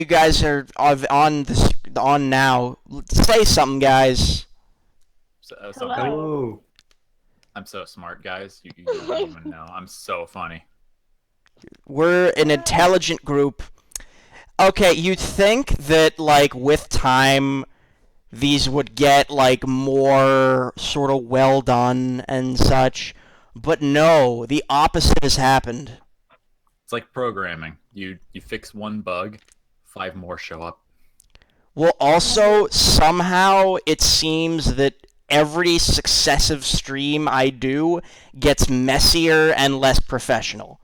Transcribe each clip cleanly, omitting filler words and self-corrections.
You guys are on now. Say something, guys. Something. Hello. I'm so smart, guys. You don't even know. I'm so funny. We're an intelligent group. Okay, you'd think that, like, with time, these would get, like, more sort of well done and such. But no, the opposite has happened. It's like programming. You fix one bug, 5 more show up. Well, also, somehow, it seems that every successive stream I do gets messier and less professional.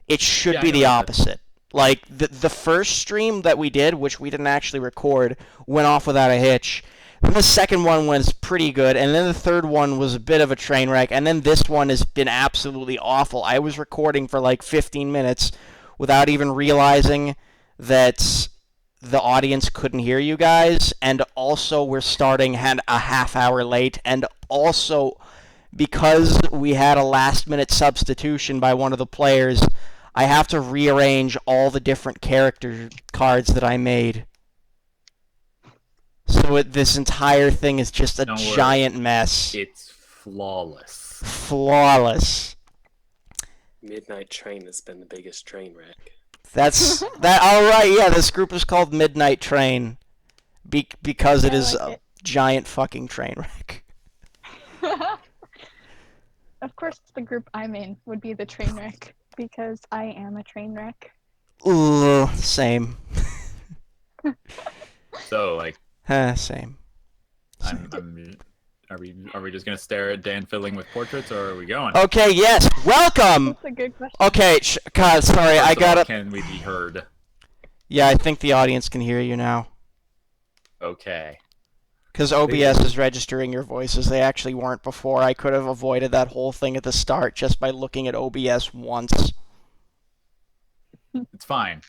It should Yeah, I be the noticed that. opposite. Like, the first stream that we did, which we didn't actually record, went off without a hitch. Then the second one was pretty good, and then the third one was a bit of a train wreck, and then this one has been absolutely awful. I was recording for like 15 minutes without even realizing that the audience couldn't hear you guys, and also we're starting a half hour late, and also because we had a last minute substitution by one of the players, I have to rearrange all the different character cards that I made. So this entire thing is just a Don't worry. giant mess. It's flawless. Flawless. Midnight Train has been the biggest train wreck. That's that. All right, yeah. This group is called Midnight Train, because it is a giant fucking train wreck. Of course, the group I'm in would be the train wreck because I am a train wreck. Ugh, same. So like, Same. are we just gonna stare at Dan fiddling with portraits, or are we going? Okay, yes. Welcome. That's a good question. Okay, God, sorry, First I of all, gotta. Can we be heard? Yeah, I think the audience can hear you now. Okay. Because OBS is registering your voices. They actually weren't before. I could have avoided that whole thing at the start just by looking at OBS once. It's fine.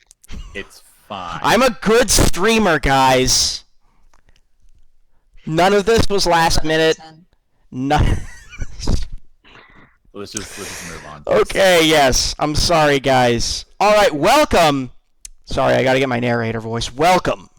It's fine. I'm a good streamer, guys. None of this was last minute. None. Let's just move on. Okay, yes. I'm sorry, guys. All right, welcome. Sorry, I gotta get my narrator voice. Welcome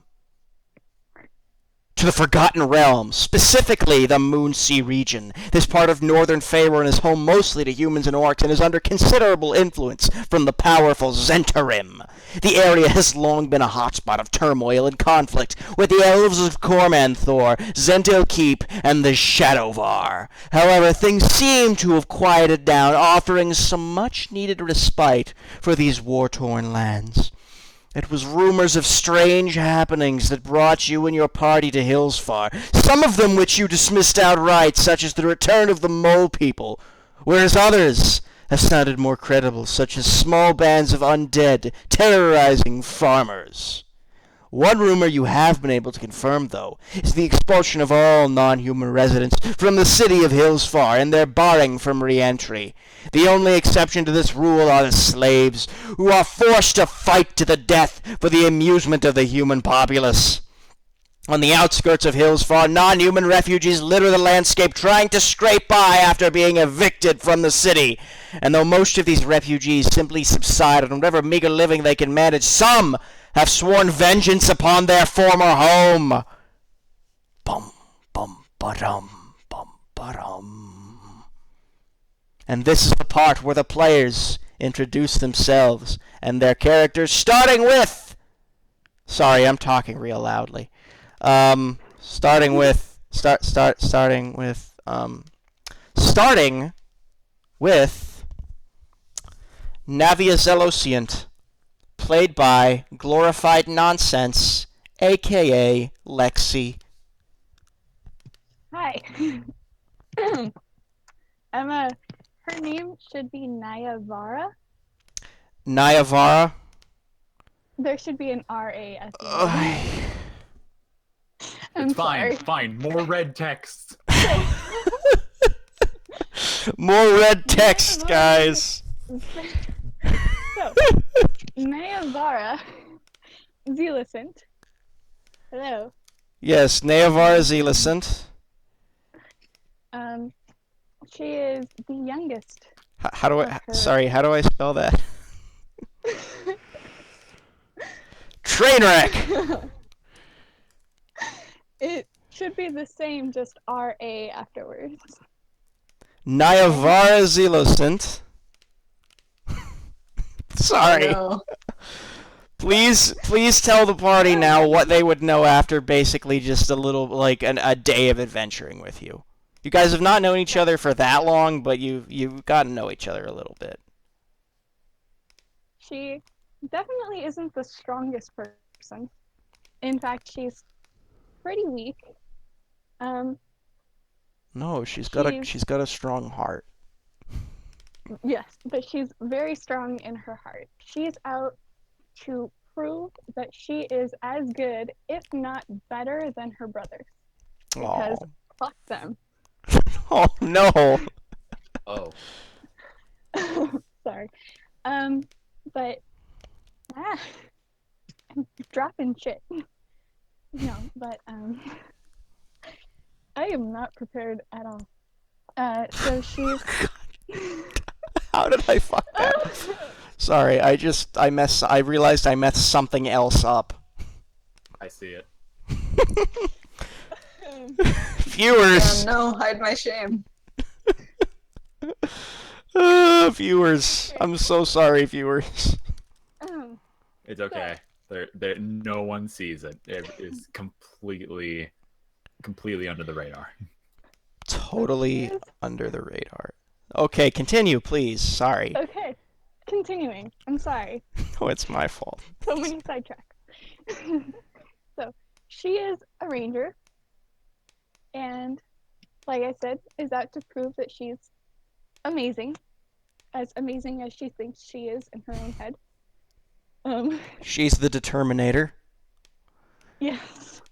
to the Forgotten Realms, specifically the Moonsea region. This part of northern Faerun is home mostly to humans and orcs and is under considerable influence from the powerful Zhentarim. The area has long been a hotspot of turmoil and conflict with the elves of Cormanthor, Zentil Keep, and the Shadowvar. However, things seem to have quieted down, offering some much-needed respite for these war-torn lands. It was rumors of strange happenings that brought you and your party to Hillsfar, some of them which you dismissed outright, such as the return of the Mole People, whereas others have sounded more credible, such as small bands of undead terrorizing farmers. One rumor you have been able to confirm, though, is the expulsion of all non-human residents from the city of Hillsfar and their barring from re-entry. The only exception to this rule are the slaves, who are forced to fight to the death for the amusement of the human populace. On the outskirts of Hillsfar, non-human refugees litter the landscape trying to scrape by after being evicted from the city. And though most of these refugees simply subside on whatever meager living they can manage, some have sworn vengeance upon their former home. Bum, bum, ba-dum, bum, ba-dum. And this is the part where the players introduce themselves and their characters, starting with... Sorry, I'm talking real loudly. Starting with Navia Zelociant, played by Glorified Nonsense, aka Lexi. Hi. Her name should be Nayavara. Nayavara. There should be an R-A at the end. I'm It's fine. sorry. Fine. More red text. More red text, guys. So, Nayavara Zelicent. Hello. Yes, Nayavara Zelicent. She is the youngest. How do I? Sorry, how do I spell that? Trainwreck! It should be the same, just RA afterwards. Nyavara Zelocent. Sorry. Oh, Please tell the party now what they would know after basically just a little, like, a day of adventuring with you. You guys have not known each other for that long, but you've gotten to know each other a little bit. She definitely isn't the strongest person. In fact, she's pretty weak. No, she's got a strong heart. Yes, but she's very strong in her heart. She's out to prove that she is as good, if not better, than her brothers. Because fuck them. Oh no. Oh. Sorry. But I'm dropping shit. No, but I am not prepared at all. So she's How did I fuck that? Sorry, I realized I messed something else up. I see it. Viewers! no, hide my shame. Viewers. I'm so sorry, viewers. It's okay. No one sees it. It is completely under the radar. Totally under the radar. Okay, continue, please. Sorry. Okay, continuing. I'm sorry. Oh, it's my fault. So many sidetracks. So she is a ranger, and like I said, is out to prove that she's amazing as she thinks she is in her own head. She's the Determinator. Yes.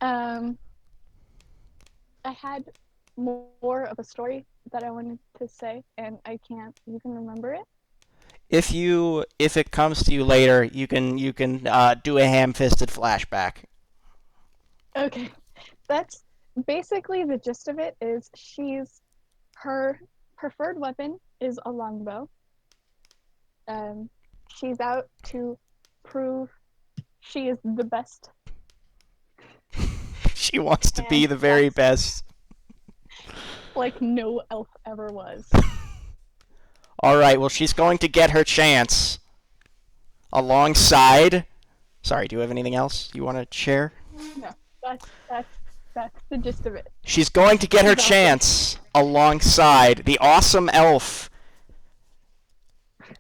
I had more of a story that I wanted to say, and I can't even remember it. If it comes to you later, you can do a ham-fisted flashback. Okay, that's basically the gist of it. Is her preferred weapon is a longbow. She's out to prove she is the best. She wants to be the very best. Like no elf ever was. Alright, well, she's going to get her chance. Alongside... Sorry, do you have anything else you want to share? No, that's the gist of it. She's going to get her chance alongside the awesome elf.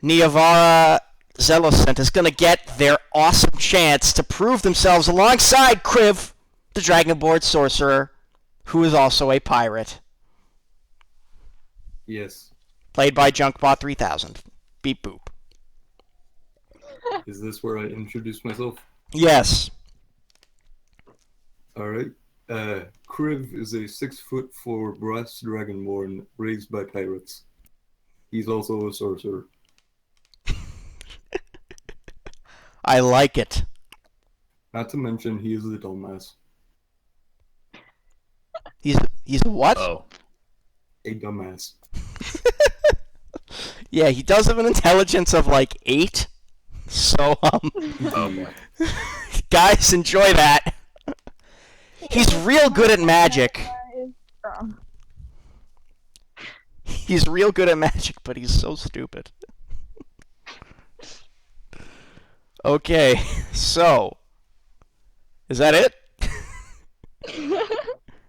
Nyavara Zelocent is going to get their awesome chance to prove themselves alongside Kriv, the Dragonborn sorcerer, who is also a pirate. Yes. Played by Junkbot 3000. Beep boop. Is this where I introduce myself? Yes. Alright. Kriv is a 6'4" brass dragonborn raised by pirates. He's also a sorcerer. I like it. Not to mention, he is a dumbass. He's a what? Oh. A dumbass. Yeah, he does have an intelligence of like 8. So, Oh boy. guys, enjoy that. He's real good at magic. He's real good at magic, but he's so stupid. Okay, so is that it?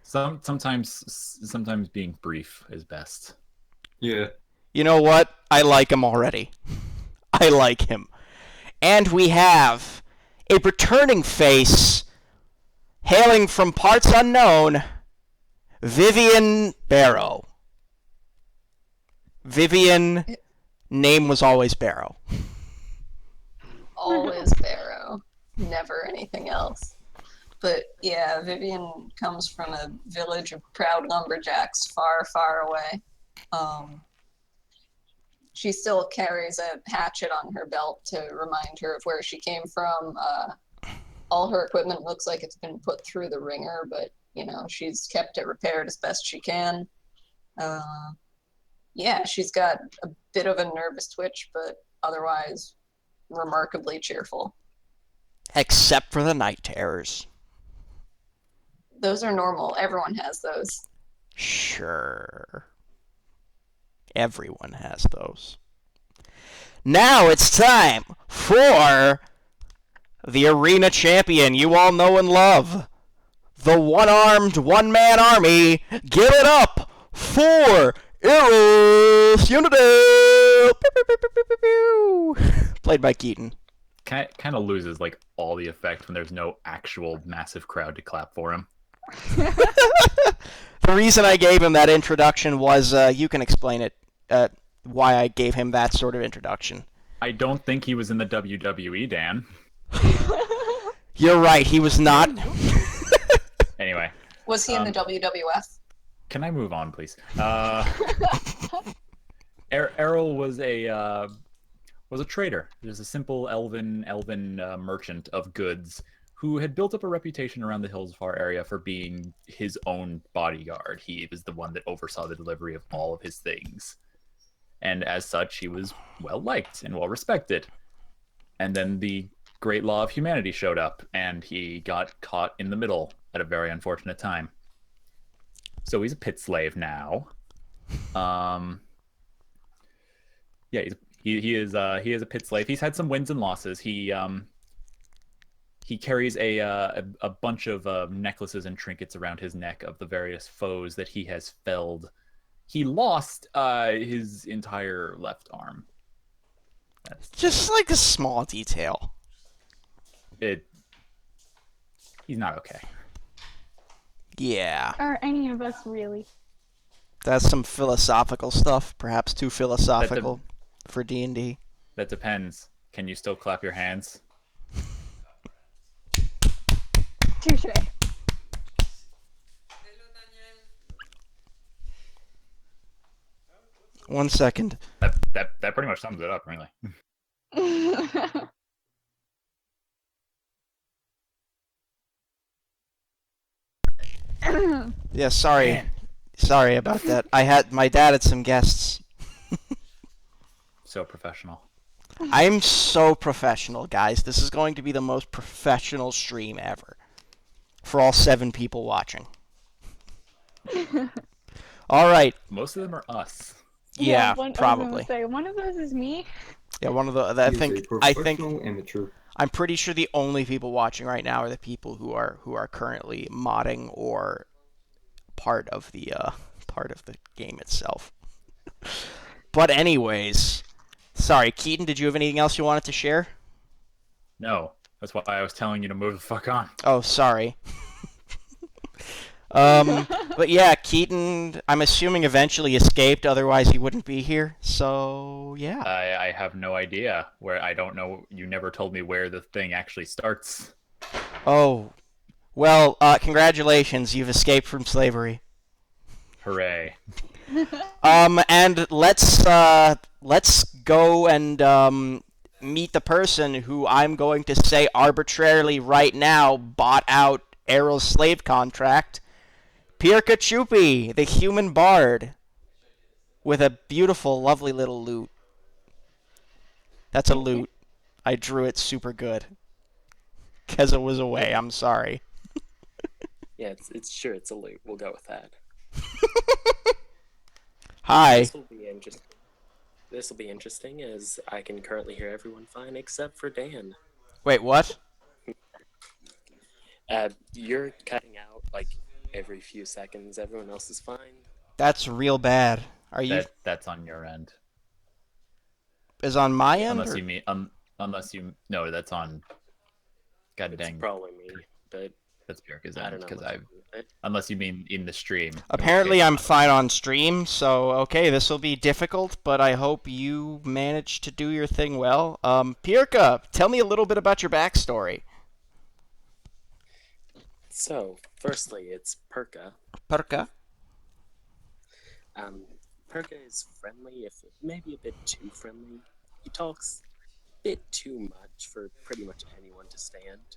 Sometimes being brief is best. Yeah. You know what? I like him already. I like him. And we have a returning face hailing from parts unknown, Vivian Barrow. Vivian, name was always Barrow. Always Barrow, never anything else. But yeah, Vivian comes from a village of proud lumberjacks far, far away. She still carries a hatchet on her belt to remind her of where she came from. All her equipment looks like it's been put through the ringer, but you know, she's kept it repaired as best she can. Yeah, she's got a bit of a nervous twitch, but otherwise remarkably cheerful. Except for the night terrors. Those are normal. Everyone has those. Sure. Everyone has those. Now it's time for the arena champion you all know and love. The one-armed, one-man army. Give it up for Eros Unity! Played by Keaton. Kind of loses like all the effect when there's no actual massive crowd to clap for him. The reason I gave him that introduction was, you can explain it, why I gave him that sort of introduction. I don't think he was in the WWE, Dan. You're right, he was not. Anyway. Was he in the WWF? Can I move on, please? Errol was a trader. He was a simple elven merchant of goods who had built up a reputation around the Hillsfar area for being his own bodyguard. He was the one that oversaw the delivery of all of his things. And as such, he was well-liked and well-respected. And then the Great Law of Humanity showed up, and he got caught in the middle at a very unfortunate time. So he's a pit slave now. Yeah, he is a pit slave. He's had some wins and losses. He carries a bunch of necklaces and trinkets around his neck of the various foes that he has felled. He lost his entire left arm. That's Just like a small detail. He's not okay. Yeah. Are any of us really? That's some philosophical stuff, perhaps too philosophical for D&D. That depends. Can you still clap your hands? Touche. One second. That pretty much sums it up, really. Yeah, sorry. Man. Sorry about that. My dad had some guests. So professional. I'm so professional, guys. This is going to be the most professional stream ever. For all 7 people watching. All right. Most of them are us. Yeah, I was gonna probably. say, one of those is me. Yeah, one of the. He is a professional amateur. I'm pretty sure the only people watching right now are the people who are currently modding or part of the game itself. But anyways, sorry, Keaton. Did you have anything else you wanted to share? No, that's why I was telling you to move the fuck on. Oh, sorry. But yeah, Keaton, I'm assuming eventually escaped, otherwise he wouldn't be here. So, yeah. I have no idea where. I don't know. You never told me where the thing actually starts. Oh, well, congratulations, you've escaped from slavery. Hooray! And let's go and meet the person who I'm going to say arbitrarily right now bought out Errol's slave contract. Pirka Chupi, the human bard, with a beautiful, lovely little lute. That's a lute. I drew it super good. Keza was away, I'm sorry. Yeah, it's a loot. We'll go with that. Hi. This will be interesting as I can currently hear everyone fine except for Dan. Wait, what? You're cutting out like every few seconds. Everyone else is fine. That's real bad. Are you... That's on your end. Is on my end? Unless or- you mean no, that's on. God It's dang, probably me, but that's Bjork's I end don't know. because what's I've. wrong with it. Unless you mean in the stream. Apparently Okay. I'm fine on stream, so okay, this will be difficult, but I hope you manage to do your thing well. Pirka, tell me a little bit about your backstory. So, firstly, it's Perka. Pirka? Perka is friendly, if maybe a bit too friendly. He talks a bit too much for pretty much anyone to stand.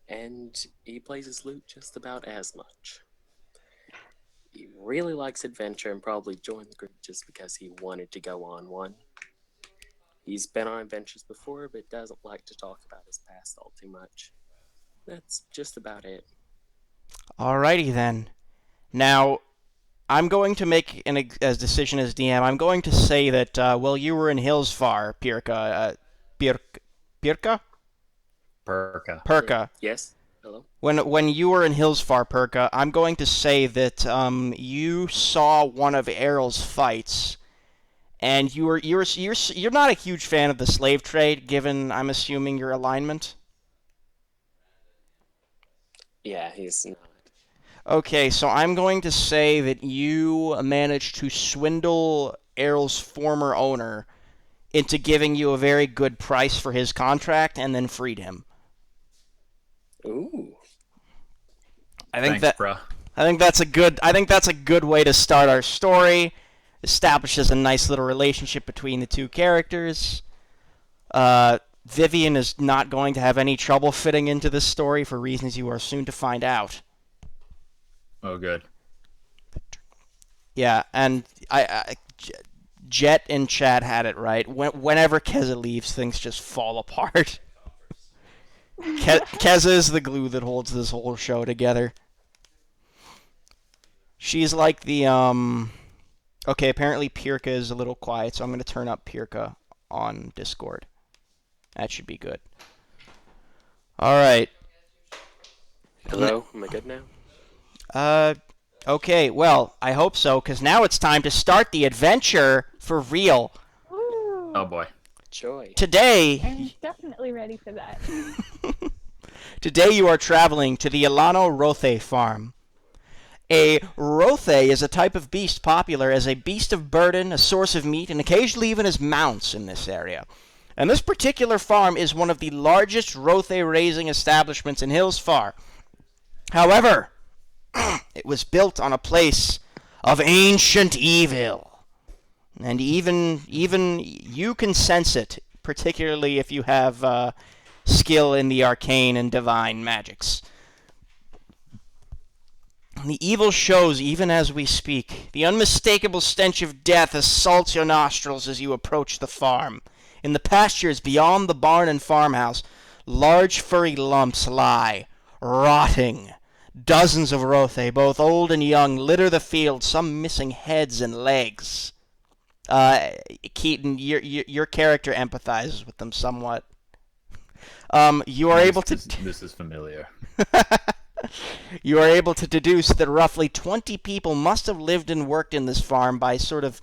And he plays his lute just about as much. He really likes adventure and probably joined the group just because he wanted to go on one. He's been on adventures before, but doesn't like to talk about his past all too much. That's just about it. Alrighty then. Now, I'm going to make a decision as DM. I'm going to say that, well, you were in Hillsfar, Pirka. Pirka? Perka. Yes? Hello? When you were in Hillsfar, Perka, I'm going to say that you saw one of Errol's fights, and you're not a huge fan of the slave trade, given I'm assuming your alignment. Yeah, he's not. Okay, so I'm going to say that you managed to swindle Errol's former owner into giving you a very good price for his contract, and then freed him. Ooh. Thanks, bruh. I think that's a good way to start our story. Establishes a nice little relationship between the two characters. Vivian is not going to have any trouble fitting into this story for reasons you are soon to find out. Oh, good. Yeah, and Jet in chat had it right. Whenever Keza leaves, things just fall apart. Keza is the glue that holds this whole show together. She's like the, Okay, apparently Pirka is a little quiet, so I'm going to turn up Pirka on Discord. That should be good. Alright. Hello? Am I good now? Okay, well, I hope so, because now it's time to start the adventure for real. Woo. Oh boy. Joy. Today, I'm definitely ready for that. Today you are traveling to the Ilano Rothe farm. A Rothe is a type of beast popular as a beast of burden, a source of meat, and occasionally even as mounts in this area. And this particular farm is one of the largest Rothe raising establishments in Hillsfar. However, it was built on a place of ancient evil. And even you can sense it, particularly if you have skill in the arcane and divine magics. The evil shows even as we speak. The unmistakable stench of death assaults your nostrils as you approach the farm. In the pastures beyond the barn and farmhouse, large furry lumps lie, rotting. Dozens of Rothe, both old and young, litter the field, some missing heads and legs. Keaton, your character empathizes with them somewhat. You are able to... This is familiar. You are able to deduce that roughly 20 people must have lived and worked in this farm by sort of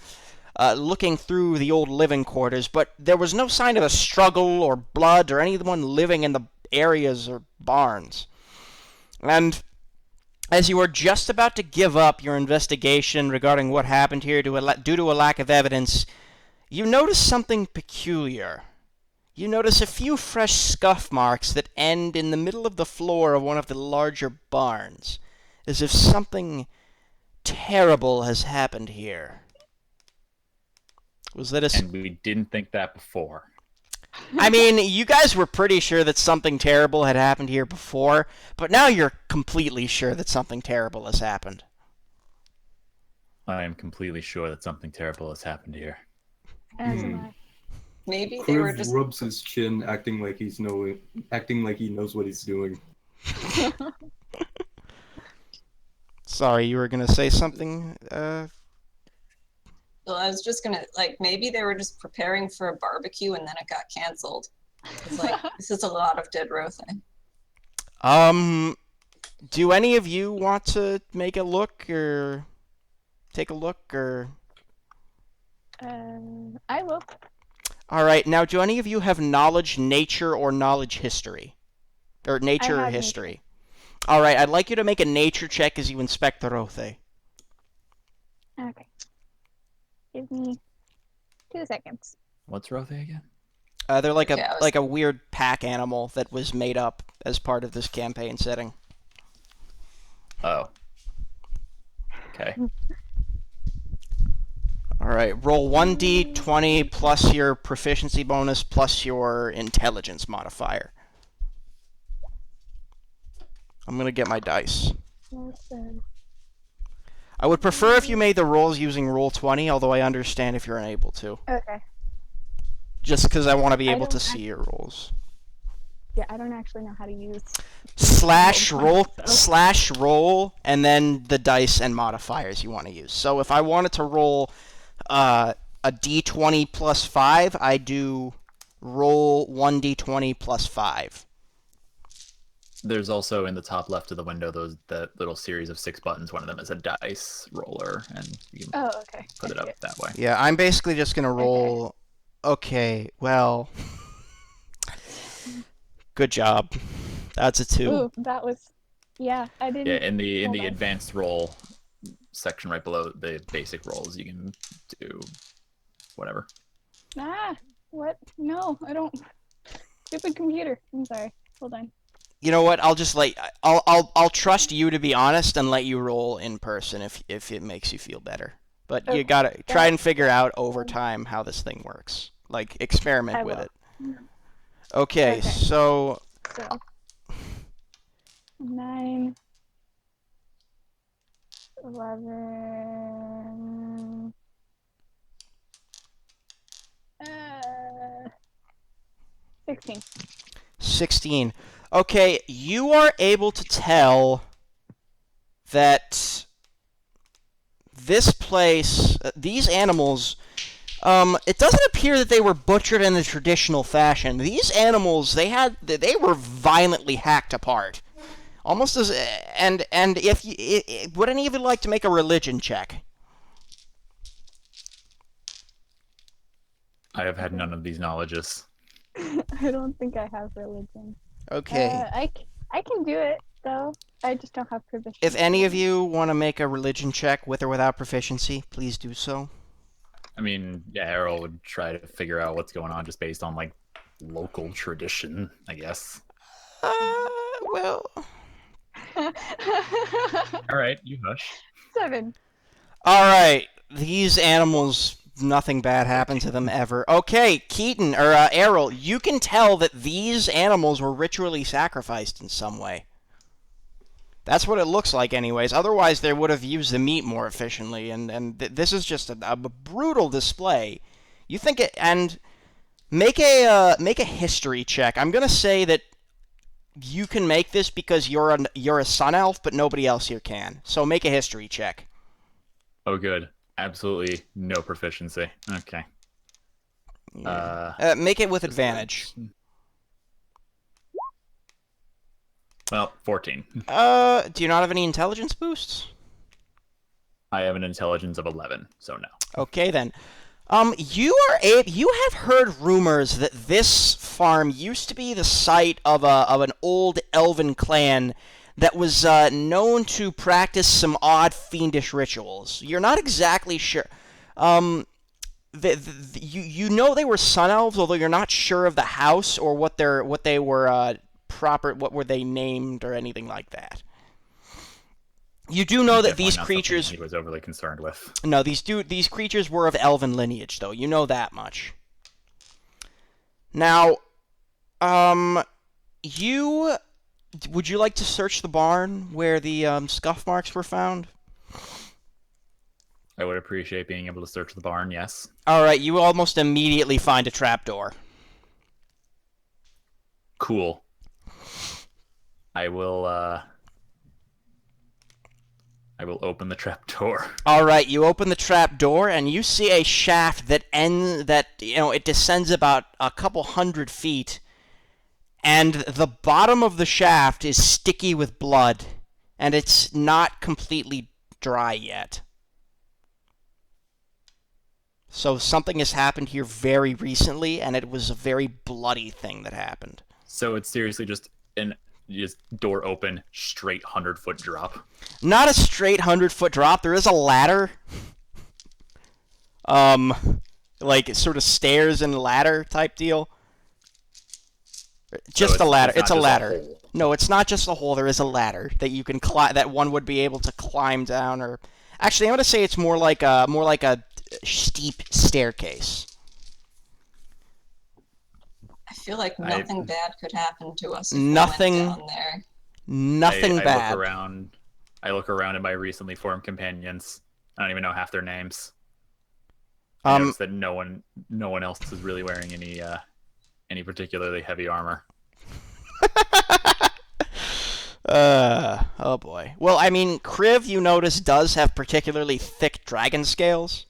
looking through the old living quarters, but there was no sign of a struggle or blood or anyone living in the areas or barns. And as you are just about to give up your investigation regarding what happened here due to a lack of evidence, you notice something peculiar. You notice a few fresh scuff marks that end in the middle of the floor of one of the larger barns, as if something terrible has happened here. Was that a... And we didn't think that before. I mean, you guys were pretty sure that something terrible had happened here before, but now you're completely sure that something terrible has happened. I am completely sure that something terrible has happened here. As am I. Maybe they were Kriv just rubs his chin, acting like he knows what he's doing. Sorry, you were gonna say something? Well, I was just gonna, maybe they were just preparing for a barbecue and then it got canceled. It's like, this is a lot of dead Rothe. Do any of you want to make a look, or take a look, or... I will. Alright, now do any of you have knowledge, nature, or knowledge history? Or nature or have history? Alright, I'd like you to make a nature check as you inspect the Rothe. Okay. Give me 2 seconds. What's Rothe again? They're like Okay, like a weird pack animal that was made up as part of this campaign setting. Oh. Okay. Alright, roll 1d20 plus your proficiency bonus plus your intelligence modifier. I'm gonna get my dice. Listen. I would prefer if you made the rolls using roll 20, although I understand if you're unable to. Okay. just because I want to be I able to don't see your rolls. Yeah, I don't actually know how to use Slash so- roll, and then the dice and modifiers you want to use. So if I wanted to roll a d20 plus 5, I do roll 1d20 plus 5. There's also in the top left of the window that little series of 6 buttons. One of them is a dice roller, and you can Oh, okay. put it I see up that way. Yeah, I'm basically just going to roll... Okay, well... Good job. That's a 2. Ooh, that was. Yeah, I didn't. Yeah, in the hold on. advanced roll section right below the basic rolls, you can do whatever. Ah, what? No, I don't. Stupid computer. I'm sorry. Hold on. You know what? I'll just I'll trust you to be honest and let you roll in person if it makes you feel better. But you Okay, gotta try and that- figure out over time how this thing works. Like experiment I with will. it. Okay, Okay. so So 9, 11, 16. 16. Okay, you are able to tell that this place, these animals, it doesn't appear that they were butchered in the traditional fashion. These animals, they were violently hacked apart. Almost as, and if you, would any of you like to make a religion check? I have had none of these knowledges. I don't think I have religion. Okay. I can do it though. I just don't have proficiency. If any of you want to make a religion check with or without proficiency, please do so. I mean, yeah, Errol would try to figure out what's going on just based on like local tradition, I guess. Well. All right, you hush. 7. All right. These animals, nothing bad happened to them ever. Okay, Keaton or Errol, you can tell that these animals were ritually sacrificed in some way. That's what it looks like, anyways. Otherwise, they would have used the meat more efficiently. And this is just a brutal display. You think it and make a history check. I'm gonna say that you can make this because you're a sun elf, but nobody else here can. So make a history check. Oh, good. Absolutely no proficiency. Okay. Yeah. Make it with advantage. Well, 14. Do you not have any intelligence boosts? I have an intelligence of 11, so no. Okay then. You have heard rumors that this farm used to be the site of an old elven clan that was known to practice some odd fiendish rituals. You're not exactly sure. You know they were sun elves, although you're not sure of the house or what they were what were they named or anything like that. You do know that Definitely these not creatures. something he was overly concerned with. No, these creatures were of elven lineage, though. You know that much. Now, would you like to search the barn where the scuff marks were found? I would appreciate being able to search the barn, yes. All right, you almost immediately find a trapdoor. Cool. I will open the trapdoor. All right, you open the trapdoor and you see a shaft that it descends about a couple hundred feet, and the bottom of the shaft is sticky with blood, and it's not completely dry yet. So something has happened here very recently, and it was a very bloody thing that happened. So it's seriously just door open, straight 100-foot drop. Not a straight 100-foot drop. There is a ladder. Like sort of stairs and ladder type deal. Just So a ladder. it's It's a not just a ladder. hole. No, it's not just a hole. There is a ladder that you can that one would be able to climb down. Or actually, I'm gonna say it's more like a steep staircase. I feel like nothing bad could happen to us if Nothing- we went down there. Nothing I bad. I look around at my recently formed companions. I don't even know half their names. I noticed that no one else is really wearing any particularly heavy armor. Oh boy. Well, I mean, Kriv, you notice, does have particularly thick dragon scales.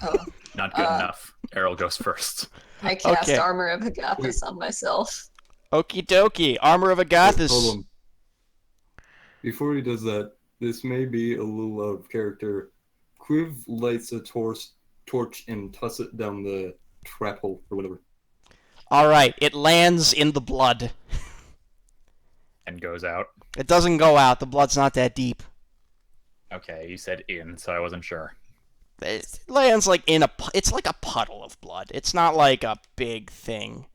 Oh, Not good enough. Errol goes first. I cast Okay. Armor of Agathis on myself. Okie dokie. Armor of Wait, Agathis. hold on. Before he does that, this may be a little out of character. Quiv lights a torch and tosses it down the trap hole or whatever. Alright, it lands in the blood. And goes out. It doesn't go out. The blood's not that deep. Okay, you said in, so I wasn't sure. It lands like it's like a puddle of blood. It's not like a big thing.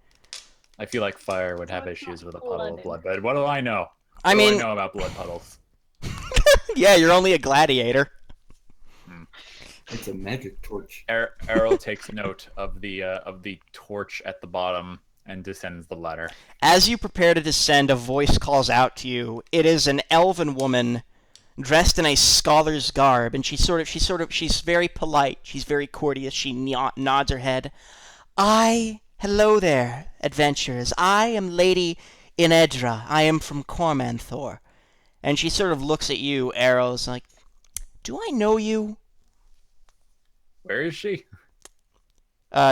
I feel like fire would have issues with a puddle of blood, but what do I know? I What do mean, I know about blood puddles? yeah, you're only a gladiator. It's a magic torch. Errol takes note of the torch at the bottom and descends the ladder. As you prepare to descend, a voice calls out to you. It is an elven woman dressed in a scholar's garb, and she's very polite. She's very courteous. She nods her head. Hello there, adventurers. I am Lady Inedra. I am from Cormanthor. And she sort of looks at you, Arrows, like, do I know you? Where is she?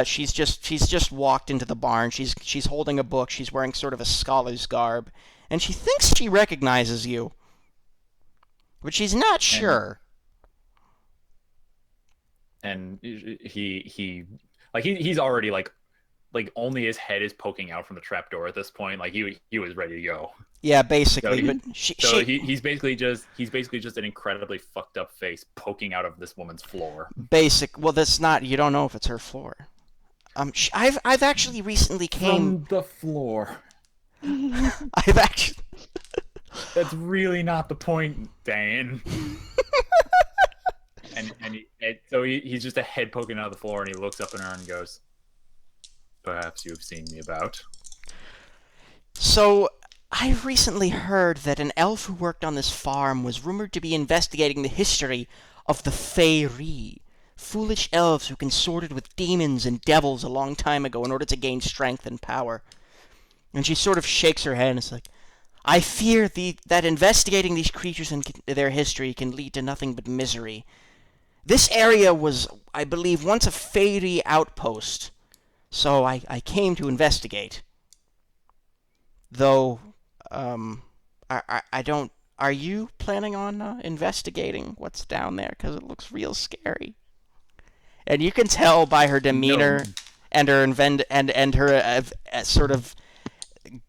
She's just walked into the barn. She's holding a book. She's wearing sort of a scholar's garb, and she thinks she recognizes you, but she's not sure. And he's already like only his head is poking out from the trapdoor at this point. Like he was ready to go. Yeah, basically. He's basically just an incredibly fucked up face poking out of this woman's floor. Well, that's not. You don't know if it's her floor. I've actually recently From the floor. I've actually. That's really not the point, Dan. So he's just a head poking out of the floor, and he looks up at her and goes, "Perhaps you have seen me about." So, I've recently heard that an elf who worked on this farm was rumored to be investigating the history of the Feyre, foolish elves who consorted with demons and devils a long time ago in order to gain strength and power. And she sort of shakes her head and is like, I fear that investigating these creatures and their history can lead to nothing but misery. This area was, I believe, once a Feyre outpost, so I came to investigate. Though, I don't... Are you planning on investigating what's down there? Because it looks real scary. And you can tell by her demeanor and her and her sort of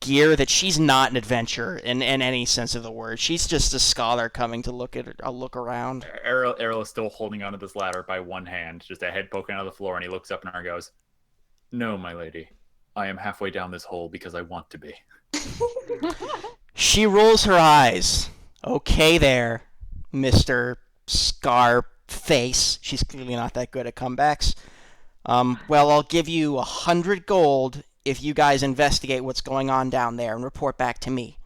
gear that she's not an adventurer in any sense of the word. She's just a scholar coming to look around. Errol is still holding onto this ladder by one hand, just a head poking out of the floor, and he looks up at her and goes, "No, my lady. I am halfway down this hole because I want to be." She rolls her eyes. Okay there, Mr. Scarface. She's clearly not that good at comebacks. Well, I'll give you 100 gold if you guys investigate what's going on down there and report back to me.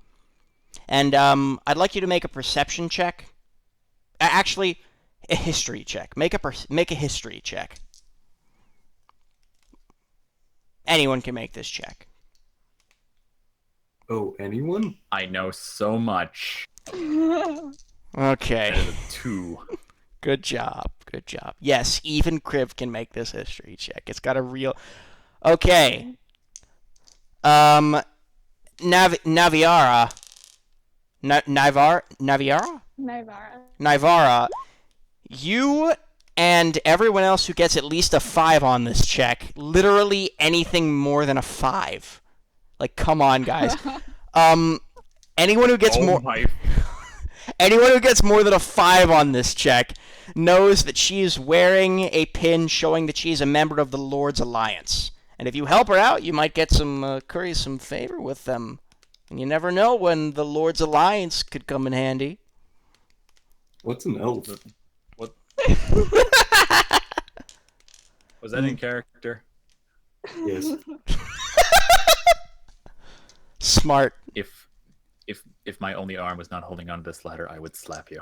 And I'd like you to make a perception check. Actually, a history check. Make a history check. Anyone can make this check. Oh, anyone? I know so much. Okay. That is a 2. Good job. Good job. Yes, even Kriv can make this history check. It's got a real... Okay. Naviara. Naviara? Nivara. You and everyone else who gets at least a 5 on this check, literally anything more than a 5. Like, come on, guys. Anyone who gets anyone who gets more than a 5 on this check knows that she is wearing a pin showing that she is a member of the Lord's Alliance. And if you help her out, you might get curry some favor with them. And you never know when the Lord's Alliance could come in handy. What's an elf? What? Was that in character? Yes. Smart. If my only arm was not holding onto this ladder, I would slap you.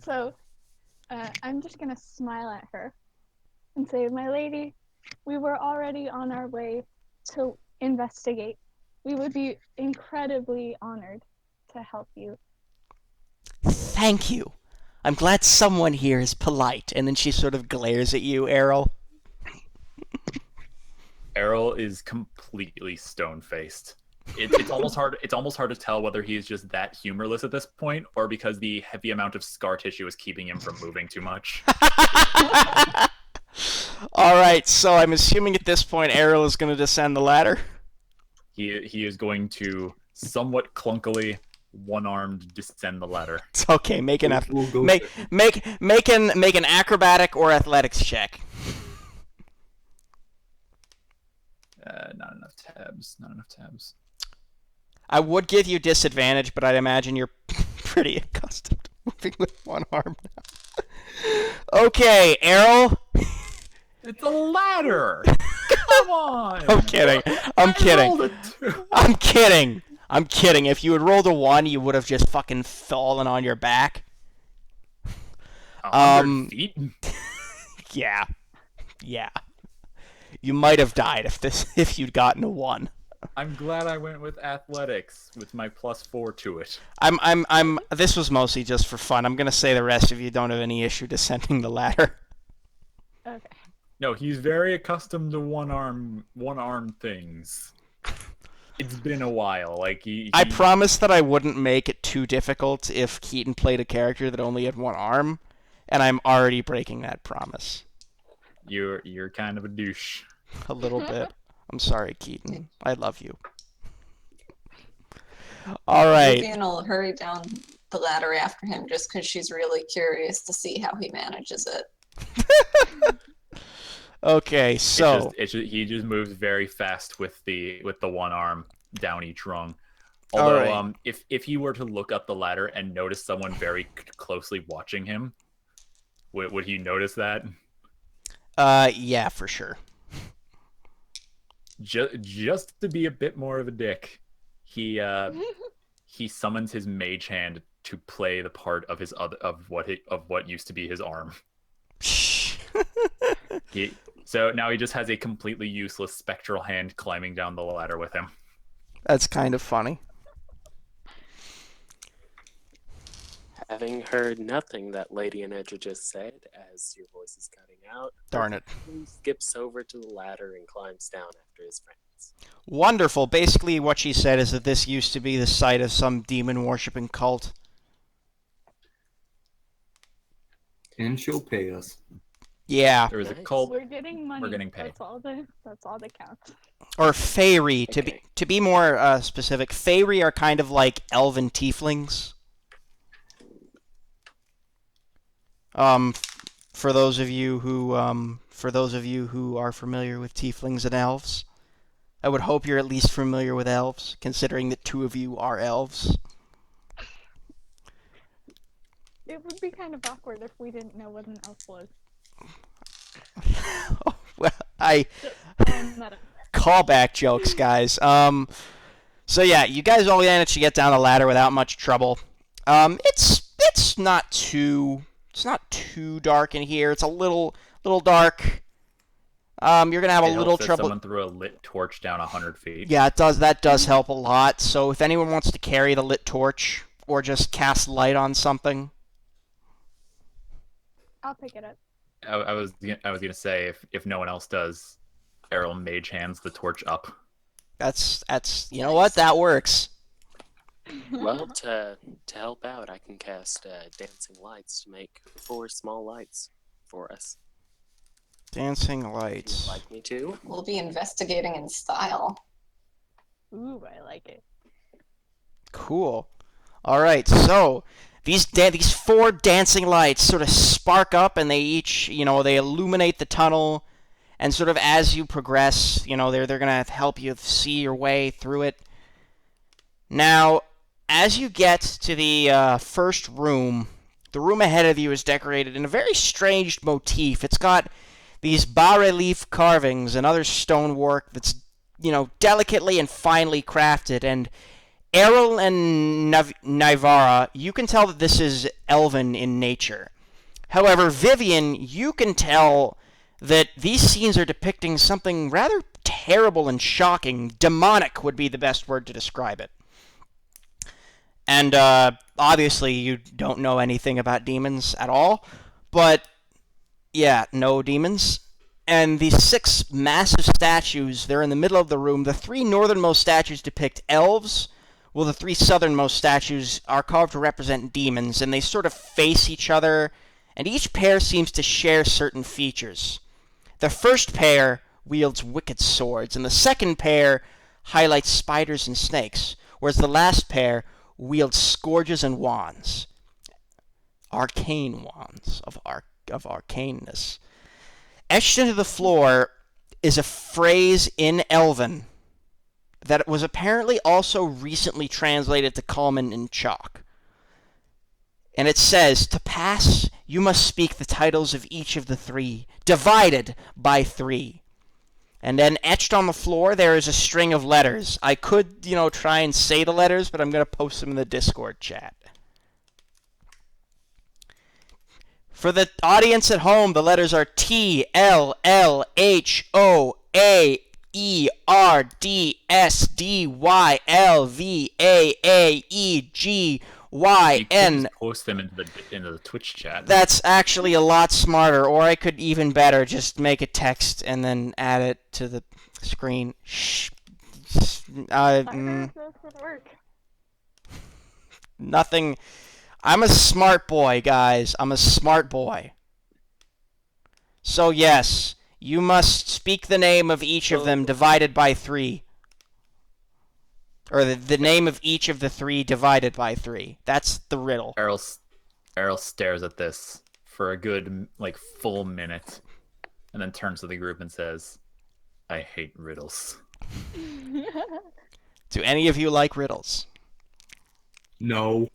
So, I'm just gonna smile at her and say, "My lady, we were already on our way to investigate. We would be incredibly honored to help you." Thank you. I'm glad someone here is polite. And then she sort of glares at you, Errol. Errol is completely stone-faced. It's almost hard. It's almost hard to tell whether he is just that humorless at this point, or because the heavy amount of scar tissue is keeping him from moving too much. All right, so I'm assuming at this point Errol is going to descend the ladder. He is going to somewhat clunkily, one-armed descend the ladder. It's okay. Make an We'll go make second. make an acrobatic or athletics check. Not enough tabs. Not enough tabs. I would give you disadvantage, but I'd imagine you're pretty accustomed to moving with one arm now. Okay, Errol. It's a ladder. Come on. I'm kidding. I'm I kidding. rolled a 2. I'm kidding. I'm kidding. If you had rolled a 1, you would have just fucking fallen on your back. 100 feet. Yeah. Yeah. You might have died if you'd gotten a 1. I'm glad I went with athletics with my +4 to it. This was mostly just for fun. I'm gonna say the rest of you don't have any issue descending the ladder. Okay. No, he's very accustomed to one arm things. It's been a while. Like I promised that I wouldn't make it too difficult if Keaton played a character that only had one arm, and I'm already breaking that promise. You're kind of a douche. A little bit. I'm sorry, Keaton. I love you. All right. Vivian will hurry down the ladder after him just because she's really curious to see how he manages it. Okay, so He just moves very fast with the one arm down each rung. All Although, right. if he were to look up the ladder and notice someone very closely watching him, would he notice that? Yeah, for sure. Just to be a bit more of a dick, he summons his mage hand to play the part of what used to be his arm. So now he just has a completely useless spectral hand climbing down the ladder with him. That's kind of funny. Having heard nothing that Lady Anedra just said, as your voice is cutting out, Darn it. he skips over to the ladder and climbs down after his friends. Wonderful. Basically, what she said is that this used to be the site of some demon-worshipping cult. And she'll pay us. Yeah. There was a Nice. cult. We're getting money. We're getting paid. That's all that counts. Or fairy, Okay. to be more specific. Fairy are kind of like elven tieflings. For those of you who are familiar with tieflings and elves, I would hope you're at least familiar with elves, considering that 2 of you are elves. It would be kind of awkward if we didn't know what an elf was. Well, I Not a- callback jokes, guys. So yeah, you guys all managed to get down the ladder without much trouble. It's not too dark in here. It's a little dark. You're gonna have a It little helps that trouble. someone threw a lit torch down 100 feet. Yeah, it does. That does help a lot. So if anyone wants to carry the lit torch or just cast light on something, I'll pick it up. I was gonna say if no one else does, Errol mage hands the torch up. that's you know what, that works. Well, to help out, I can cast dancing lights to make 4 small lights for us. Dancing Would lights. you like me to? We'll be investigating in style. Ooh, I like it. Cool. All right, so these 4 dancing lights sort of spark up, and they each, they illuminate the tunnel, and sort of as you progress, they're gonna help you see your way through it. Now, as you get to the first room, the room ahead of you is decorated in a very strange motif. It's got these bas-relief carvings and other stonework that's, delicately and finely crafted, and Errol and Nivara, you can tell that this is elven in nature. However, Vivian, you can tell that these scenes are depicting something rather terrible and shocking. Demonic would be the best word to describe it. And obviously you don't know anything about demons at all, but yeah, no demons. And these 6 massive statues, they're in the middle of the room. The 3 northernmost statues depict elves, while the 3 southernmost statues are carved to represent demons, and they sort of face each other, and each pair seems to share certain features. The first pair wields wicked swords, and the second pair highlights spiders and snakes, whereas the last pair wields scourges and wands. Arcane wands of arcaneness. Etched into the floor is a phrase in Elven that was apparently also recently translated to common in Chalk. And it says, to pass, you must speak the titles of each of the 3, divided by 3. And then etched on the floor, there is a string of letters. I could, try and say the letters, but I'm going to post them in the Discord chat. For the audience at home, the letters are T, L, L, H, O, A, E, R, D, S, D, Y, L, V, A, E, G, Y, You could N. just post them into the Twitch chat. That's actually a lot smarter, or I could even better just make a text and then add it to the screen. Shh. This would work. Nothing. I'm a smart boy, guys. I'm a smart boy. So yes, you must speak the name of each of them divided by 3. Or the name of each of the 3 divided by 3. That's the riddle. Errol stares at this for a good, full minute, and then turns to the group and says, I hate riddles. Do any of you like riddles? No.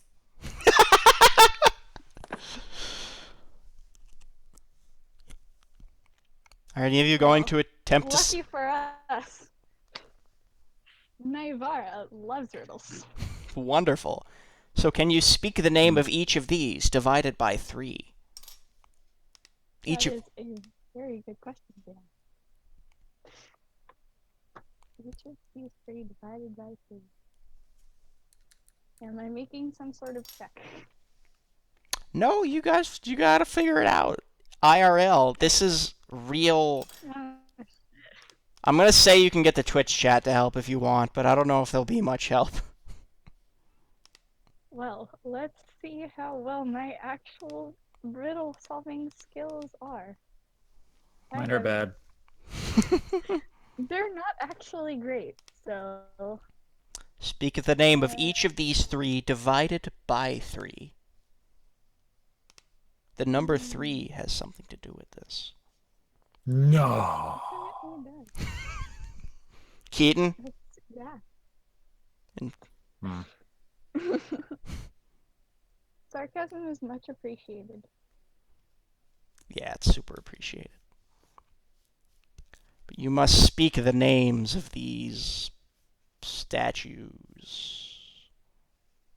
Are any of you going to attempt to... Lucky for us, Naivara loves riddles. Wonderful. So can you speak the name of each of these divided by 3? That is a very good question, Dan. Each of these 3 divided by 3. Am I making some sort of check? No, you gotta figure it out. IRL. This is real. I'm gonna say you can get the Twitch chat to help if you want, but I don't know if there'll be much help. Well, let's see how well my actual riddle solving skills are. Mine are bad. They're not actually great, so... Speak the name of each of these 3 divided by 3. The number 3 has something to do with this. No. Definitely does. Keaton? Yeah. Sarcasm is much appreciated. Yeah, it's super appreciated. But you must speak the names of these statues.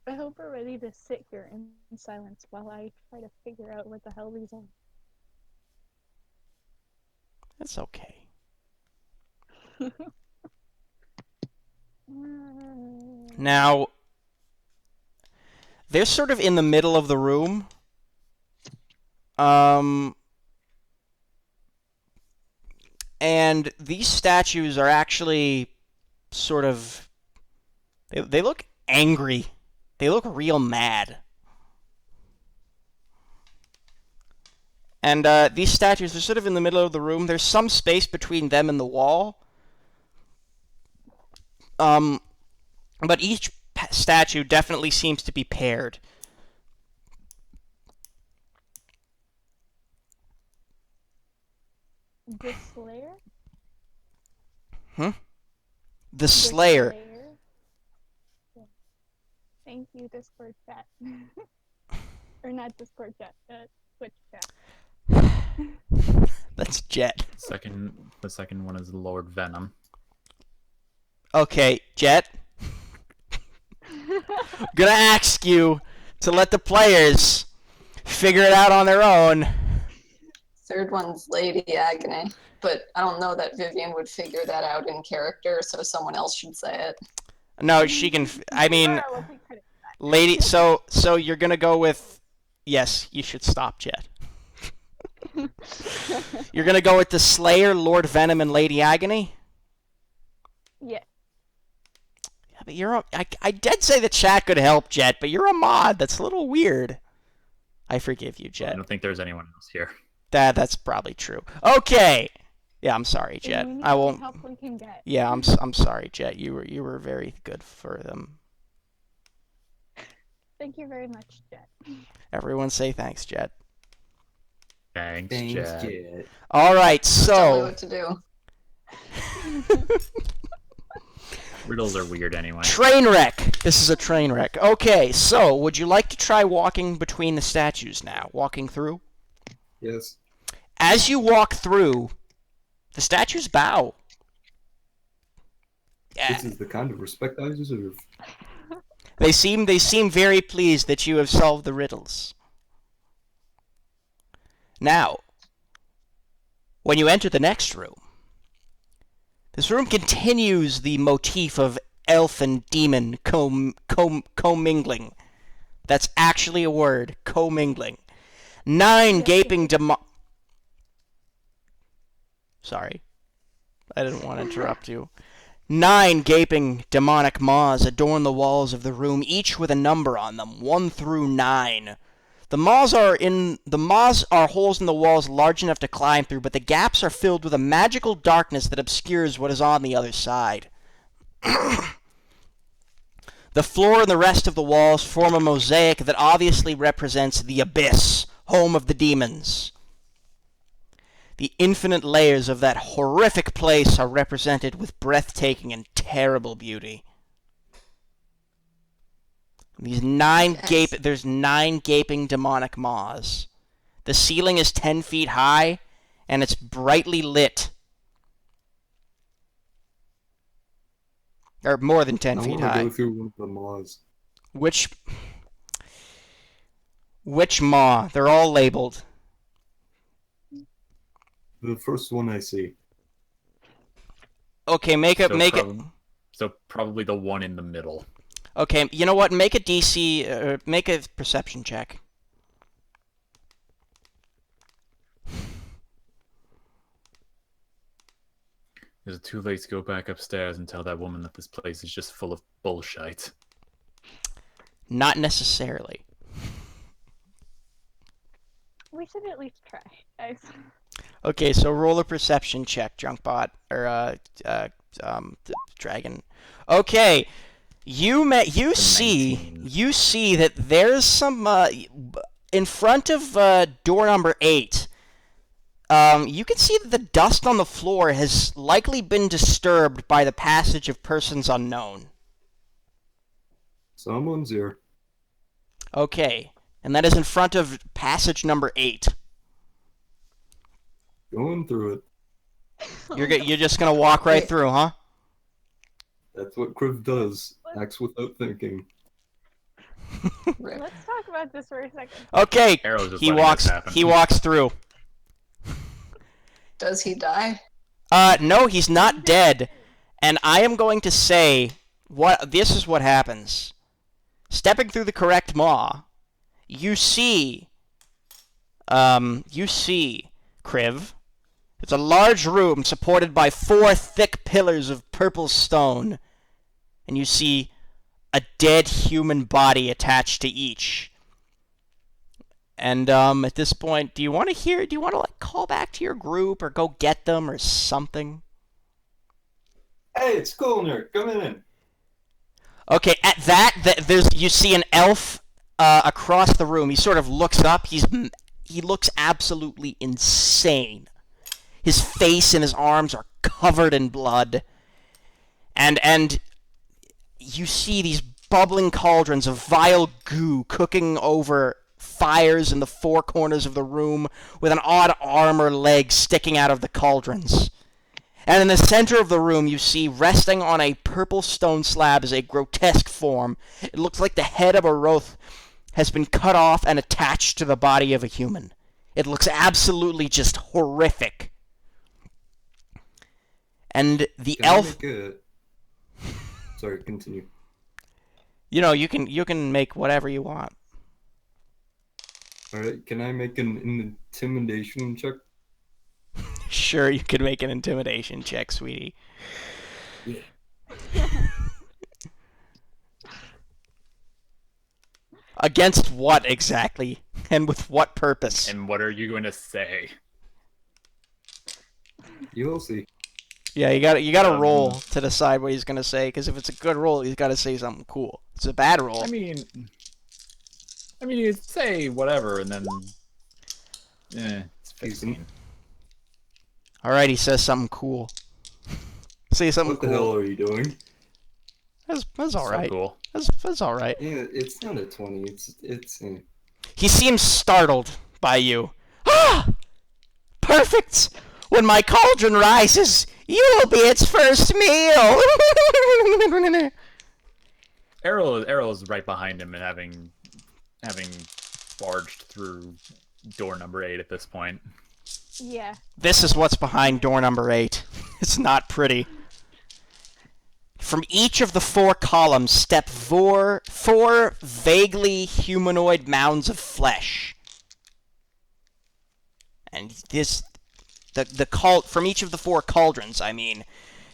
I hope we're ready to sit here in silence while I try to figure out what the hell these are. That's okay. Now, they're sort of in the middle of the room. And these statues are actually sort of... They look angry. They look real mad. And these statues are sort of in the middle of the room. There's some space between them and the wall. But each statue definitely seems to be paired. The Slayer? The Slayer. Yeah. Thank you, Discord chat. Or not Discord chat, Twitch chat. That's Jet. The second one is Lord Venom. Okay, Jet. Gonna ask you to let the players figure it out on their own. Third one's Lady Agony, but I don't know that Vivian would figure that out in character, so someone else should say it. No, she can. I mean, Laura will take credit for lady. So you're gonna go with. Yes, you should stop, Jet. that. You're gonna go with the Slayer, Lord Venom, and Lady Agony. Yeah. Yeah, but I did say the chat could help, Jet, but you're a mod. That's a little weird. I forgive you, I Jet. don't think there's anyone else here. That's probably true. Okay. Yeah, I'm sorry, Jet. We need I all the won't. help we can get. Yeah, I'm sorry, Jet. You were very good for them. Thank you very much, Jet. Everyone say thanks, Jet. Thanks, Thanks, Jet. Jet. All right, Tell me so what to do. Riddles are weird anyway. train wreck. This is a train wreck. Okay, so would you like to try walking between the statues now? Walking through? Yes. As you walk through, the statues bow. This is the kind of respect I deserve. They seem very pleased that you have solved the riddles. Now, when you enter the next room, this room continues the motif of elf and demon commingling. That's actually a word, commingling. 9 gaping Sorry. I didn't want to interrupt you. 9 gaping demonic maws adorn the walls of the room, each with a number on them, 1 through 9. The maws are holes in the walls large enough to climb through, but the gaps are filled with a magical darkness that obscures what is on the other side. The floor and the rest of the walls form a mosaic that obviously represents the abyss, home of the demons. The infinite layers of that horrific place are represented with breathtaking and terrible beauty. There's 9 gaping demonic maws. The ceiling is 10 feet high, and it's brightly lit. Or more than 10 I feet want to high. go through one of the maws. Which maw? They're all labeled. The first one I see. Okay, So probably the one in the middle. Okay, you know what? Make a DC, make a perception check. Is it too late to go back upstairs and tell that woman that this place is just full of bullshit? Not necessarily. We should at least try, guys. Okay, so roll a perception check, Drunkbot, or Dragon. Okay, you see that there's some in front of door number 8. You can see that the dust on the floor has likely been disturbed by the passage of persons unknown. Someone's here. Okay, and that is in front of passage number 8. Going through it. You're just gonna walk right through, huh? That's what Kriv does. Acts without thinking. Let's talk about this for a second. Okay, Arrow's just he letting this happen. walks through. Does he die? No, he's not dead. And I am going to say this is what happens. Stepping through the correct maw, you see Kriv. It's a large room supported by 4 thick pillars of purple stone, and you see a dead human body attached to each. And at this point, do you want to like call back to your group or go get them or something? Hey, it's Kulner. Come in. Okay, at that, you see an elf across the room. He sort of looks up. He looks absolutely insane. His face and his arms are covered in blood. And you see these bubbling cauldrons of vile goo cooking over fires in the 4 corners of the room with an odd arm or leg sticking out of the cauldrons. And in the center of the room, you see, resting on a purple stone slab, is a grotesque form. It looks like the head of a has been cut off and attached to the body of a human. It looks absolutely just horrific. And the Can I elf... make a... Sorry, continue. You know, you can make whatever you want. Alright, can I make an intimidation check? Sure, you can make an intimidation check, sweetie. Yeah. Against what exactly? And with what purpose? And what are you going to say? You will see. Yeah, you gotta roll to decide what he's gonna say, because if it's a good roll, he's gotta say something cool. If it's a bad roll. I mean, you say whatever, and then, it's 15. Alright, he says something cool. Say something What the cool. hell are you doing? That's alright. So cool. That's alright. Yeah, it's not a 20. It's. He seems startled by you. Ah! Perfect! When my cauldron rises, you will be its first meal! Errol is right behind him and having barged through door number 8 at this point. Yeah. This is what's behind door number 8. It's not pretty. From each of the 4 columns step four vaguely humanoid mounds of flesh. And from each of the 4 cauldrons, I mean,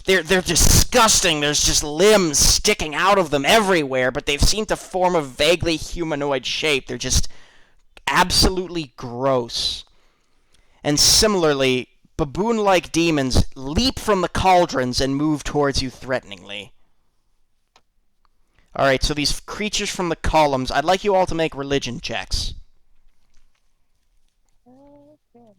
they're disgusting. There's just limbs sticking out of them everywhere, but they've seemed to form a vaguely humanoid shape. They're just absolutely gross. And similarly, baboon-like demons leap from the cauldrons and move towards you threateningly. Alright, so these creatures from the columns, I'd like you all to make religion checks. Okay.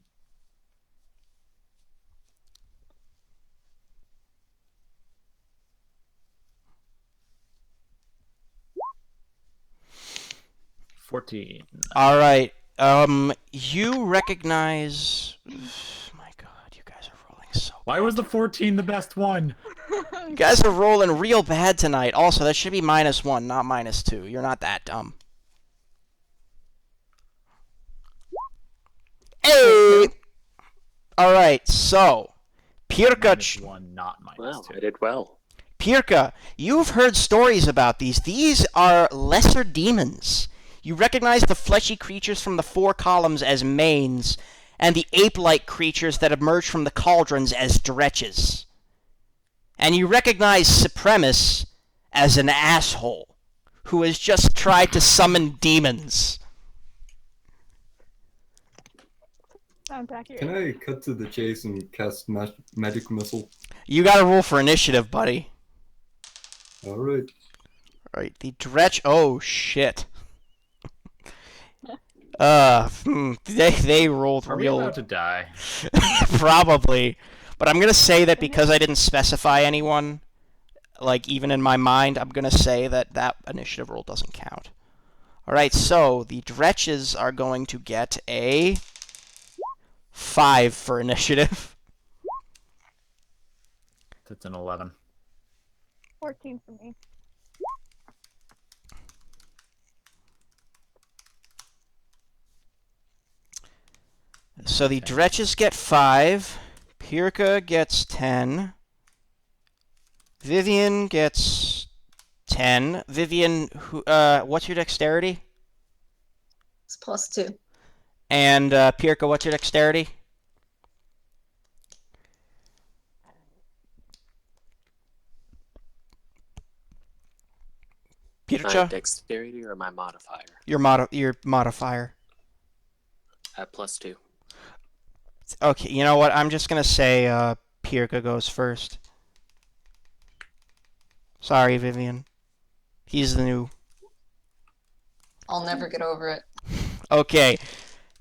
$14. Alright, you recognize... My god, you guys are rolling so... Why was the 14 the best one? You guys are rolling real bad tonight. Also, that should be -1, not -2. You're not that dumb. Hey! Alright, so... Pirka... -1, not -2. Wow, I did well. Pirka, you've heard stories about these. These are lesser demons. You recognize the fleshy creatures from the 4 columns as manes, and the ape-like creatures that emerge from the cauldrons as dretches. And you recognize Supremus as an asshole, who has just tried to summon demons. Sounds accurate. Can I cut to the chase and cast magic missile? You gotta roll for initiative, buddy. Alright. Alright, the dretch... Oh, shit. They rolled Are we real... about to die? Probably. But I'm gonna say that because I didn't specify anyone, like, even in my mind, I'm gonna say that that initiative roll doesn't count. Alright, so the dretches are going to get a 5 for initiative. That's an 11. 14 for me. So the dretches get 5. Pirka gets 10. Vivian gets 10. Vivian, what's your dexterity? It's +2. And Pirka, what's your dexterity? My Pirka? dexterity or my modifier? Your modifier. At +2. Okay, you know what? I'm just gonna say Pirka goes first. Sorry, Vivian. He's the new... I'll never get over it. Okay.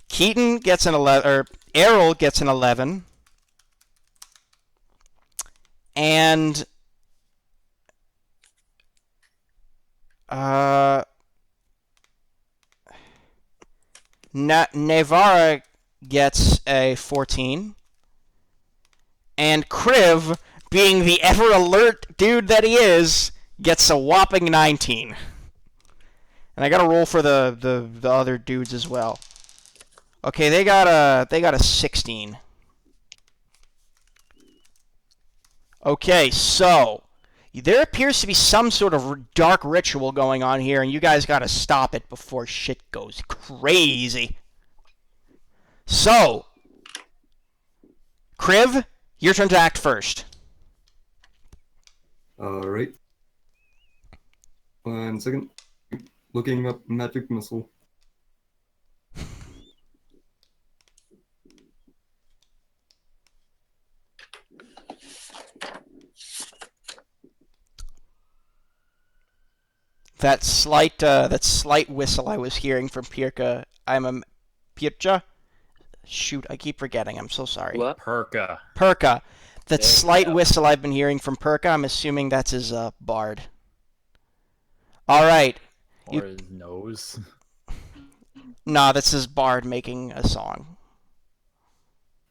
Keaton gets an 11, or Errol gets an 11. And Navarra gets a 14. And Kriv, being the ever alert dude that he is, gets a whopping 19. And I gotta roll for the other dudes as well. Okay, they got a 16. Okay, so there appears to be some sort of dark ritual going on here, and you guys gotta stop it before shit goes crazy. So, Kriv, your turn to act first. Alright. 1 second. Looking up magic missile. That slight whistle I was hearing from Pirka. Pircha? Shoot, I keep forgetting. I'm so sorry. What? Perka. Perka. That There you slight go. whistle I've been hearing from Perka, I'm assuming that's his bard. Alright. Or his nose. Nah, that's his bard making a song.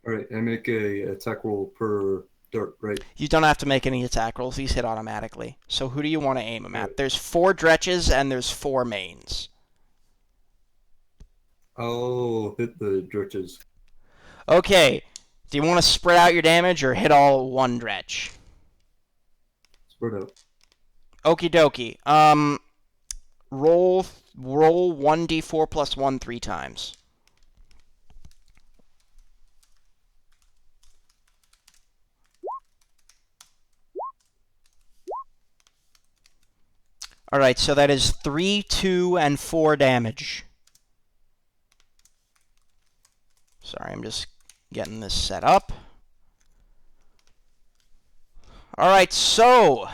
Alright, I make a attack roll per dart, right? You don't have to make any attack rolls. These hit automatically. So who do you want to aim him at? Right. There's 4 dretches and there's 4 mains. I'll hit the dretches. Okay. Do you want to spread out your damage or hit all one dretch? Spread out. Okie dokie. Roll 1d4 plus 1 3 times. Alright, so that is 3, 2, and 4 damage. Sorry, I'm just getting this set up. Alright, so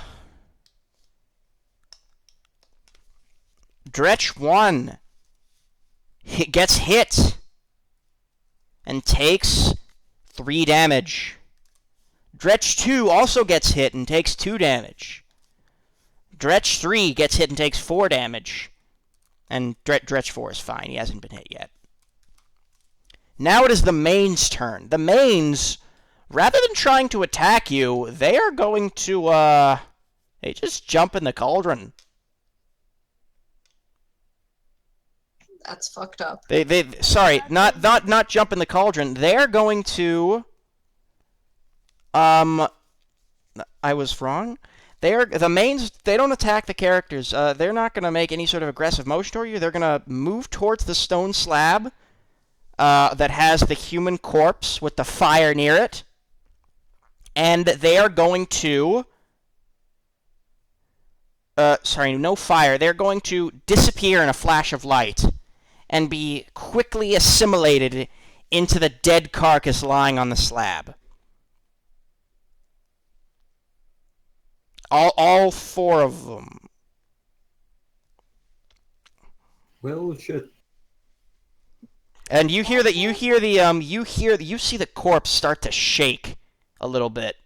Dretch 1 gets hit and takes 3 damage. Dretch 2 also gets hit and takes 2 damage. Dretch 3 gets hit and takes 4 damage. And Dretch 4 is fine, he hasn't been hit yet. Now it is the main's turn. The mains, rather than trying to attack you, they are going to, they just jump in the cauldron. That's fucked up. Sorry, not jump in the cauldron. They're going to, I was wrong. The mains, they don't attack the characters. They're not going to make any sort of aggressive motion toward you. They're going to move towards the stone slab that has the human corpse with the fire near it. And they are going to... sorry, no fire. They're going to disappear in a flash of light and be quickly assimilated into the dead carcass lying on the slab. All 4 of them. Well, shit. And you see the corpse start to shake a little bit.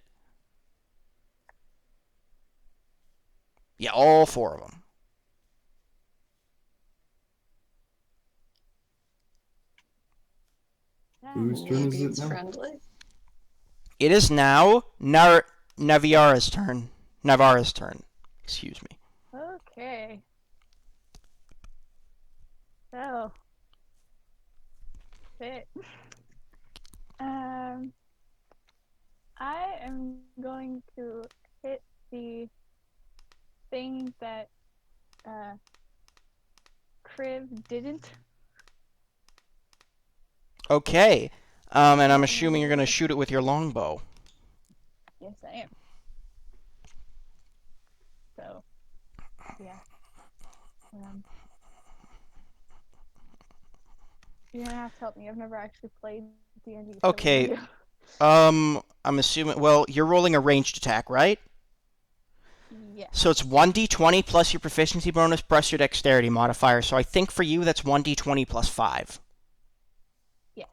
Yeah, all 4 of them. Whose turn Maybe is it it's now? friendly. It is now Naviara's turn. Navarra's turn. Excuse me. Okay. So. Shit. I am going to hit the thing that Kriv didn't. Okay. And I'm assuming you're going to shoot it with your longbow. Yes, I am. So, yeah. You're gonna have to help me. I've never actually played D&D. So Okay. what do I'm assuming... Well, you're rolling a ranged attack, right? I do? Yeah. So it's 1d20 plus your proficiency bonus plus your dexterity modifier. So I think for you that's 1d20 plus 5. Yeah.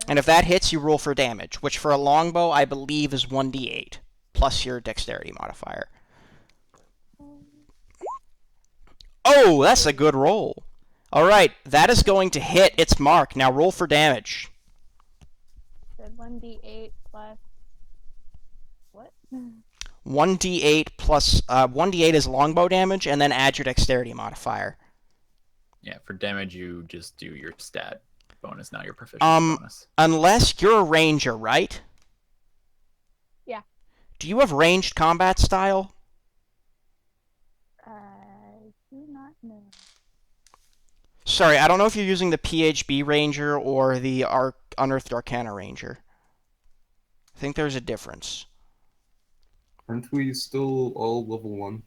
And if that hits, you roll for damage, which for a longbow I believe is 1d8 plus your dexterity modifier. Oh, that's a good roll. Alright, that is going to hit its mark. Now roll for damage. Said 1d8 plus what? 1d8 plus 1d8 is longbow damage, and then add your dexterity modifier. Yeah, for damage you just do your stat bonus, not your proficiency bonus. Unless you're a ranger, right? Yeah. Do you have ranged combat style? I do not know. Sorry, I don't know if you're using the PHB Ranger or the Unearthed Arcana Ranger. I think there's a difference. Aren't we still all level 1?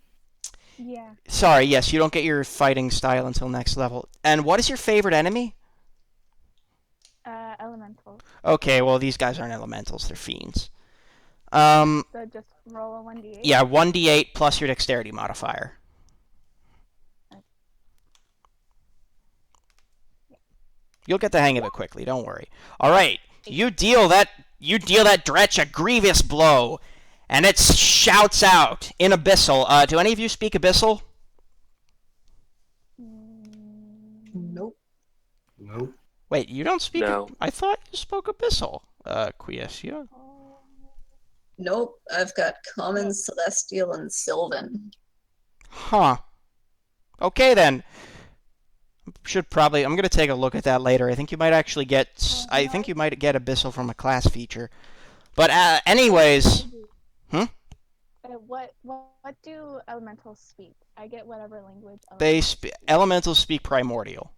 Yeah. Sorry, yes, you don't get your fighting style until next level. And what is your favorite enemy? Elemental. Okay, well, these guys aren't elementals, they're fiends. So just roll a 1d8? Yeah, 1d8 plus your dexterity modifier. You'll get the hang of it quickly, don't worry. Alright, you deal that dretch a grievous blow, and it shouts out in Abyssal. Do any of you speak Abyssal? Nope. Nope. Wait, you don't speak? No. I thought you spoke Abyssal. Quiescia? Nope. I've got Common, Celestial, and Sylvan. Huh. Okay then. I'm gonna take a look at that later. I think you might actually get. I think you might get Abyssal from a class feature. But anyways. What do elementals speak? I get whatever language. Elementals speak primordial.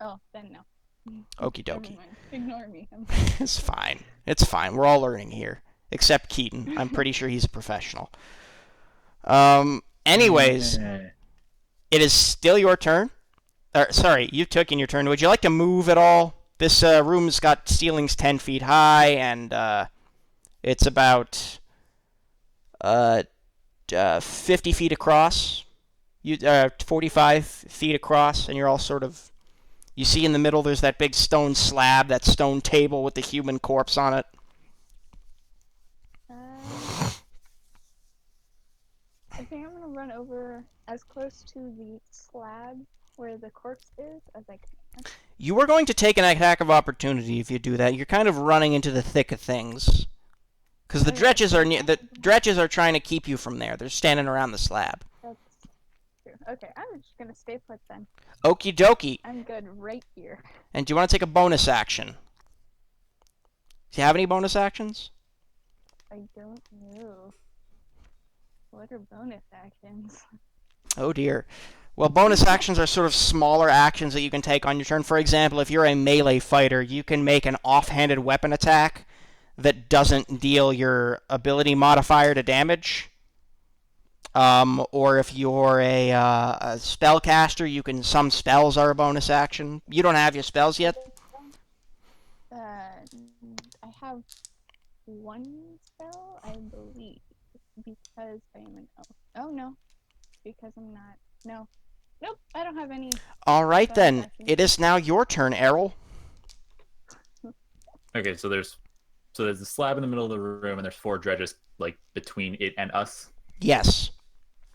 Oh, then no. Okie Never dokie. mind. Ignore me. It's fine. It's fine. We're all learning here, except Keaton. I'm pretty sure he's a professional. Anyways, it is still your turn. Sorry, you've taken your turn. Would you like to move at all? This room's got ceilings 10 feet high, and it's about 50 feet across. 45 feet across, and you're all sort of... You see in the middle there's that big stone slab, that stone table with the human corpse on it. I think I'm gonna run over as close to the slab where the corpse is as I can. You are going to take an attack of opportunity if you do that. You're kind of running into the thick of things. Because the dretches are trying to keep you from there. They're standing around the slab. That's true. Okay, I'm just gonna stay put then. Okie dokie. I'm good right here. And do you want to take a bonus action? Do you have any bonus actions? I don't know. What are bonus actions? Oh dear. Well, bonus actions are sort of smaller actions that you can take on your turn. For example, if you're a melee fighter, you can make an offhanded weapon attack that doesn't deal your ability modifier to damage. Or if you're a spellcaster, some spells are a bonus action. You don't have your spells yet? I have one spell, I believe, because I am an elf. Oh no, because I'm not. No. Nope, I don't have any. Alright then, actions. it is now your turn, Errol. Okay, so there's a slab in the middle of the room, and there's 4 dredges like between it and us. Yes.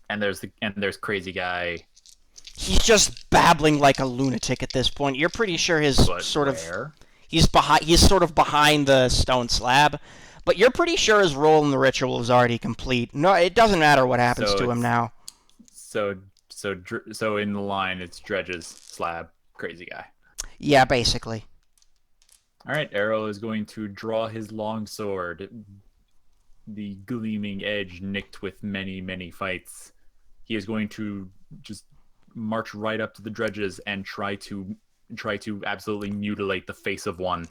And there's crazy guy. He's just babbling like a lunatic at this point. You're pretty sure his But sort of... where? He's sort of behind the stone slab, but you're pretty sure his role in the ritual is already complete. No, it doesn't matter what happens So to him now. So in the line, it's dredges, slab, crazy guy. Yeah, basically. All right, Arrow is going to draw his long sword, the gleaming edge nicked with many, many fights. He is going to just march right up to the dredges and try to absolutely mutilate the face of one.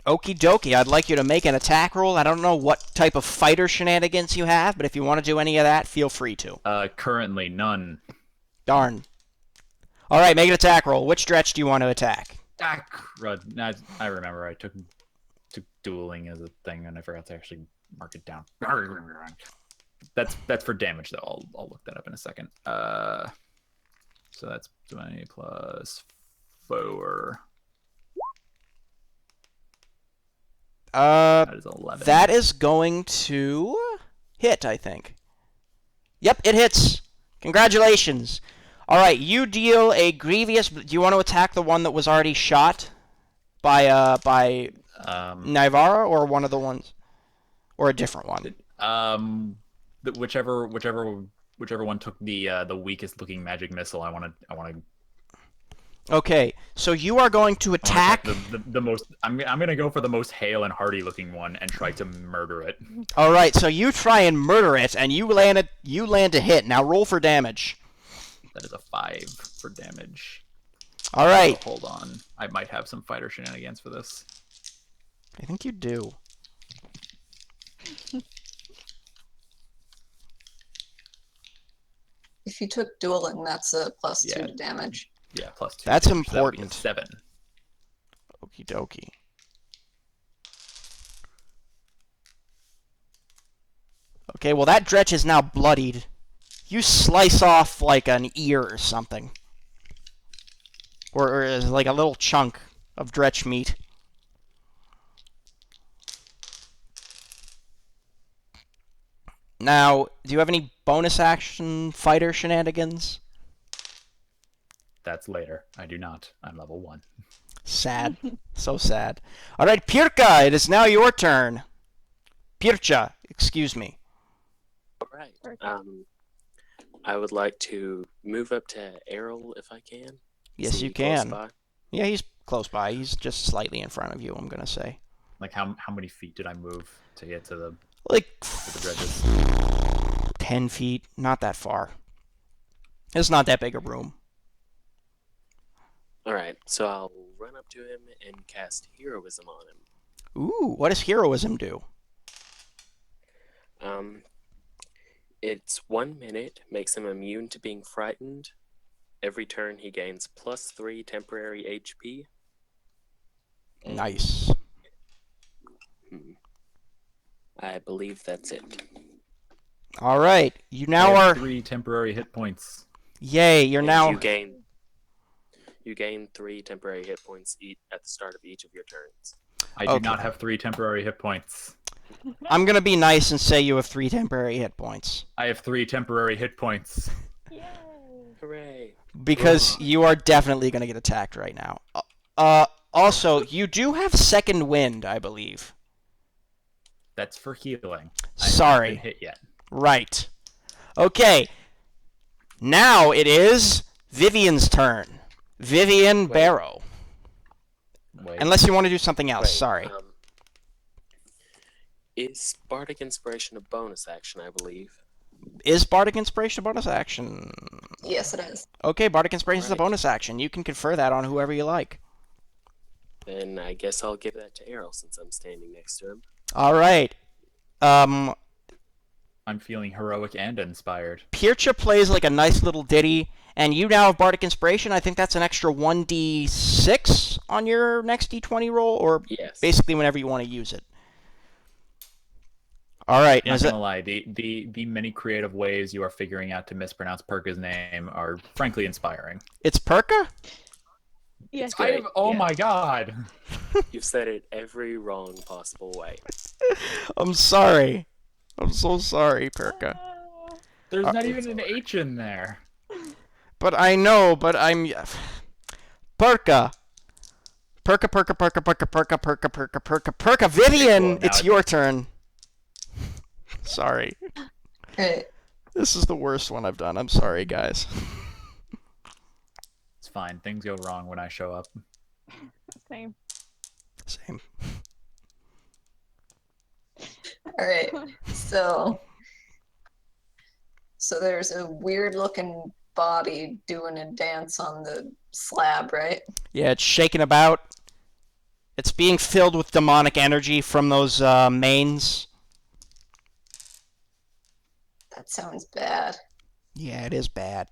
Okie dokie, I'd like you to make an attack roll. I don't know what type of fighter shenanigans you have, but if you want to do any of that, feel free to. Currently, none. Darn. Alright, make an attack roll. Which dretch do you want to attack? I remember I took dueling as a thing, and I forgot to actually mark it down. That's for damage, though. I'll look that up in a second. So that's 20 plus 4. That is 11. That is going to hit, I think. Yep, it hits. Congratulations. Alright, you deal a grievous... Do you want to attack the one that was already shot by Nivara, or one of the ones? Or a different one? Whichever one took the weakest looking magic missile, I want to. Okay, so you are going to I wanna attack. the most. I'm gonna go for the most hale and hearty looking one and try to murder it. All right, so you try and murder it, and you land it. You land a hit. Now roll for damage. That is a 5 for damage. All right. So hold on. I might have some fighter shenanigans for this. I think you do. If you took dueling, that's a +2 Yeah. to damage. Yeah, +2. That's damage, so that would be a important. 7. Okie dokie. Okay, well that dretch is now bloodied. You slice off like an ear or something. Or like a little chunk of dretch meat. Now, do you have any bonus action fighter shenanigans? That's later. I do not. I'm level 1. Sad. So sad. Alright, Pirka, it is now your turn. Pircha, excuse me. All right. Okay. I would like to move up to Errol if I can. Yes, Is you he close can. by? Yeah, he's close by. He's just slightly in front of you, I'm gonna say. Like how many feet did I move to get to the Like dredges? 10 feet, not that far. It's not that big a room. All right. So I'll run up to him and cast heroism on him. Ooh, what does heroism do? It's 1 minute, makes him immune to being frightened. Every turn he gains +3 temporary HP. And Nice. I believe that's it. All right, you I now have are. 3 temporary hit points. Yay, you're And now. you gain 3 temporary hit points at the start of each of your turns. I do Okay. not have 3 temporary hit points. I'm gonna be nice and say you have 3 temporary hit points. I have 3 temporary hit points. Yay. Hooray! Because you are definitely gonna get attacked right now. Also, you do have second wind, I believe. That's for healing. I Sorry. haven't been hit yet. Right. Okay. Now it is Vivian's turn. Vivian Wait. Barrow. Wait. Unless you want to do something else. Wait, Sorry. Is Bardic Inspiration a bonus action, I believe? Is Bardic Inspiration a bonus action? Yes, it is. Okay, Bardic Inspiration is a Right. bonus action. You can confer that on whoever you like. Then I guess I'll give that to Errol since I'm standing next to him. All right. I'm feeling heroic and inspired. Pircha plays like a nice little ditty, and you now have Bardic Inspiration. I think that's an extra 1d6 on your next d20 roll, or Yes. basically whenever you want to use it. All right. Not Is it? gonna lie, the many creative ways you are figuring out to mispronounce Perka's name are frankly inspiring. It's Perka? Yes. Great, Oh yeah. my god! You've said it every wrong possible way. I'm sorry. I'm so sorry, Perka. There's not even an H in there. But I know, but I'm... Perka. Perka, Perka, Perka, Perka, Perka, Perka, Perka, Perka, Perka. Vivian, cool, now it's it's- your turn. Sorry. Right. This is the worst one I've done. I'm sorry, guys. It's fine. Things go wrong when I show up. Same. Same. All right. So there's a weird looking body doing a dance on the slab, right? Yeah, it's shaking about. It's being filled with demonic energy from those mains. That sounds bad. Yeah, it is bad.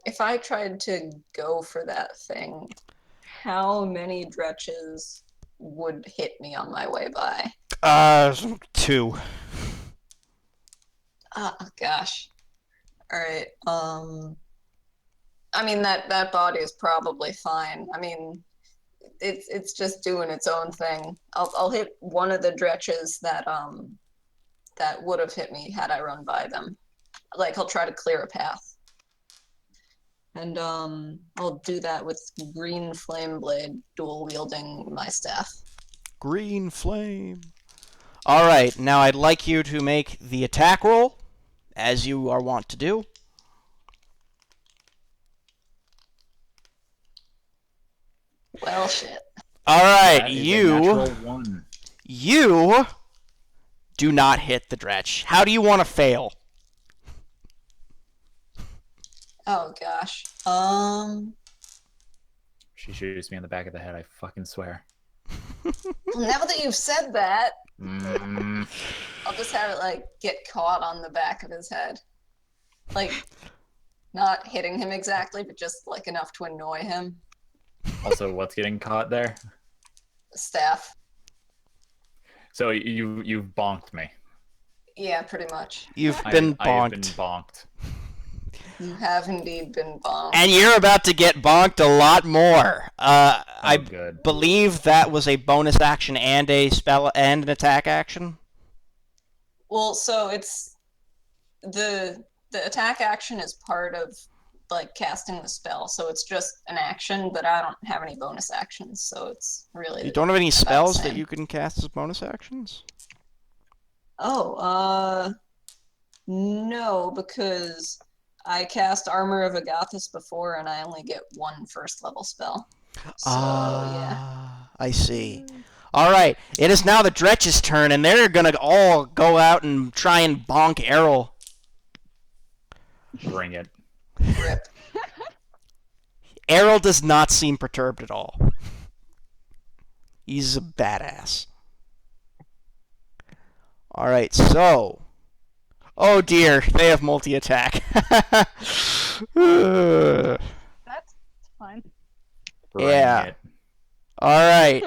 If I tried to go for that thing, how many dretches would hit me on my way by? 2. Oh gosh. All right. I mean that body is probably fine. I mean, it's just doing its own thing. I'll hit one of the dretches that would have hit me had I run by them. Like I'll try to clear a path. And I'll do that with green flame blade, dual wielding my staff. Green flame. All right, now I'd like you to make the attack roll, as you are wont to do. Well, shit. All right, That is a natural 1. you do not hit the dretch. How do you want to fail? Oh gosh. She shoots me in the back of the head, I fucking swear. Now that you've said that, Mm. I'll just have it like get caught on the back of his head. Like not hitting him exactly, but just like enough to annoy him. Also, what's getting caught there? Staff. So you've bonked me. Yeah, pretty much. You've been I have been bonked. bonked. You have indeed been bombed. And you're about to get bonked a lot more. I Good. believe that was a bonus action and a spell and an attack action. Well, so it's the attack action is part of like casting the spell, so it's just an action, but I don't have any bonus actions, so it's really You don't have any about the spells that same. you can cast as bonus actions? Oh, no, because I cast Armor of Agathis before, and I only get 1 first level spell. So, yeah. I see. All right, it is now the Dretch's turn, and they're gonna all go out and try and bonk Errol. Bring it. Rip. Errol does not seem perturbed at all. He's a badass. All right, so. Oh dear, they have multi-attack. That's fun. Bring Yeah. it. All right.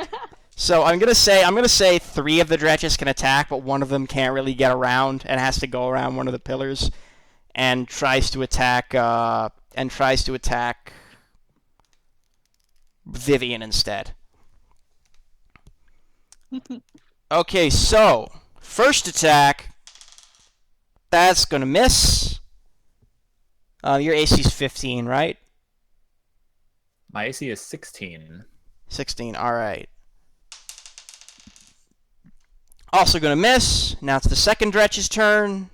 So I'm gonna say 3 of the Dretches can attack, but one of them can't really get around and has to go around one of the pillars, and tries to attack Vivian instead. Okay, so first attack, that's gonna miss. Your AC's 15, right? My AC is 16. 16. All right. Also gonna miss. Now it's the second Dretch's turn.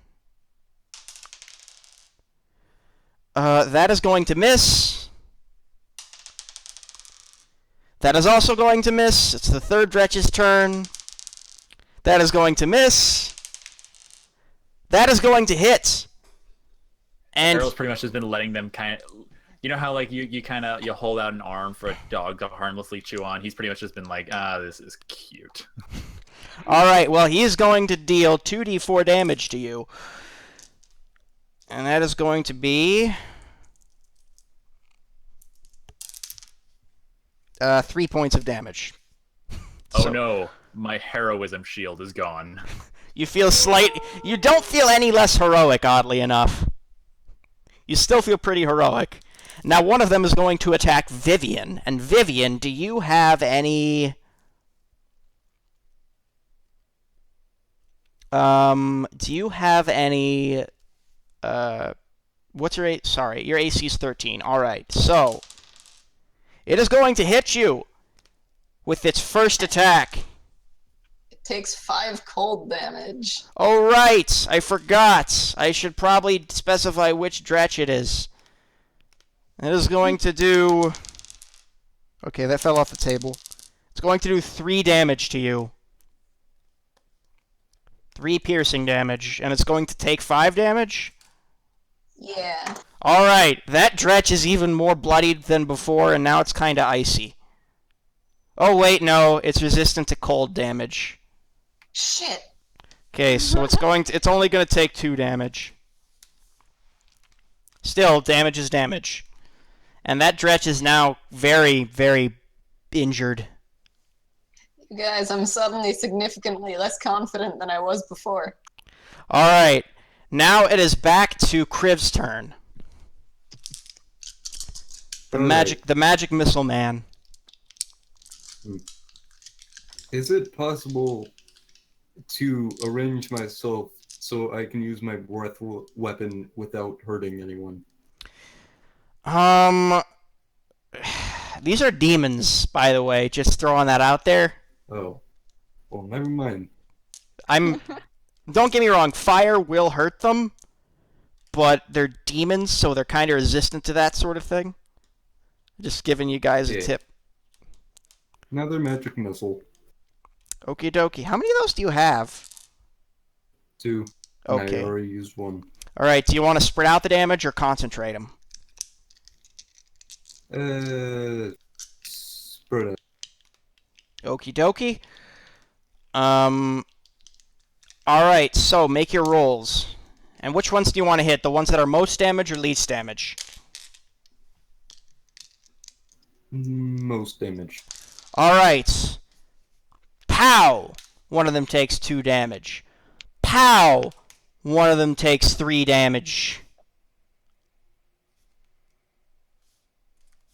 That is going to miss. That is also going to miss. It's the third Dretch's turn. That is going to miss. That is going to hit. And Errol's pretty much just been letting them kind of... You know how like you kind of you hold out an arm for a dog to harmlessly chew on? He's pretty much just been like, this is cute. all right, well, he is going to deal 2d4 damage to you. And that is going to be 3 points of damage. Oh So- no, my heroism shield is gone. You don't feel any less heroic, oddly enough. You still feel pretty heroic. Now one of them is going to attack Vivian. And Vivian, do you have any... do you have any... what's your AC? Sorry, your AC is 13. Alright, so... It is going to hit you with its first attack. It takes 5 cold damage. Oh, right! I forgot. I should probably specify which Dretch it is. It is going to do... Okay, that fell off the table. It's going to do 3 damage to you. 3 piercing damage, and it's going to take 5 damage? Yeah. Alright, that Dretch is even more bloodied than before, and now it's kinda icy. Oh, wait, no, it's resistant to cold damage. Shit. Okay, so it's only gonna take 2 damage. Still, damage is damage. And that Dretch is now very, very injured. You guys, I'm suddenly significantly less confident than I was before. Alright, now it is back to Kriv's turn. The magic missile man. Is it possible to arrange myself so I can use my breath weapon without hurting anyone? These are demons, by the way, just throwing that out there. Oh. Well, never mind. Don't get me wrong, fire will hurt them, but they're demons, so they're kind of resistant to that sort of thing. Just giving you guys a Yeah. tip. Another magic missile. Okie dokie. How many of those do you have? 2. And I Okay. already used 1. Alright, do you want to spread out the damage or concentrate them? Spread out. Okie dokie. Alright, so make your rolls. And which ones do you want to hit? The ones that are most damage or least damage? Most damage. Alright. Pow! One of them takes 2 damage. Pow! One of them takes 3 damage.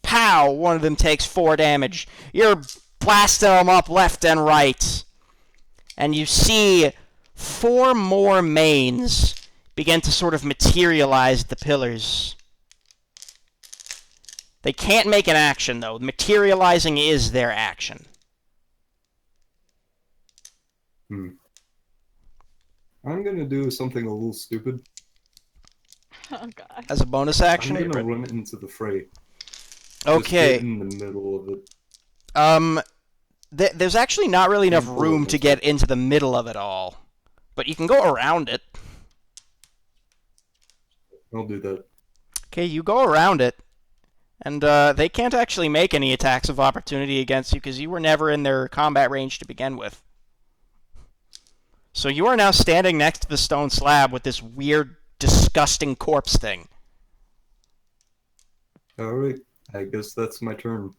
Pow! One of them takes 4 damage. You're blasting them up left and right. And you see 4 more mains begin to sort of materialize the pillars. They can't make an action, though. Materializing is their action. I'm gonna do something a little stupid. Oh god. As a bonus I'm action? gonna run into the fray. Just Okay. get in the middle of it. There's actually not really enough Pull room it to into get into the middle of it all. But you can go around it. I'll do that. Okay, you go around it. And they can't actually make any attacks of opportunity against you because you were never in their combat range to begin with. So you are now standing next to the stone slab with this weird, disgusting corpse thing. Alright, I guess that's my turn.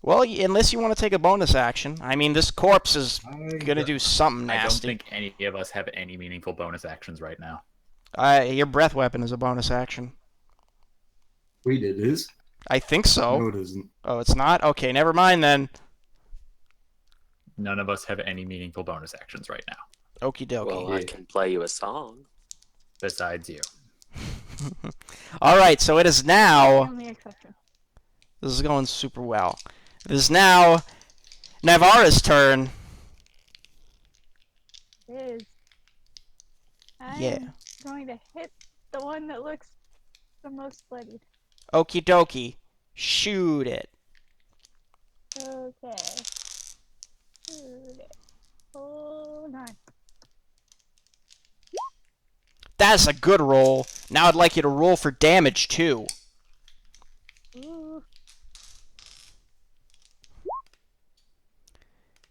Well, unless you want to take a bonus action. I mean, this corpse is I gonna do something I don't nasty. think any of us have any meaningful bonus actions right now. Your breath weapon is a bonus action. Wait, it is? I think so. No, it isn't. Oh, it's not? Okay, never mind then. None of us have any meaningful bonus actions right now, Okie dokie. Well, I can play you a song. besides you. Alright, so it is The now... only exception. This is going super well. It is now Navara's turn. It is. I'm Yeah. going to hit the one that looks the most bloodied. Okie dokie. Shoot it. Okay. Shoot it. Hold on. That's a good roll. Now I'd like you to roll for damage, too. Ooh.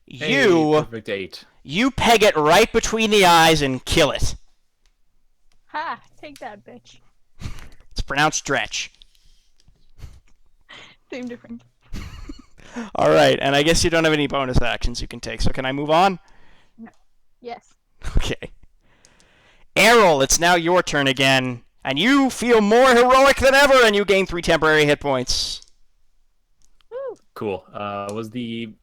Hey, You perfect 8. peg it right between the eyes and kill it. Ha! Take that, bitch. It's pronounced stretch. Same difference. Alright, and I guess you don't have any bonus actions you can take, so can I move on? Yes. Okay. Errol, it's now your turn again, and you feel more heroic than ever, and you gain 3 temporary hit points. Woo! Cool. Was the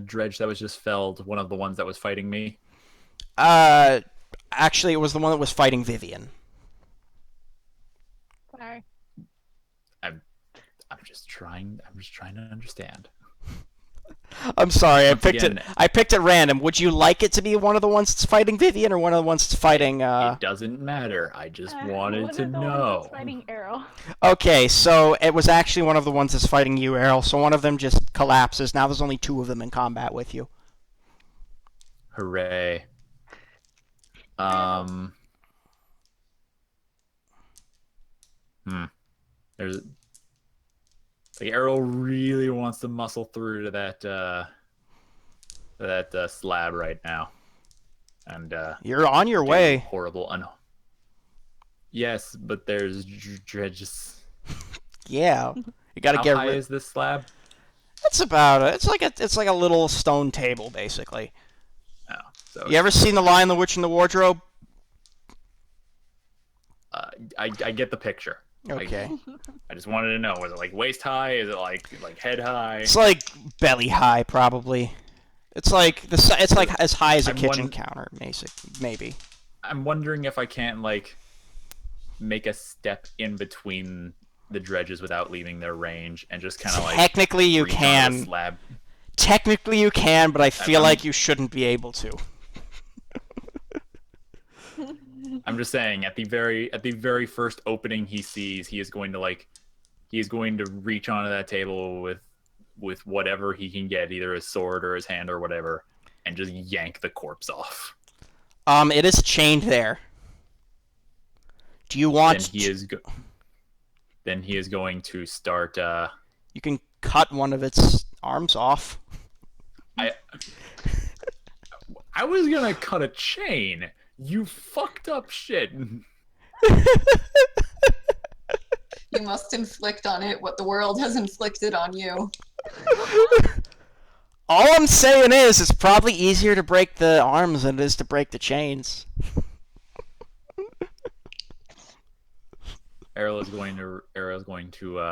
dredge that was just felled one of the ones that was fighting me? Actually, it was the one that was fighting Vivian. Sorry. I'm just trying to understand. I'm sorry, Once again, I picked at random. Would you like it to be one of the ones that's fighting Vivian or one of the ones that's fighting, It doesn't matter. I just wanted one to of the ones know. that's fighting Arrow. Okay, so it was actually one of the ones that's fighting you, Errol, so one of them just collapses. Now there's only 2 of them in combat with you. Hooray. There's the arrow really wants to muscle through to that slab right now, and You're on your way. horrible. Yes, but there's dredges. Yeah. You gotta How get high rid. is this slab? It's about it's like a little stone table basically. Oh, so You ever seen The Lion, the Witch, and the Wardrobe? I get the picture. Okay. I just wanted to know, was it like waist high? Is it like head high? It's like belly high probably. It's like it's like as high as a I'm kitchen one- counter, maybe. I'm wondering if I can't like make a step in between the dredges without leaving their range and just kind of like Technically you reach onto the can. slab. Technically you can, but I feel I'm- like you shouldn't be able to. I'm just saying at the very first opening he sees, he is going to reach onto that table with with whatever he can get, either his sword or his hand or whatever, and just yank the corpse off. It is chained there. Do you want? Then he is going to start. You can cut one of its arms off. I was gonna cut a chain. You fucked up shit. You must inflict on it what the world has inflicted on you. All I'm saying is, it's probably easier to break the arms than it is to break the chains. Errol is going to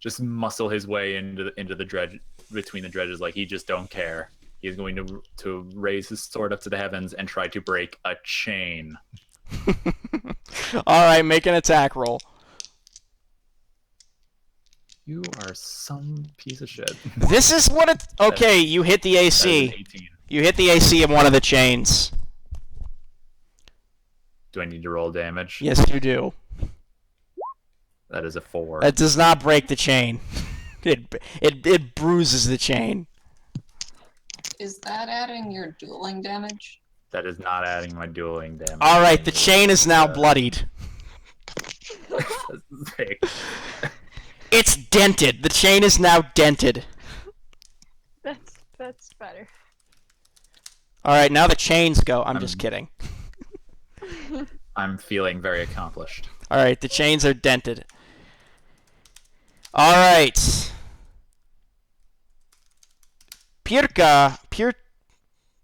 just muscle his way into the dredge between the dredges like he just don't care. He is going to raise his sword up to the heavens and try to break a chain. All right, make an attack roll. You are some piece of shit. This is what it. Okay, you hit the That is an AC. 18. You hit the AC of one of the chains. Do I need to roll damage? Yes, you do. That is a 4. That does not break the chain. It bruises the chain. Is that adding your dueling damage? That is not adding my dueling damage. All right, the chain is now bloodied. Sick. It's dented. The chain is now dented. That's better. All right, now the chains go. I'm just kidding. I'm feeling very accomplished. All right, the chains are dented. All right. Pirka.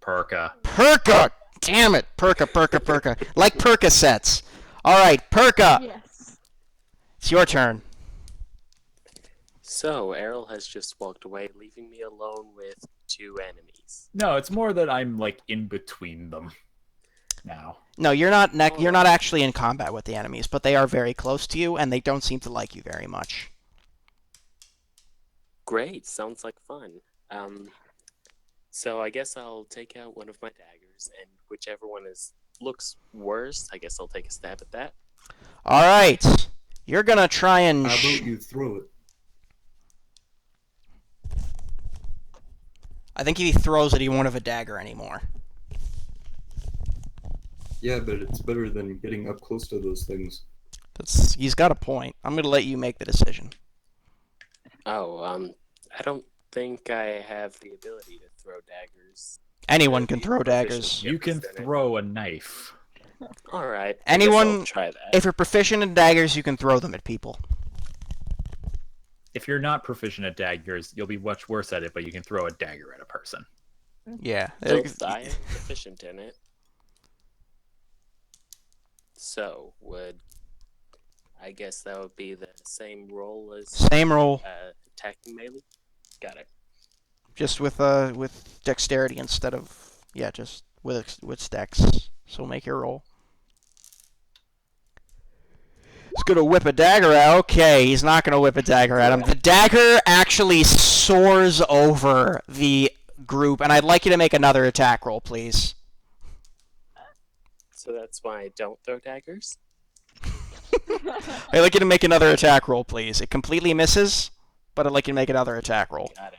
Perka. Damn it. Perka. Like Percocets. All right, Perka. Yes. It's your turn. So, Errol has just walked away, leaving me alone with 2 enemies. No, it's more that I'm like in between them now. No, you're not. You're not actually in combat with the enemies, but they are very close to you, and they don't seem to like you very much. Great, sounds like fun. So I guess I'll take out one of my daggers, and whichever one looks worse, I guess I'll take a stab at that. All right, you're gonna try and. How about you throw it? I think if he throws it, he won't have a dagger anymore. Yeah, but it's better than getting up close to those things. He's got a point. I'm gonna let you make the decision. Oh, I don't think I have the ability to throw daggers. Anyone can throw Proficient. daggers. You can throw a knife. All right. Anyone- try that. If you're proficient in daggers, you can throw them at people. If you're not proficient at daggers, you'll be much worse at it, but you can throw a dagger at a person. Yeah. I am proficient in it. So, I guess that would be the same roll as Same roll, attacking melee? Got it. just with dexterity instead of just with dex. So make your roll. He's gonna whip a dagger out. Okay, he's not gonna whip a dagger at him. The dagger actually soars over the group, and I'd like you to make another attack roll, please. So that's why I don't throw daggers? I'd like you to make another attack roll, please. It completely misses, but I'd like you to make another attack roll. Got it.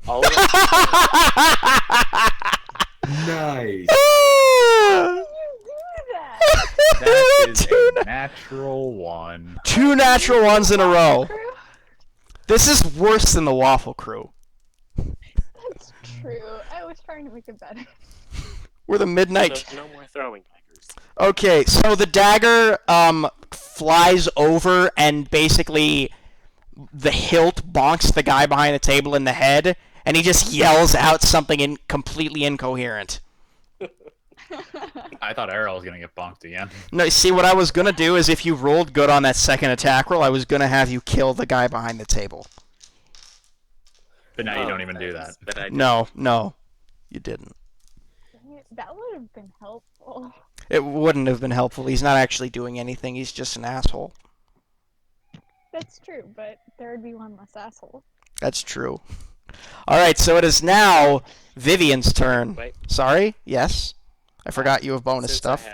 All right. Nice. You do that. That is a natural 1. 2 natural ones in a row. Crew? This is worse than the Waffle Crew. That's true. I was trying to make it better. We're the midnight. So no more throwing daggers. Okay, so the dagger flies over and basically the hilt bonks the guy behind the table in the head, and he just yells out something completely incoherent. I thought Errol was gonna get bonked again. No, see, what I was gonna do is if you rolled good on that second attack roll, I was gonna have you kill the guy behind the table. But now you don't even do that. But I No, you didn't. That would have been helpful. It wouldn't have been helpful. He's not actually doing anything. He's just an asshole. That's true, but there would be one less asshole. That's true. All right, so it is now Vivian's turn. Wait. Sorry? Yes? I forgot you have bonus Since stuff.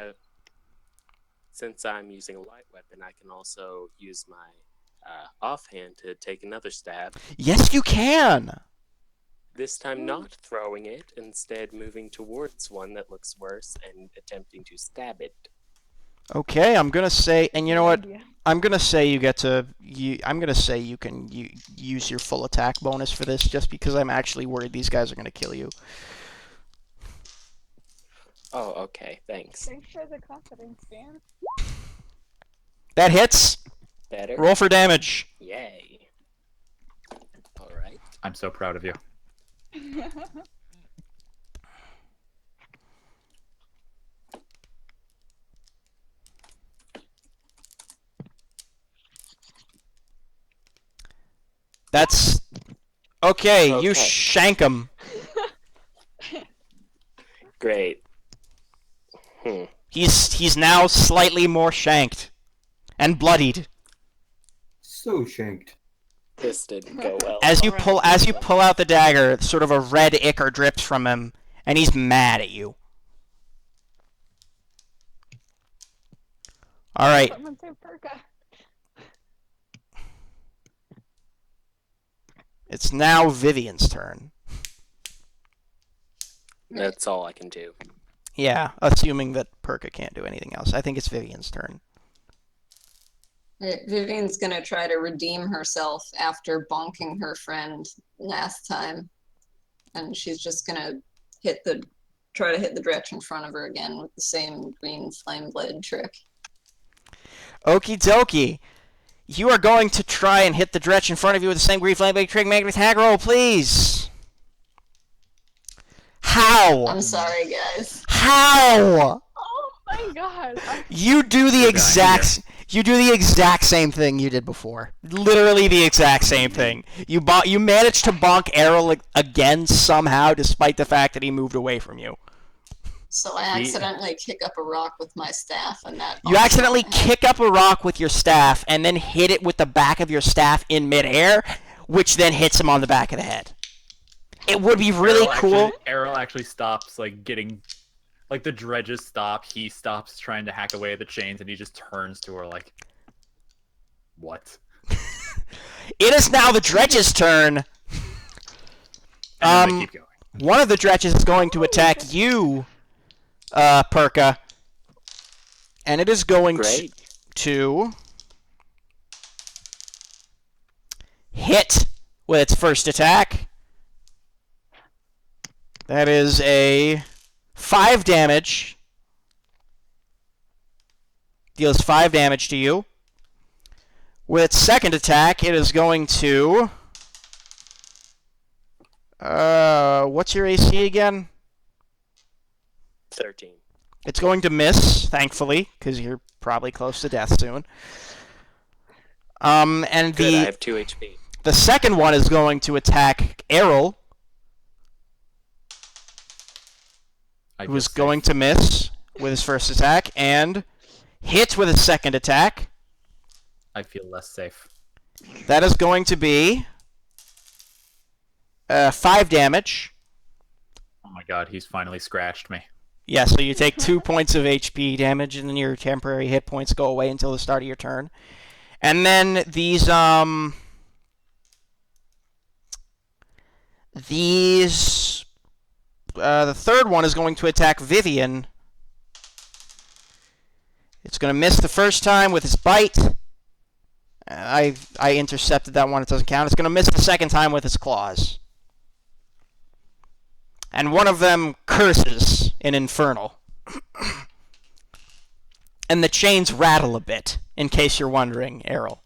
since I'm using a light weapon, I can also use my offhand to take another stab. Yes, you can. This time not throwing it, instead moving towards one that looks worse and attempting to stab it. Okay, I'm gonna say, and you know what? Idea. I'm gonna say you get to. I'm gonna say you can use your full attack bonus for this, just because I'm actually worried these guys are gonna kill you. Oh, okay, thanks. Thanks for the confidence, Dan. That hits. Better? Roll for damage. Yay. Alright. I'm so proud of you. That's okay. You Okay. shank him. Great. He's now slightly more shanked and bloodied. So shanked. This didn't go well. As you Alright. pull out the dagger, sort of a red ichor drips from him, and he's mad at you. All right. Someone say Perka. It's now Vivian's turn. That's all I can do. Yeah, assuming that Perka can't do anything else. I think it's Vivian's turn. Vivian's gonna try to redeem herself after bonking her friend last time, and she's just gonna try to hit the dretch in front of her again with the same green flame blade trick. Okie dokie. You are going to try and hit the dretch in front of you with the same green flame blade trick. Make an attack roll, please. How? I'm sorry, guys. How? Oh my god. You do the exact same thing you did before. Literally the exact same thing. You managed to bonk Errol again somehow, despite the fact that he moved away from you. So I accidentally kick up a rock with my staff, and that. You accidentally kick up a rock with your staff and then hit it with the back of your staff in midair, which then hits him on the back of the head. It would be really cool. Errol actually stops, like the dredges stop. He stops trying to hack away at the chains, and he just turns to her like, "What?" It is now the dredge's turn. And then they keep going. One of the dredges is going to attack you, Perka, and it is going Great. to hit with its first attack. That is a 5 damage. Deals 5 damage to you. With its second attack, it is going to... what's your AC again? 13. It's going to miss, thankfully, because you're probably close to death soon. And Good, I have 2 HP. the second one is going to attack Errol, who is going to miss with his first attack, and hit with his second attack. I feel less safe. That is going to be 5 damage. Oh my god, he's finally scratched me. Yeah, so you take 2 points of HP damage, and then your temporary hit points go away until the start of your turn. And then these, the third one is going to attack Vivian. It's going to miss the first time with its bite. I intercepted that one. It doesn't count. It's going to miss the second time with its claws. And one of them curses in Infernal. And the chains rattle a bit, in case you're wondering, Errol.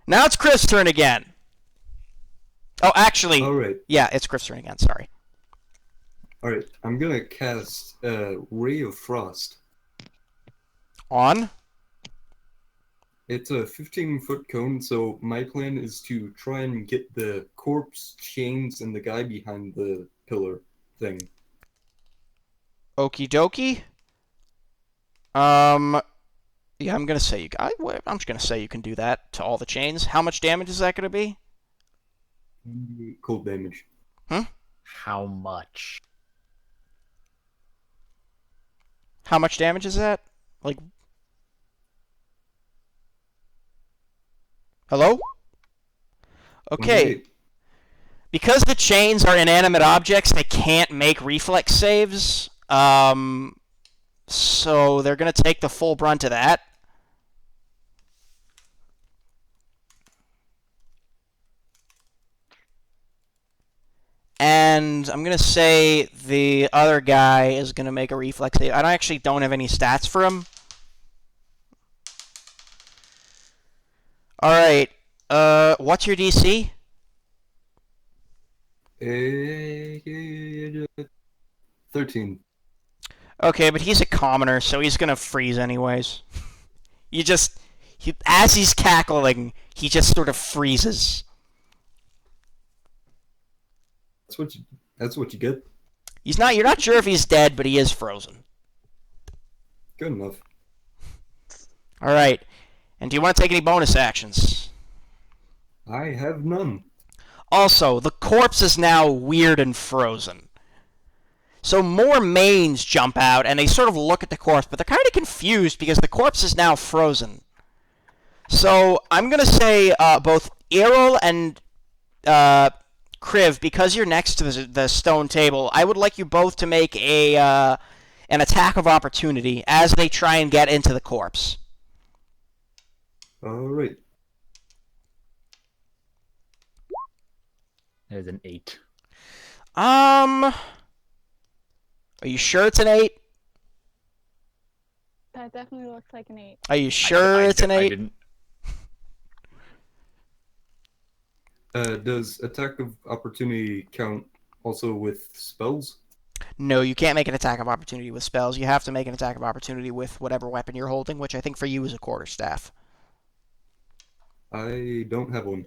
Now it's Chris' turn again. Oh, actually, Alright. yeah, it's Chris' turn again, sorry. Alright, I'm gonna cast Ray of Frost. On? It's a 15-foot cone, so my plan is to try and get the corpse, chains, and the guy behind the pillar thing. Okie dokie. Yeah, I'm gonna say I'm just gonna say you can do that to all the chains. How much damage is that gonna be? Cold damage. How much? How much damage is that? Like, hello? Okay. Wait, Because the chains are inanimate objects, they can't make reflex saves. So they're going to take the full brunt of that. And I'm going to say the other guy is going to make a reflex save. I actually don't have any stats for him. Alright. What's your DC? 13. Okay, but he's a commoner, so he's going to freeze anyways. As he's cackling, he just sort of freezes. That's what you get. You're not sure if he's dead, but he is frozen. Good enough. Alright. And do you want to take any bonus actions? I have none. Also, the corpse is now weird and frozen. So more mains jump out, and they sort of look at the corpse, but they're kind of confused because the corpse is now frozen. So I'm going to say both Errol and Kriv, because you're next to the stone table, I would like you both to make an attack of opportunity as they try and get into the corpse. Alright. That is an 8. Are you sure it's an 8? That definitely looks like an 8. Are you sure it's an 8? I didn't. Does attack of opportunity count also with spells? No, you can't make an attack of opportunity with spells. You have to make an attack of opportunity with whatever weapon you're holding, which I think for you is a quarterstaff. I don't have one.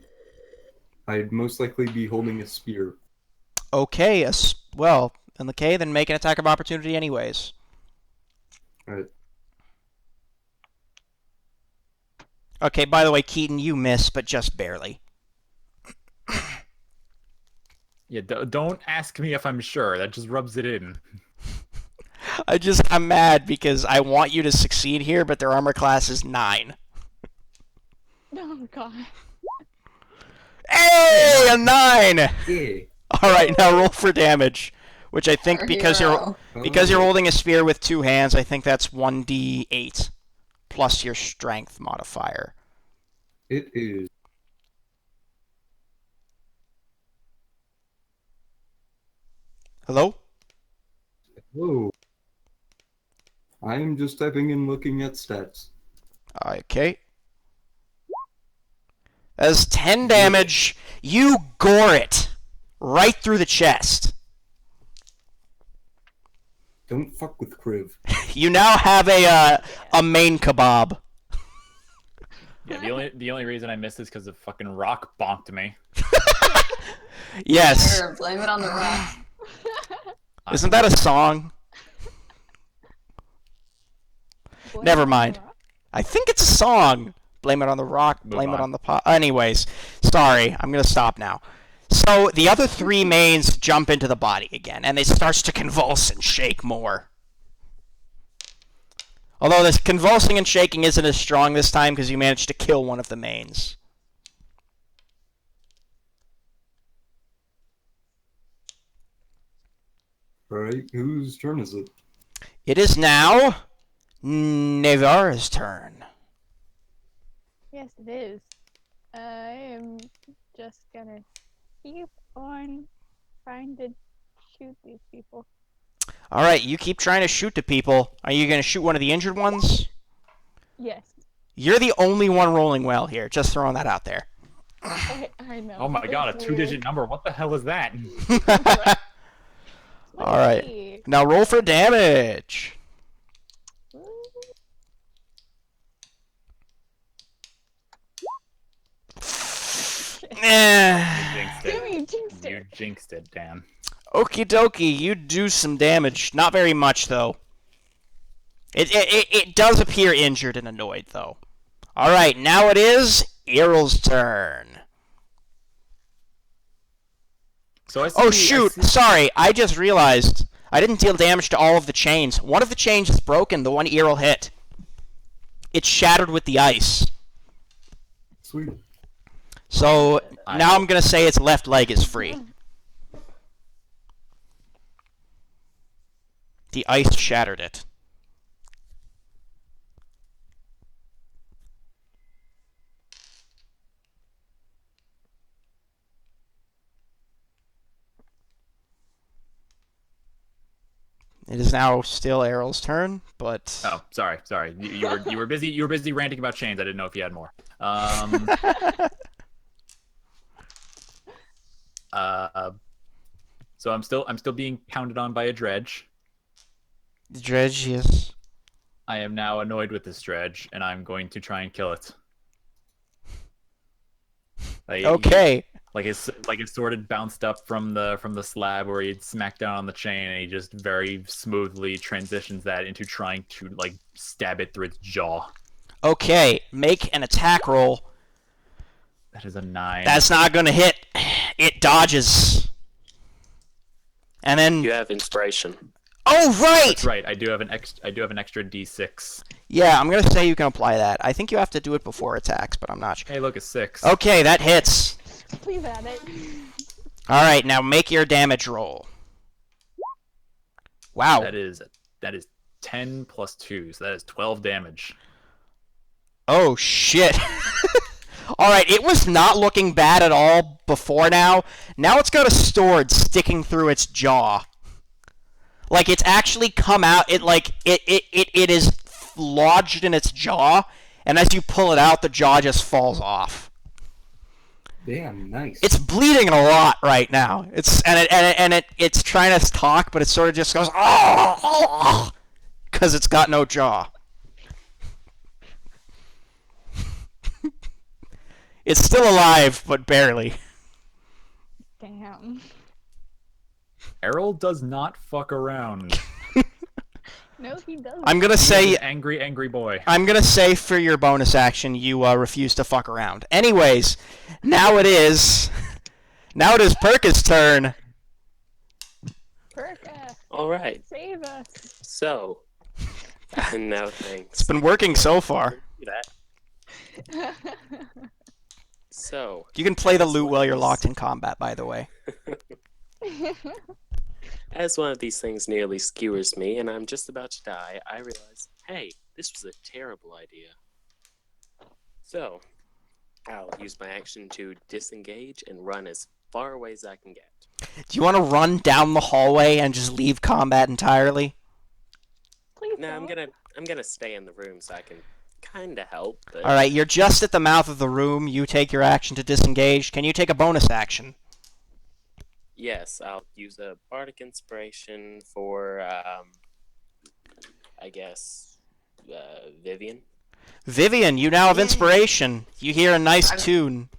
I'd most likely be holding a spear. Okay, well, okay, then make an attack of opportunity anyways. Alright. Okay, by the way, Keaton, you miss, but just barely. Yeah, don't ask me if I'm sure. That just rubs it in. I'm mad because I want you to succeed here, but their armor class is 9. Oh god. Hey, a 9! Yeah. Alright, now roll for damage. Which I think Our because hero. you're holding a spear with 2 hands, I think that's 1d8 plus your strength modifier. It is. Hello? Whoa. I am just typing and looking at stats. Okay. As 10 damage, you gore it right through the chest. Don't fuck with Kriv. You now have a main kebab. Yeah, the only reason I missed is because the fucking rock bonked me. Yes. Sure, blame it on the rock. Isn't that a song? Never mind. I think it's a song. Blame it on the rock, blame it on the pot. Anyways, sorry, I'm going to stop now. So the other 3 mains jump into the body again, and it starts to convulse and shake more. Although this convulsing and shaking isn't as strong this time because you managed to kill one of the mains. Alright, whose turn is it? It is now Nevar's turn. Yes, it is. I am just gonna keep on trying to shoot these people. Alright, you keep trying to shoot the people. Are you going to shoot one of the injured ones? Yes. You're the only one rolling well here. Just throwing that out there. I know. Oh my god, a It's 2-digit number. What the hell is that? weird. Alright. Let's Now roll for damage. Jinxed see. it. Jimmy jinxed You it. jinxed it, Dan. Okie dokie, you do some damage. Not very much, though. It does appear injured and annoyed, though. Alright, now it is Errol's turn. So I see, Oh, shoot! I see- Sorry, I just realized I didn't deal damage to all of the chains. One of the chains is broken, the one Errol hit. It's shattered with the ice. Sweet. So now I'm gonna say its left leg is free. The ice shattered it. It is now still Errol's turn, but Oh, sorry. You were busy ranting about chains. I didn't know if you had more. So I'm still being pounded on by a dredge. Dredge, yes. I am now annoyed with this dredge, and I'm going to try and kill it. Okay. His sword had bounced up from the slab where he'd smacked down on the chain, and he just very smoothly transitions that into trying to stab it through its jaw. Okay, make an attack roll. That is a 9. That's not gonna hit. It dodges. And then You have inspiration. oh right! That's right. I do have an extra D6. Yeah, I'm gonna say you can apply that. I think you have to do it before attacks, but I'm not sure. Hey, look, a 6. Okay, that hits. Please add it. Alright, now make your damage roll. Wow. That is 10 plus 2, so that is 12 damage. Oh shit. Alright, it was not looking bad at all before now. Now it's got a sword sticking through its jaw. Like, it's actually come out, it is lodged in its jaw, and as you pull it out, the jaw just falls off. Damn, nice. It's bleeding a lot right now. It's trying to talk, but it sort of just goes because it's got no jaw. It's still alive, but barely. Damn. Errol does not fuck around. No, he doesn't. I'm gonna He's say an angry boy. I'm gonna say for your bonus action, you refuse to fuck around. Anyways, now it is Perka's turn. Perka, All right. save us. So, no thanks. It's been working so far. Do that. So, You can play the loot while you're locked in combat, by the way. as one of these things nearly skewers me and I'm just about to die, I realize, hey, this was a terrible idea. So, I'll use my action to disengage and run as far away as I can get. Do you want to run down the hallway and just leave combat entirely? Please No, I'm don't. gonna stay in the room so I can kinda help, but Alright, you're just at the mouth of the room. You take your action to disengage. Can you take a bonus action? yes, I'll use a bardic inspiration for I guess Vivian. Vivian, you now have Yay. inspiration. You hear a nice I'm- tune.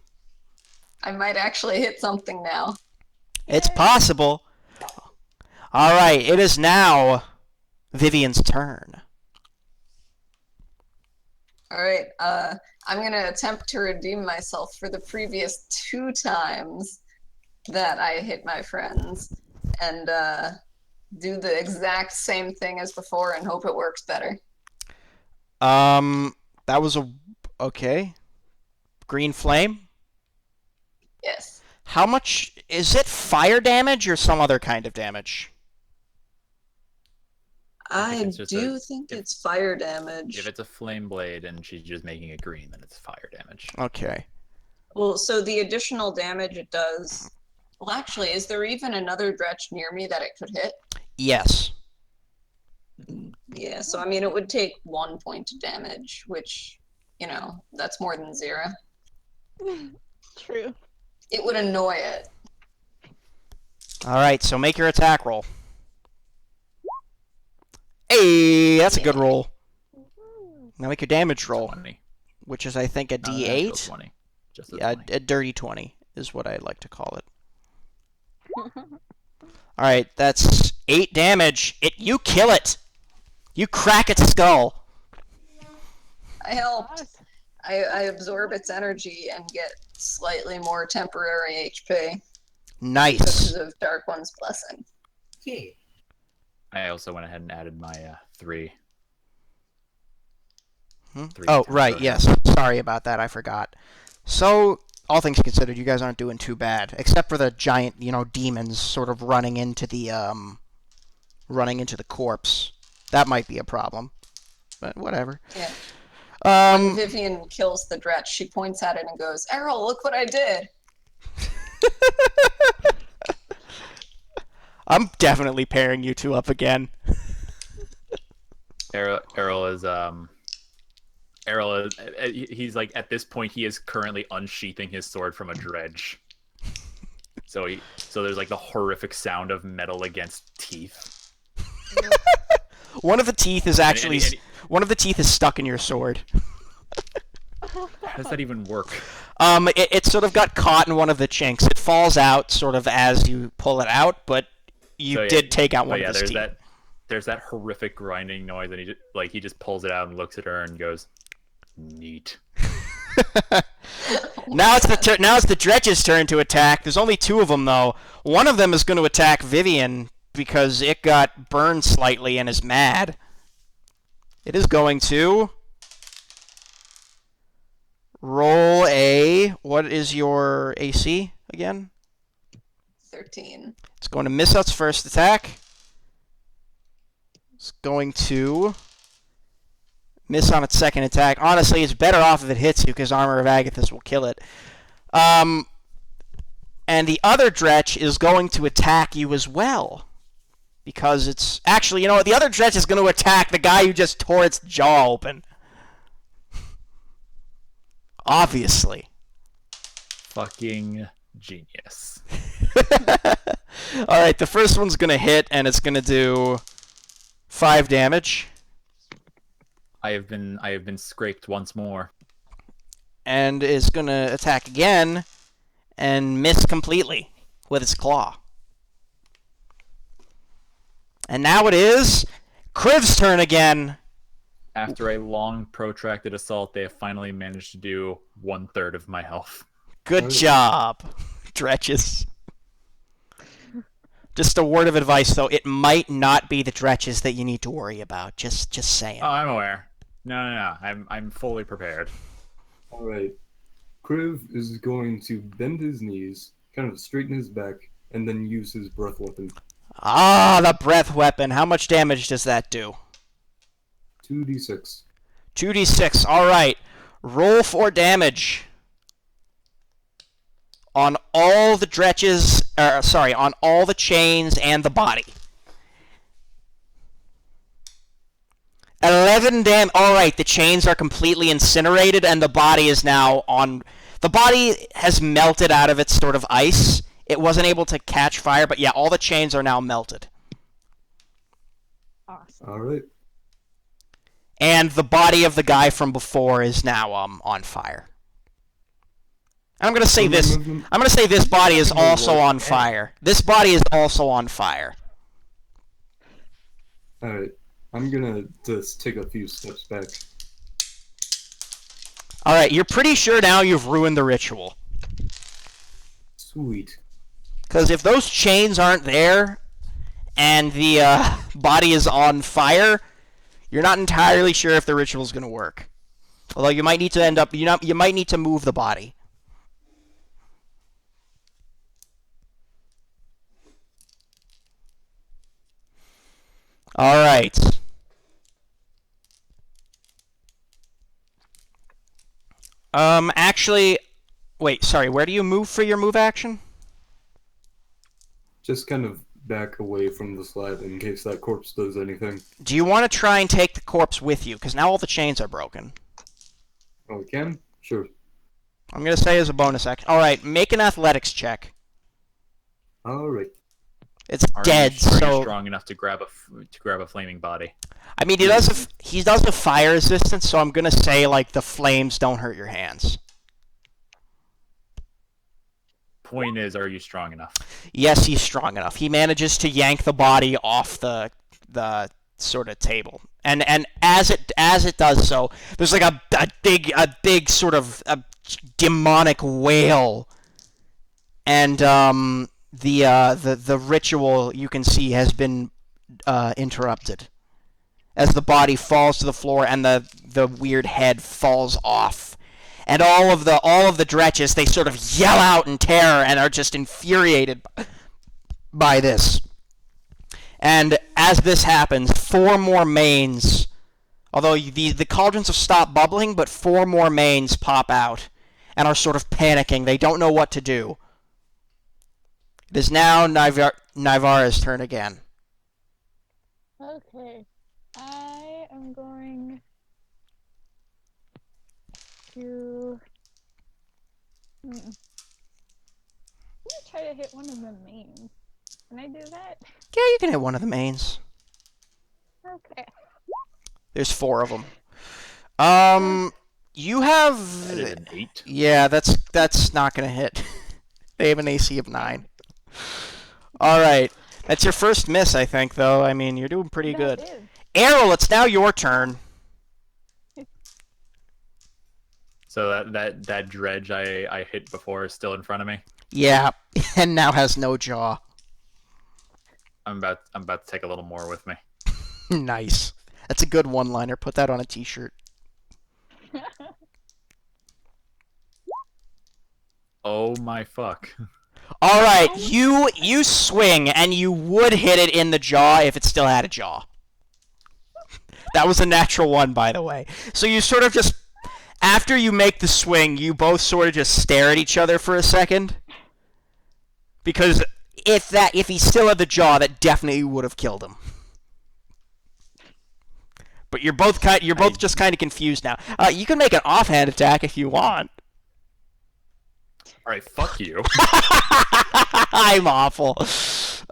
I might actually hit something now. It's Yay. possible. Alright, it is now Vivian's turn. Alright, I'm gonna attempt to redeem myself for the previous 2 times that I hit my friends and do the exact same thing as before and hope it works better. That was okay. Green flame? Yes. How much is it? Fire damage or some other kind of damage? I it's just do a- think if- it's fire damage. If it's a flame blade and she's just making it green, then it's fire damage. Okay. Well, so the additional damage it does. Well, actually, is there even another dretch near me that it could hit? Yes. Yeah, so I mean, it would take 1 point of damage, which, that's more than 0. True. It would annoy it. Alright, so make your attack roll. Hey, that's a good roll. Now make your damage roll, 20. which is, I think, a Not an actual D8. 20. Just a Yeah, 20. a dirty 20 is what I like to call it. Alright, that's 8 damage. You kill it! You crack its skull. I helped. Us. I absorb its energy and get slightly more temporary HP Nice. because of Dark One's blessing. I also went ahead and added my 3. Oh, right, times yes. Sorry about that, I forgot. So, all things considered, you guys aren't doing too bad. Except for the giant, demons sort of running into the corpse. That might be a problem. But whatever. Yeah. When Um, Vivian kills the Dretch, she points at it and goes, "Errol, look what I did." I'm definitely pairing you two up again. Errol is he's like, at this point he is currently unsheathing his sword from a dredge. So there's like the horrific sound of metal against teeth. One of the teeth is actually one of the teeth is stuck in your sword. How does that even work? It sort of got caught in one of the chinks. It falls out sort of as you pull it out, but you did take out one of his teeth. There's that horrific grinding noise, and he just pulls it out and looks at her and goes, "Neat." Now it's the Dredge's turn to attack. There's only two of them though. One of them is going to attack Vivian because it got burned slightly and is mad. It is going to roll a... What is your AC again? 13. It's going to miss its first attack. It's going to miss on its second attack. Honestly, it's better off if it hits you because Armor of Agathis will kill it. And the other Dretch is going to attack you as well. Because it's... Actually, you know what? The other Dretch is going to attack the guy who just tore its jaw open. Obviously. Fucking genius. Alright, the first one's going to hit, and it's going to do 5 damage. I have been scraped once more. And is going to attack again and miss completely with its claw. And now it is Criv's turn again. After a long, protracted assault, they have finally managed to do 1/3 of my health. Good job, Dretches. Just a word of advice, though. It might not be the Dretches that you need to worry about. Just saying. Oh, I'm aware. No. I'm fully prepared. All right. Kriv is going to bend his knees, kind of straighten his back, and then use his breath weapon. Ah, the breath weapon. How much damage does that do? 2d6. 2d6. All right. Roll for damage on all the Dretches. On all the chains and the body. 11 damage. All right. The chains are completely incinerated, and the body is now on. The body has melted out of its sort of ice. It wasn't able to catch fire, but yeah, all the chains are now melted. Awesome. All right. And the body of the guy from before is now on fire. I'm gonna say this. I'm gonna say this body is also on fire. This body is also on fire. All right. I'm gonna just take a few steps back. All right, you're pretty sure now you've ruined the ritual. Sweet. Because if those chains aren't there, and the body is on fire, you're not entirely sure if the ritual's gonna work. Although you might need to you might need to move the body. All right. Actually, wait, sorry, where do you move for your move action? Just kind of back away from the slab in case that corpse does anything. Do you want to try and take the corpse with you? Because now all the chains are broken. Oh, we can? Sure. I'm going to say as a bonus action. All right, make an athletics check. All right. It's Are dead, you so... strong enough to grab a flaming body? I mean, he does have fire resistance, so I'm going to say, like, the flames don't hurt your hands. Point is, are you strong enough? Yes, he's strong enough. He manages to yank the body off the sort of table, and as it does so, there's like a big sort of a demonic wail, and the ritual you can see has been interrupted. as the body falls to the floor and the weird head falls off. And all of the dretches, they sort of yell out in terror and are just infuriated by this. And as this happens, 4 more mains, although the cauldrons have stopped bubbling, but 4 more mains pop out and are sort of panicking. They don't know what to do. It is now Nivara's turn again. Okay. I am going to... I'm gonna try to hit one of the mains. Can I do that? Yeah, you can hit one of the mains. Okay. There's 4 of them. You have... That is an 8. Yeah, that's not gonna hit. They have an AC of 9. Alright. That's your first miss, I think, though. I mean, you're doing pretty good. Is. Errol, it's now your turn. So that dredge I hit before is still in front of me. Yeah, and now has no jaw. I'm about to take a little more with me. Nice. That's a good one-liner. Put that on a t-shirt. Oh my fuck. Alright, you swing, and you would hit it in the jaw if it still had a jaw. That was a natural 1, by the way. So you sort of just... After you make the swing, you both sort of just stare at each other for a second. Because if he still had the jaw, that definitely would have killed him. But you're both just kind of confused now. You can make an offhand attack if you want. Alright, fuck you. I'm awful.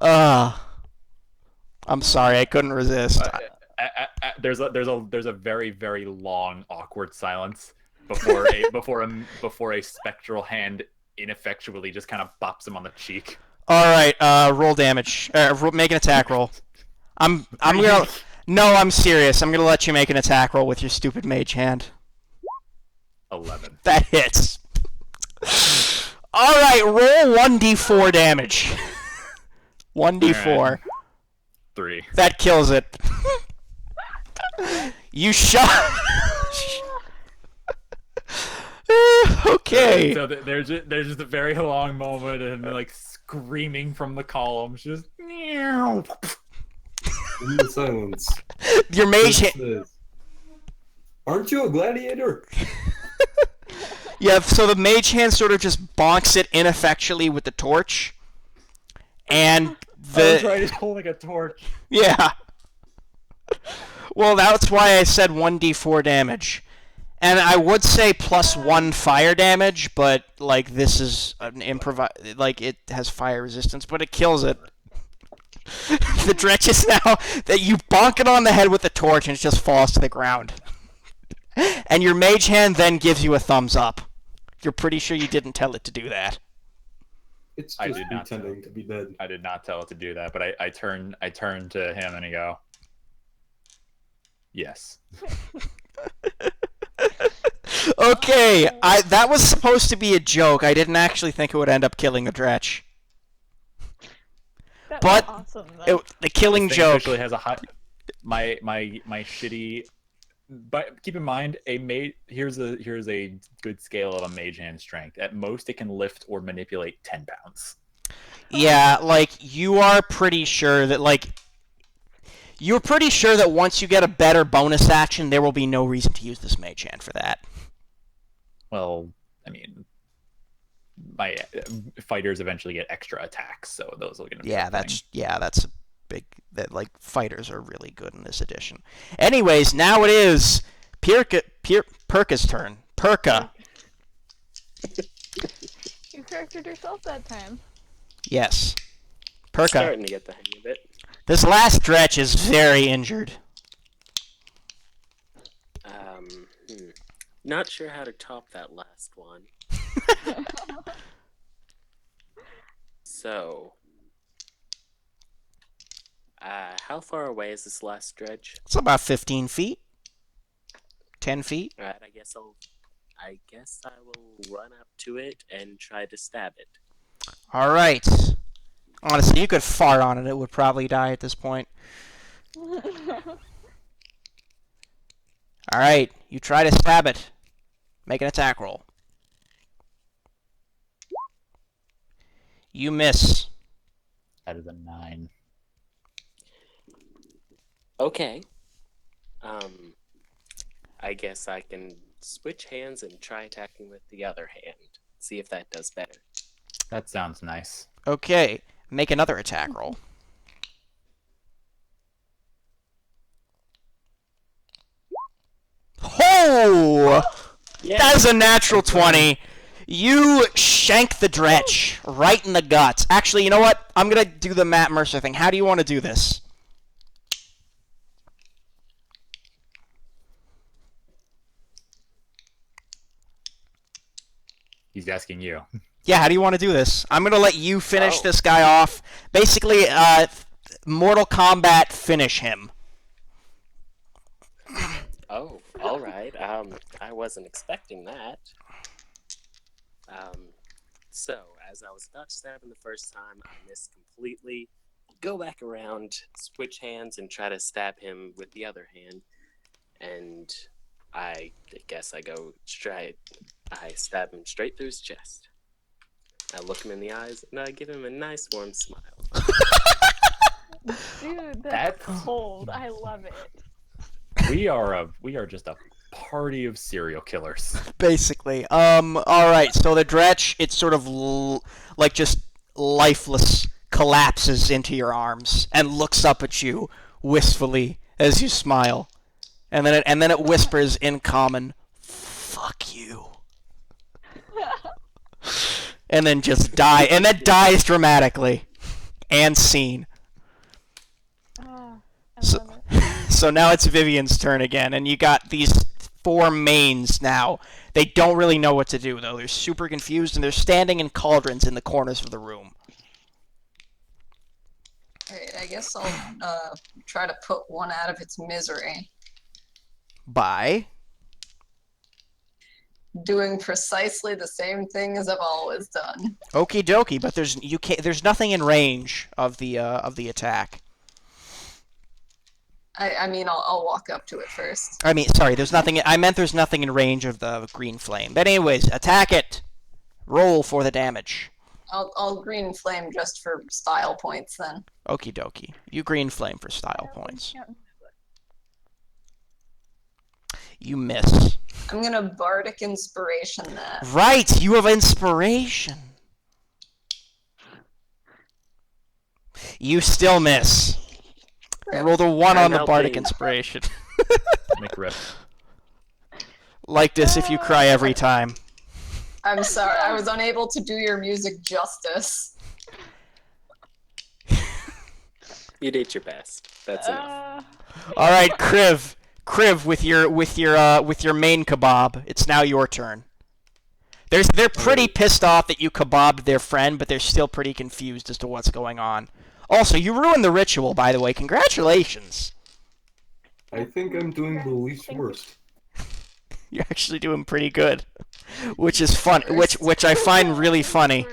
I'm sorry, I couldn't resist. There's a very, very long awkward silence before a spectral hand ineffectually just kind of bops him on the cheek. All right, roll damage. Make an attack roll. I'm serious. I'm gonna let you make an attack roll with your stupid mage hand. 11. That hits. All right, roll 1d4 damage. 1d4. Right. 3. That kills it. You shot. Okay. So there's just a very long moment and like screaming from the columns, just. In the silence. Your mage It hand. says, "Aren't you a gladiator?" Yeah, so the mage hand sort of just bonks it ineffectually with the torch. And That's right, he's holding a torch. Yeah. Well, that's why I said 1d4 damage. And I would say +1 fire damage, but, like, this is an like, it has fire resistance, but it kills it. The dretch is now that you bonk it on the head with the torch and it just falls to the ground. And your mage hand then gives you a thumbs up. You're pretty sure you didn't tell it to do that. It's I just did not pretending to be dead. I did not tell it to do that, but I turn to him and I go, yes. Okay, that was supposed to be a joke. I didn't actually think it would end up killing the dretch. That But was awesome, though. The killing This thing joke. officially has a high. My shitty. But keep in mind, here's a good scale of a mage hand strength. At most, it can lift or manipulate 10 pounds. Yeah, like, you're pretty sure that once you get a better bonus action, there will be no reason to use this mage hand for that. Well, I mean, my fighters eventually get extra attacks, so those are going to be. That's a big. That, like, fighters are really good in this edition. Anyways, now it is Perka's turn. Perka. You corrected yourself that time. Yes. Perka. Starting to get the hang of it. This last dretch is very injured. Not sure how to top that last one. So, how far away is this last dredge? It's about 15 feet. 10 feet. Alright, I guess I will run up to it and try to stab it. Alright. Honestly, you could fart on it. It would probably die at this point. All right, you try to stab it. Make an attack roll. You miss. That is a 9. Okay. I guess I can switch hands and try attacking with the other hand. See if that does better. That sounds nice. Okay, make another attack roll. Oh! Yeah. That is a natural 20. You shank the Dretch right in the guts. Actually, you know what? I'm going to do the Matt Mercer thing. How do you want to do this? He's asking you. Yeah, how do you want to do this? I'm going to let you finish Oh. this guy off. Basically, Mortal Kombat finish him. Oh, all right. I wasn't expecting that. So as I was about to stab him the first time, I missed completely. Go back around, switch hands, and try to stab him with the other hand. And I guess I go straight. I stab him straight through his chest. I look him in the eyes, and I give him a nice warm smile. Dude, That's- that's cold. I love it. We are just a party of serial killers. Basically. Alright, so the Dretch, it's sort of like just lifeless, collapses into your arms and looks up at you wistfully as you smile. And then it whispers in common, "Fuck you." And then just dies dramatically. And scene. Oh, I So, love it. so now it's Vivian's turn again, and you got these 4 mains now. They don't really know what to do, though. They're super confused, and they're standing in cauldrons in the corners of the room. Alright, I guess I'll try to put one out of its misery. By? Doing precisely the same thing as I've always done. Okie dokie, but there's nothing in range of the attack. I mean, I'll walk up to it first. I mean, sorry, there's nothing. I meant there's nothing in range of the green flame. But anyways, attack it. Roll for the damage. I'll green flame just for style points then. Okie dokie. You green flame for style points. You miss. I'm gonna bardic inspiration that. Right, you have inspiration. You still miss. You rolled a 1 on the I'm bardic helping. inspiration. Make rip. Like this if you cry every time. I'm sorry, I was unable to do your music justice. You did your best. That's enough. All right, Kriv. Kriv, with your main kebab, it's now your turn. They're pretty pissed off that you kebabbed their friend, but they're still pretty confused as to what's going on. Also, you ruined the ritual, by the way. Congratulations. I think I'm doing the least Thank you. worst. You're actually doing pretty good, which is fun. Which I find really funny.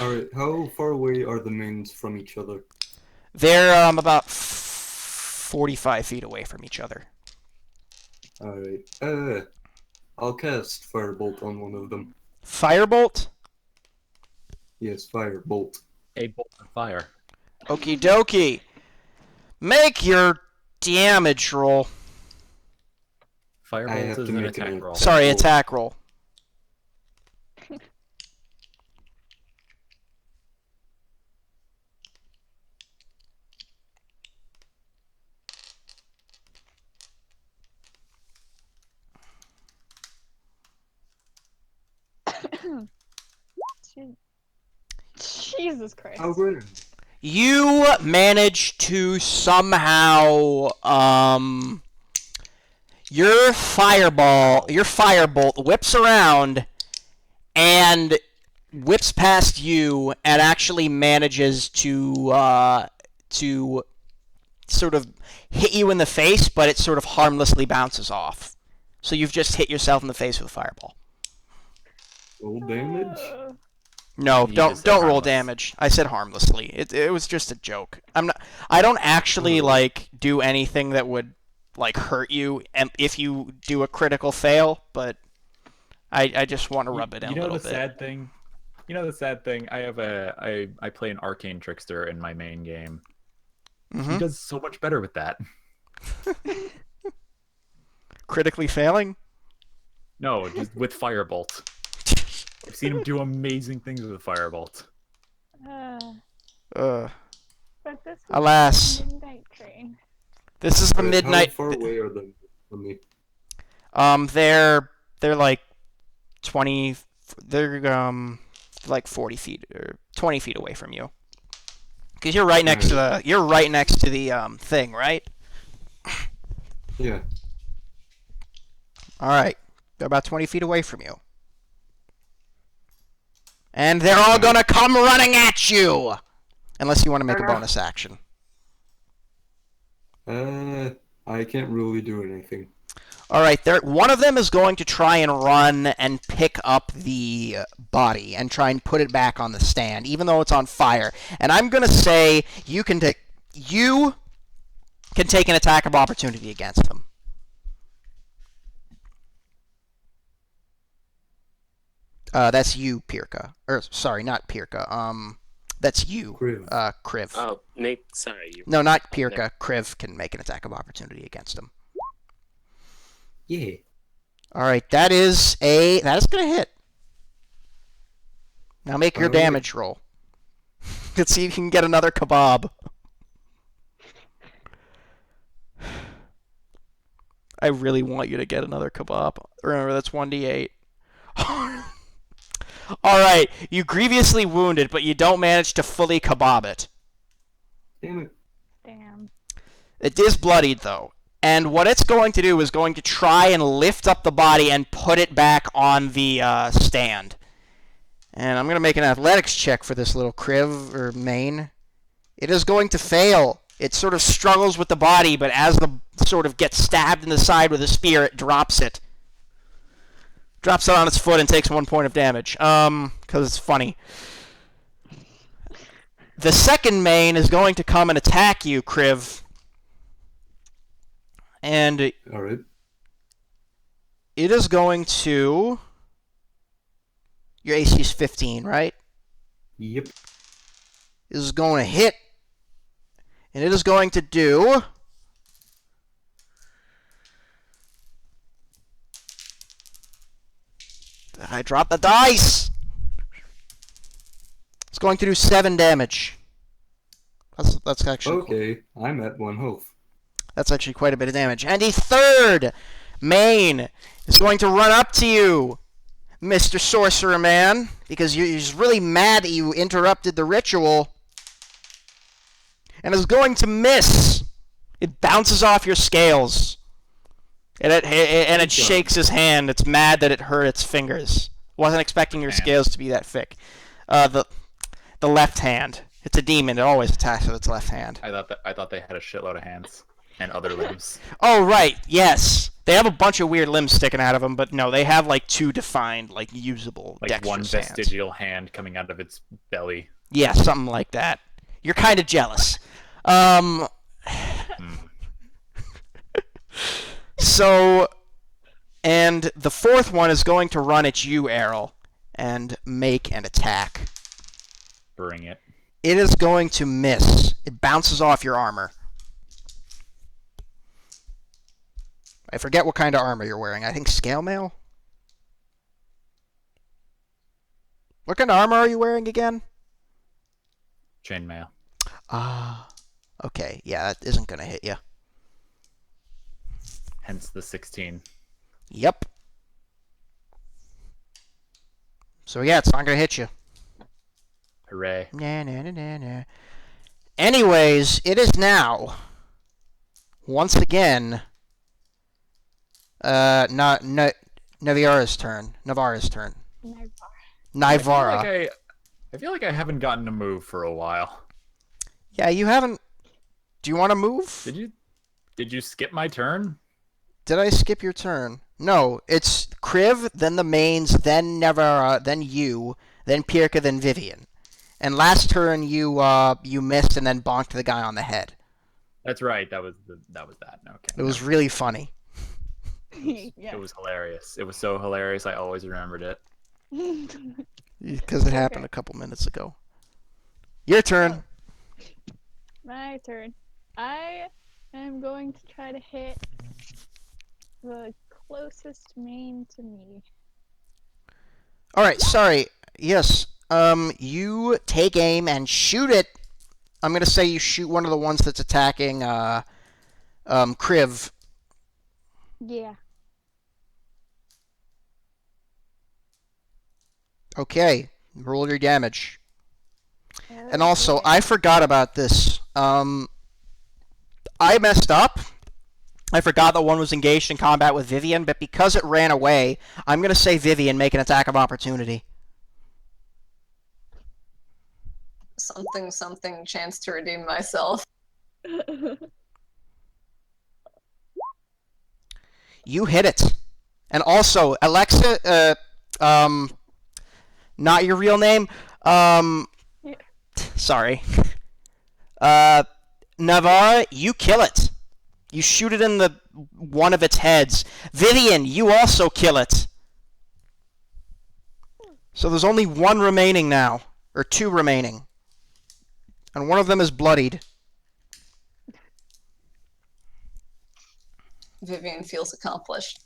Alright, how far away are the mains from each other? They're about 45 feet away from each other. Alright, I'll cast Firebolt on one of them. Firebolt? Yes, Firebolt. A bolt of fire. Okie dokie. Make your damage roll. I Firebolt have is to an make an attack roll. Sorry, attack roll. Jesus Christ. How good? You manage to somehow, your firebolt whips around and whips past you and actually manages to sort of hit you in the face, but it sort of harmlessly bounces off. So you've just hit yourself in the face with a fireball. Roll damage? No, You don't just said roll harmless. damage. I said harmlessly. It was just a joke. I don't actually like do anything that would like hurt you if you do a critical fail, but I just want to rub it in a little bit. Sad thing? You know the sad thing? I play an arcane trickster in my main game. He does so much better with that. Critically failing? No, just with Firebolt. I've seen him do amazing things with Firebolt. But this is Alas. the midnight train. This is the midnight. How far away are they from me? They're like 20. They're like 40 feet or 20 feet away from you. Because you're right next to the thing, right? Yeah. All right. They're about 20 feet away from you. And they're all gonna come running at you! Unless you want to make a bonus action. I can't really do anything. All right, one of them is going to try and run and pick up the body and try and put it back on the stand, even though it's on fire. And I'm going to say you can take an attack of opportunity against them. That's you, Pirka. Or sorry, not Pirka. That's you, Kriv. Kriv. Oh, Nick, sorry. No, not Pirka. Kriv can make an attack of opportunity against him. Yeah. All right, that is gonna hit. Now make your damage roll. Let's see if you can get another kebab. I really want you to get another kebab. Remember, that's 1d8. All right, you grievously wounded, but you don't manage to fully kebab it. Damn it. Damn. It is bloodied, though. And what it's going to do is going to try and lift up the body and put it back on the stand. And I'm going to make an athletics check for this little Kriv, or Main. It is going to fail. It sort of struggles with the body, but as the sort of gets stabbed in the side with a spear, it drops it. Drops it on its foot and takes 1 point of damage. Because it's funny. The second Main is going to come and attack you, Kriv. And All right. it is going to... Your AC is 15, right? Yep. It is going to hit. And it is going to do... I dropped the dice! It's going to do 7 damage. That's actually... Okay, I'm at 1 health. That's actually quite a bit of damage. And the third Main is going to run up to you, Mr. Sorcerer Man, because he's really mad that you interrupted the ritual. And is going to miss. It bounces off your scales. And it shakes his hand. It's mad that it hurt its fingers. Wasn't expecting your scales to be that thick. The left hand. It's a demon. It always attacks with its left hand. I thought they had a shitload of hands and other limbs. Oh, right. Yes. They have a bunch of weird limbs sticking out of them, but no, they have like 2 defined, like usable Like dexterous one hands. vestigial hand coming out of its belly. Yeah, something like that. You're kind of jealous. So, and the fourth one is going to run at you, Errol, and make an attack. Bring it. It is going to miss. It bounces off your armor. I forget what kind of armor you're wearing. I think scale mail? What kind of armor are you wearing again? Chainmail. Ah, okay. Yeah, that isn't going to hit you. Hence the 16. Yep. So yeah, it's not going to hit you. Hooray. Nah. Anyways, it is now, once again, Navarra's turn. Nivara. I feel like I haven't gotten a move for a while. Yeah, you haven't... Do you want to move? Did you skip my turn? Did I skip your turn? No, it's Kriv, then the mains, then Navara, then you, then Pirka, then Vivian. And last turn you missed and then bonked the guy on the head. That's right. That was that. Okay. It was really funny. Yeah. It was hilarious. It was so hilarious. I always remembered it. Because it happened a couple minutes ago. Your turn. My turn. I am going to try to hit the closest main to me. Alright, sorry. Yes. You take aim and shoot it. I'm gonna say you shoot one of the ones that's attacking Kriv. Yeah. Okay. Roll your damage. And also, I forgot about this. I messed up. I forgot that one was engaged in combat with Vivian, but because it ran away, I'm going to say Vivian make an attack of opportunity. Something, chance to redeem myself. You hit it. And also, Alexa, not your real name. Sorry. Navarra, you kill it. You shoot it in the one of its heads. Vivian, you also kill it. So there's only one remaining now. Or two remaining. And one of them is bloodied. Vivian feels accomplished.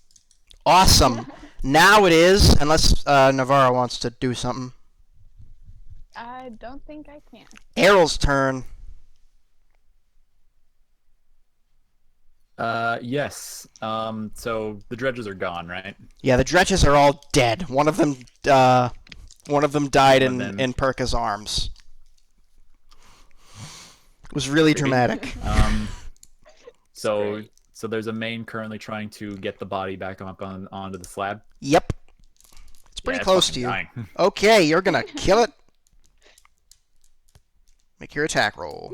Awesome. Now it is, unless Navarra wants to do something. I don't think I can. Errol's turn. Yes. So the dredges are gone, right? Yeah, the dredges are all dead. One of them died One of them- in Perka's arms. It was really Creepy. dramatic. So great. so there's a main currently trying to get the body back up onto the slab. Yep. It's pretty Yeah, it's close fucking to you. dying. Okay, you're gonna kill it. Make your attack roll.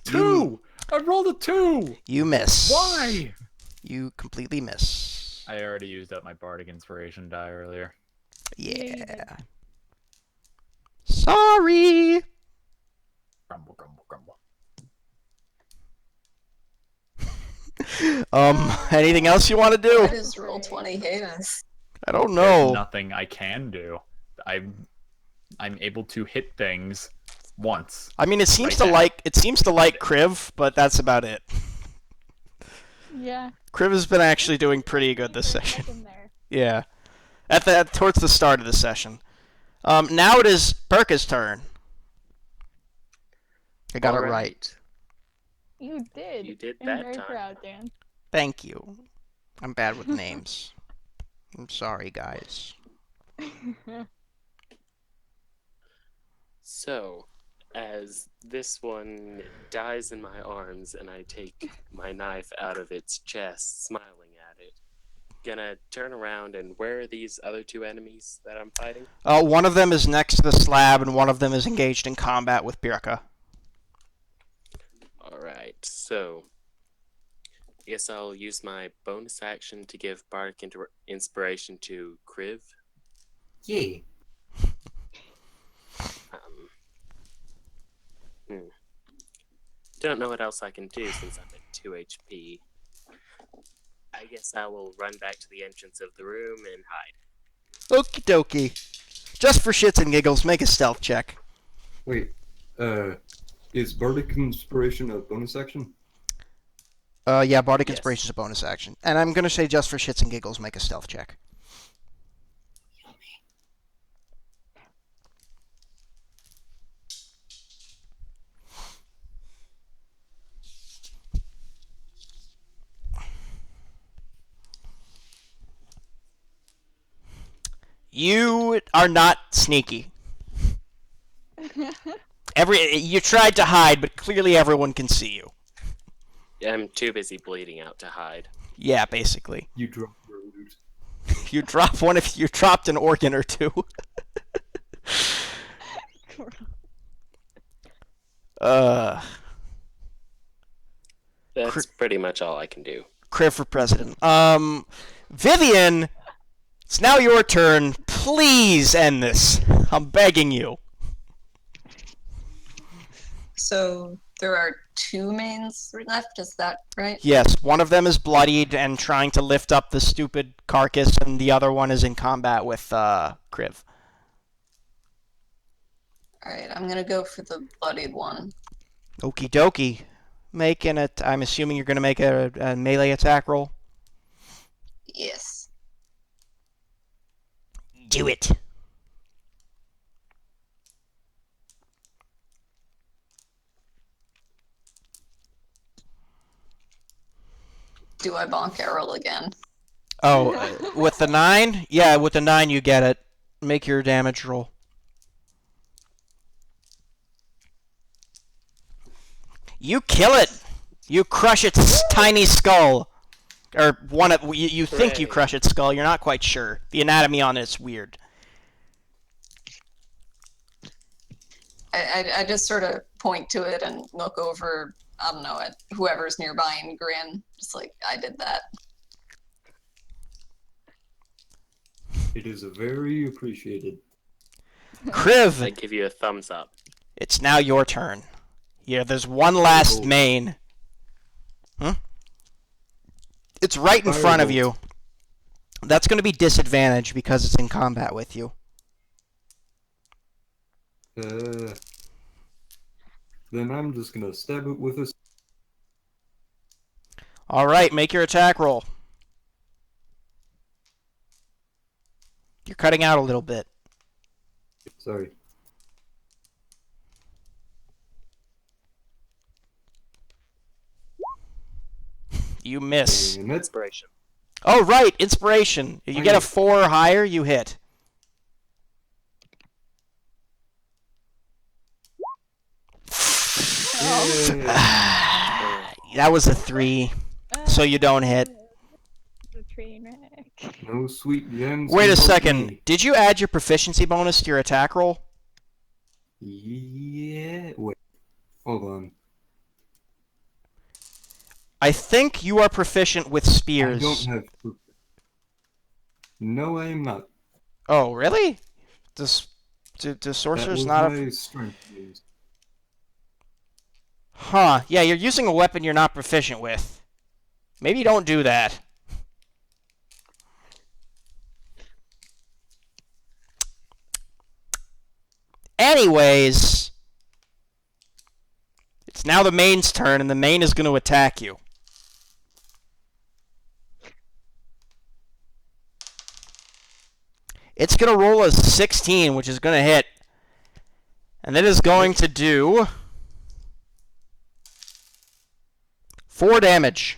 2! I rolled a 2! You miss. Why? You completely miss. I already used up my bardic inspiration die earlier. Yeah. Sorry. Grumble, grumble, grumble. Anything else you want to do? What is roll 20 heinous? I don't There's know. nothing I can do. I'm able to hit things once. I mean, it seems Right to now. like Kriv, but that's about it. Yeah. Kriv has been actually doing pretty good this There's session. nothing there. Yeah. Towards the start of the session. Now it is Perka's turn. I got it All right. You did. You did I'm that very time. proud, Dan. Thank you. I'm bad with names. I'm sorry, guys. So, as this one dies in my arms and I take my knife out of its chest, smiling at it, gonna turn around and where are these other two enemies that I'm fighting? One of them is next to the slab, and one of them is engaged in combat with Birka. Alright, so I guess I'll use my bonus action to give bardic inspiration to Kriv. Yeah. Don't know what else I can do since I'm at 2 HP. I guess I will run back to the entrance of the room and hide. Okie dokie. Just for shits and giggles, make a stealth check. Wait, is Bardic Inspiration a bonus action? Yeah, Bardic Yes. Inspiration is a bonus action. And I'm gonna say just for shits and giggles, make a stealth check. You are not sneaky. You tried to hide, but clearly everyone can see you. I'm too busy bleeding out to hide. Yeah, basically. You drop your loot. You drop one if you dropped an organ or two. That's pretty much all I can do. Kriv for president. Vivian, it's now your turn. Please end this. I'm begging you. So there are 2 mains left, is that right? Yes, one of them is bloodied and trying to lift up the stupid carcass, and the other one is in combat with Kriv. Alright, I'm gonna go for the bloodied one. Okie dokie. Making it. I'm assuming you're going to make a melee attack roll. Yes. Do it. Do I bonk Errol again? Oh, with the 9? Yeah, with the 9 you get it. Make your damage roll. You kill it. You crush its tiny skull. Or one of you think you Hooray. crush its skull. You're not quite sure. The anatomy on it's weird. I just sort of point to it and look over, I don't know, at whoever's nearby and grin. Just like, I did that. It is very appreciated. I Kriv, give you a thumbs up. it's now your turn. Yeah, there's one last Firebolt. main. It's right in front of Firebolt. you. That's going to be disadvantage because it's in combat with you. Then I'm just gonna stab it with a. All right, make your attack roll. You're cutting out a little bit. Sorry. You miss. And that's Inspiration. Oh, right, inspiration. If you get a 4 or higher, you hit. yeah. That was a 3, so you don't hit. The train wreck. No sweet gems. Wait a can help second. me. Did you add your proficiency bonus to your attack roll? Yeah. Wait. Hold on. I think you are proficient with spears. I don't have. No, I am not. Oh, really? Does That sorcerers was not my have... strength boost. Huh. Yeah, you're using a weapon you're not proficient with. Maybe don't do that. Anyways, it's now the main's turn, and the main is going to attack you. It's going to roll a 16, which is going to hit. And it is going to do 4 damage.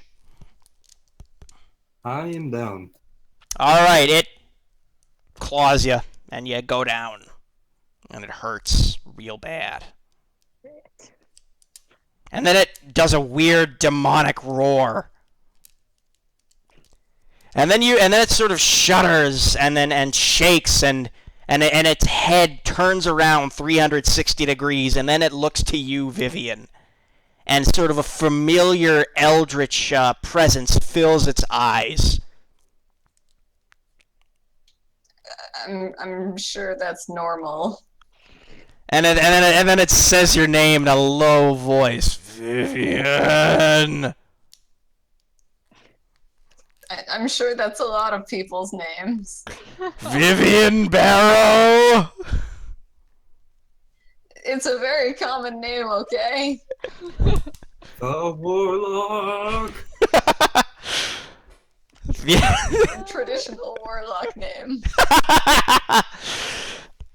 I am down. Alright, it claws you, and you go down. And it hurts real bad. And then it does a weird demonic roar. And then it sort of shudders and shakes and its head turns around 360 degrees, and then it looks to you, Vivian. And sort of a familiar eldritch presence fills its eyes. I'm sure that's normal. And then it says your name in a low voice. Vivian. I'm sure that's a lot of people's names. Vivian Barrow. It's a very common name, okay? The warlock. Yeah. Traditional warlock name.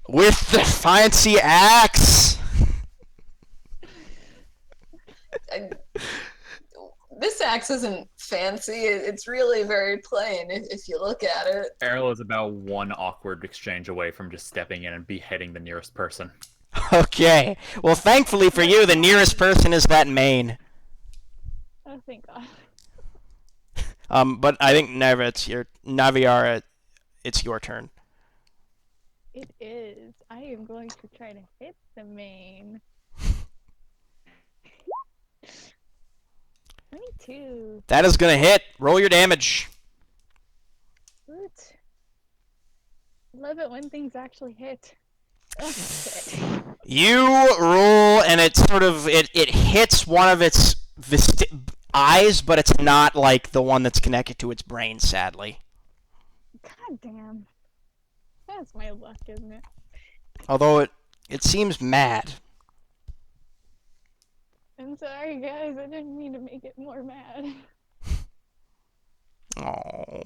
With the fancy axe. This axe isn't fancy. It's really very plain if you look at it. Errol is about one awkward exchange away from just stepping in and beheading the nearest person. Okay. Well, thankfully for you, the nearest person is that main. Oh, thank God. But I think Naviara, it's your turn. It is. I am going to try to hit the main. 22. That is gonna hit. Roll your damage. What? I love it when things actually hit. Okay. You roll, and it hits one of its eyes, but it's not like the one that's connected to its brain, sadly. God damn. That's my luck, isn't it? Although it seems mad. I'm sorry, guys. I didn't mean to make it more mad. Oh.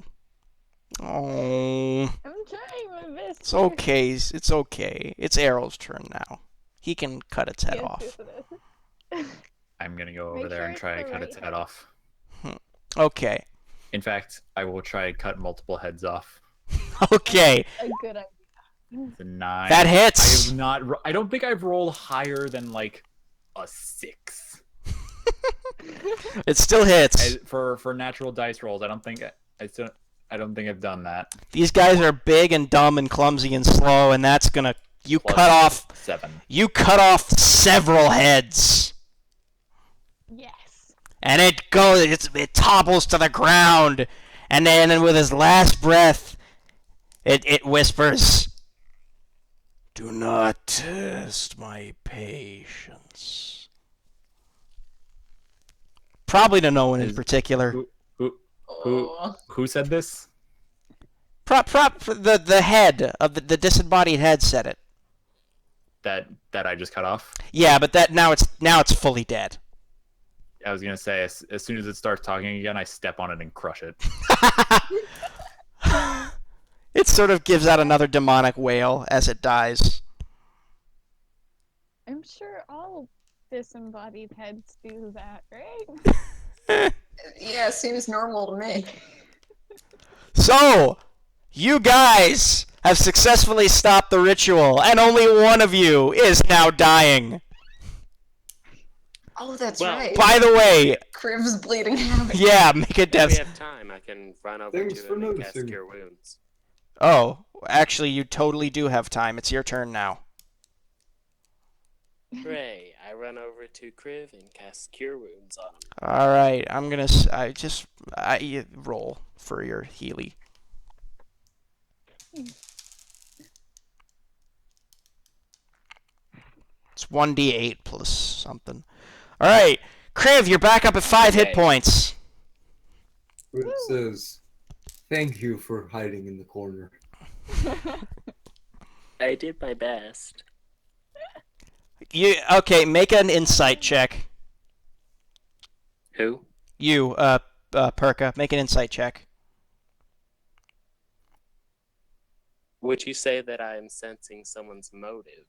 Oh. I'm trying my best. It's okay. It's okay. It's Arrow's turn now. He can cut its head Yes, off. yes, it is. I'm gonna go over Make there sure and it's try the to cut right its head head. off. Okay. In fact, I will try to cut multiple heads off. Okay. A good idea. It's a 9. That hits. I have not. I don't think I've rolled higher than like a 6. It still hits. For natural dice rolls. I don't think I've done that. These guys are big and dumb and clumsy and slow, and that's gonna Plus cut off 7. you cut off several heads. Yes. And it topples to the ground, and then with his last breath, it whispers, "Do not test my patience." Probably to no one in particular. Who said this? The head of the disembodied head said it. That I just cut off. Yeah, but that now it's fully dead. I was gonna say as soon as it starts talking again, I step on it and crush it. It sort of gives out another demonic wail as it dies. I'm sure all disembodied heads do that, right? Yeah, seems normal to me. So, you guys have successfully stopped the ritual, and only one of you is now dying. Oh, that's Well, right. By the way, Crib's bleeding out. yeah, make a If we death. have time, I can run over Thanks to for him and cast noticing. Cure Wounds. Oh, actually, you totally do have time. It's your turn now. Hooray! I run over to Kriv and cast Cure Wounds on him. All right, I'm gonna. You roll for your Healy. It's 1d8 plus something. All right, Kriv, you're back up at 5 hit Yay. points. It says, "Thank you for hiding in the corner." I did my best. Okay? Make an insight check. Who? You, Perka, make an insight check. Would you say that I'm sensing someone's motive?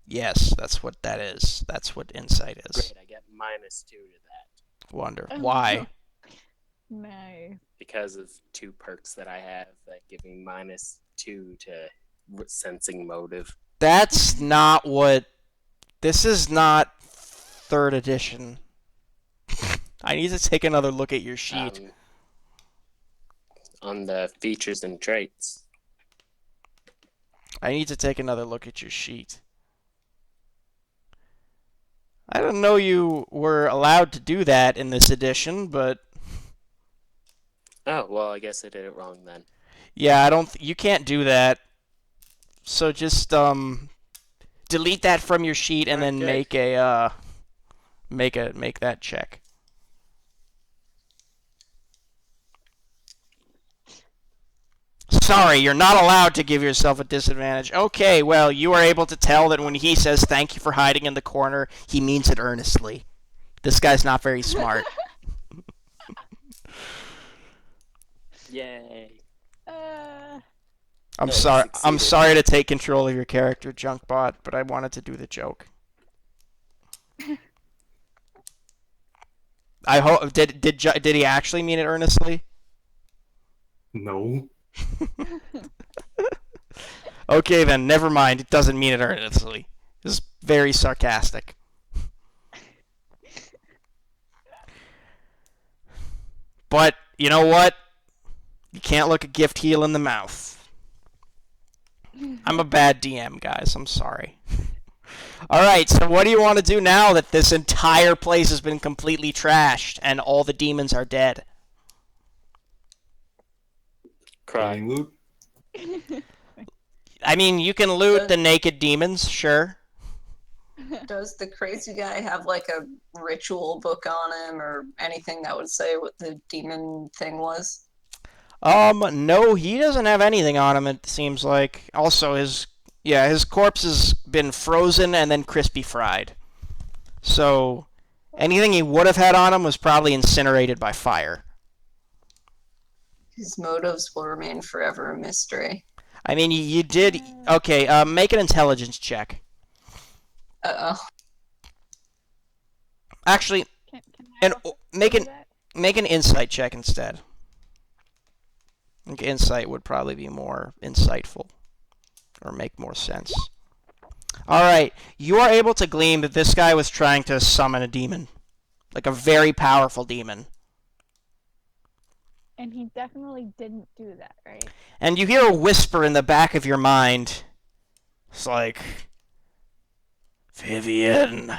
Yes, that's what that is. That's what insight is. Great, I get -2 to that. Wonder Oh, why. Nice. Because of 2 perks that I have that give me -2 to sensing motive. That's not what. This is not 3rd edition. I need to take another look at your sheet. On the features and traits. I need to take another look at your sheet. I didn't know you were allowed to do that in this edition, but Oh, well, I guess I did it wrong then. yeah, I don't. You can't do that. So just delete that from your sheet and then Okay. make that check. Sorry, you're not allowed to give yourself a disadvantage. Okay, well, you are able to tell that when he says thank you for hiding in the corner, he means it earnestly. This guy's not very smart. Yay. I'm No, sorry. I'm succeeded. sorry to take control of your character, Junkbot, but I wanted to do the joke. I hope did he actually mean it earnestly? No. Okay, then never mind. It doesn't mean it earnestly. It's very sarcastic. But you know what? You can't look a gift heel in the mouth. I'm a bad DM, guys. I'm sorry. Alright, so what do you want to do now that this entire place has been completely trashed and all the demons are dead? Cry. Finding loot. I mean, you can loot the naked demons, sure. Does the crazy guy have like a ritual book on him or anything that would say what the demon thing was? No, he doesn't have anything on him, it seems like. Also, his corpse has been frozen and then crispy fried. So, anything he would have had on him was probably incinerated by fire. His motives will remain forever a mystery. I mean, you did... Okay, make an intelligence check. Uh-oh. Actually, Can I and also make do an that? make an insight check instead. I think insight would probably be more insightful, or make more sense. Alright, you are able to glean that this guy was trying to summon a demon. Like a very powerful demon. And he definitely didn't do that, right? And you hear a whisper in the back of your mind. It's like... Vivian...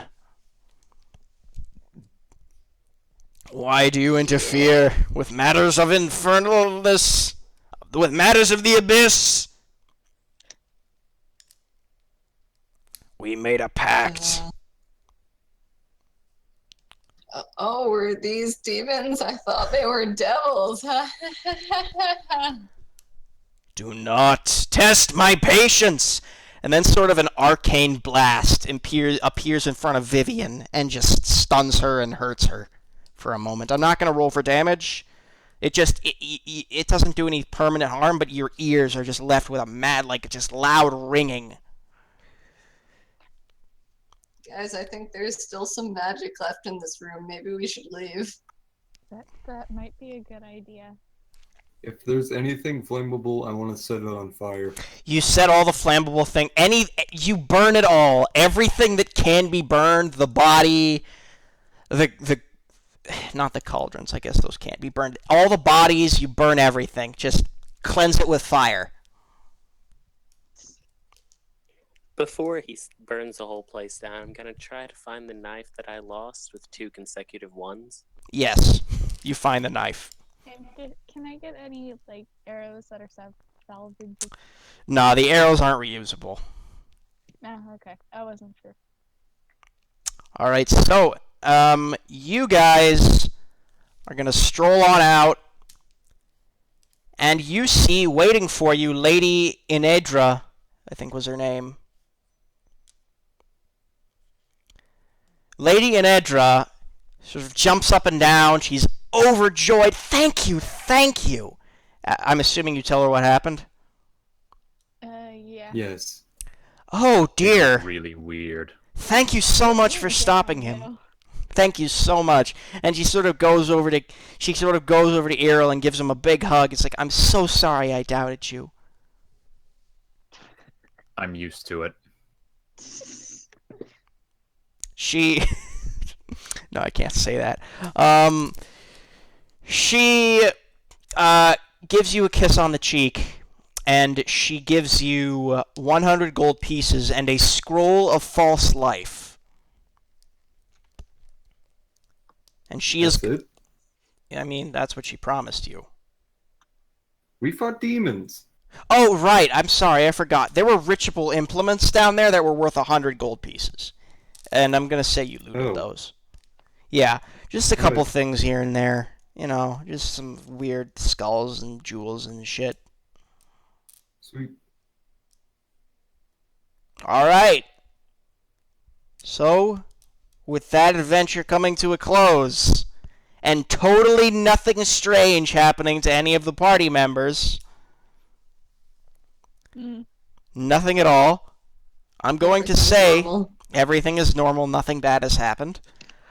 Why do you interfere with matters of infernalness? With matters of the abyss? We made a pact. Oh, were these demons? I thought they were devils. Do not test my patience! And then sort of an arcane blast appears in front of Vivian and just stuns her and hurts her for a moment. I'm not going to roll for damage. It doesn't do any permanent harm, but your ears are just left with a mad, like, just loud ringing. Guys, I think there's still some magic left in this room. Maybe we should leave. That might be a good idea. If there's anything flammable, I want to set it on fire. You set all the flammable thing. You burn it all. Everything that can be burned. The body, not the cauldrons. I guess those can't be burned. All the bodies, you burn everything. Just cleanse it with fire. Before he burns the whole place down, I'm gonna try to find the knife that I lost with 2 consecutive ones. Yes, you find the knife. And can I get any like arrows that are salvageable? Nah, the arrows aren't reusable. No, okay. I wasn't sure. Alright, so, you guys are gonna stroll on out, and you see, waiting for you, Lady Inedra, I think was her name. Lady Inedra sort of jumps up and down, she's overjoyed. Thank you, thank you! I'm assuming you tell her what happened? Yeah. Yes. Oh, dear. Really weird. Thank you so much for stopping him. Thank you so much. And she sort of goes over to Errol and gives him a big hug. It's like, I'm so sorry I doubted you. I'm used to it. She no, I can't say that. She gives you a kiss on the cheek, and she gives you 100 gold pieces and a scroll of false life. And she That's is... it? I mean, that's what she promised you. We fought demons. Oh, right. I'm sorry. I forgot. There were ritual implements down there that were worth 100 gold pieces. And I'm going to say you looted those. Yeah, just a couple things here and there. You know, just some weird skulls and jewels and shit. Sweet. Alright. So, with that adventure coming to a close, and totally nothing strange happening to any of the party members, nothing at all, I'm going to say everything is normal, nothing bad has happened.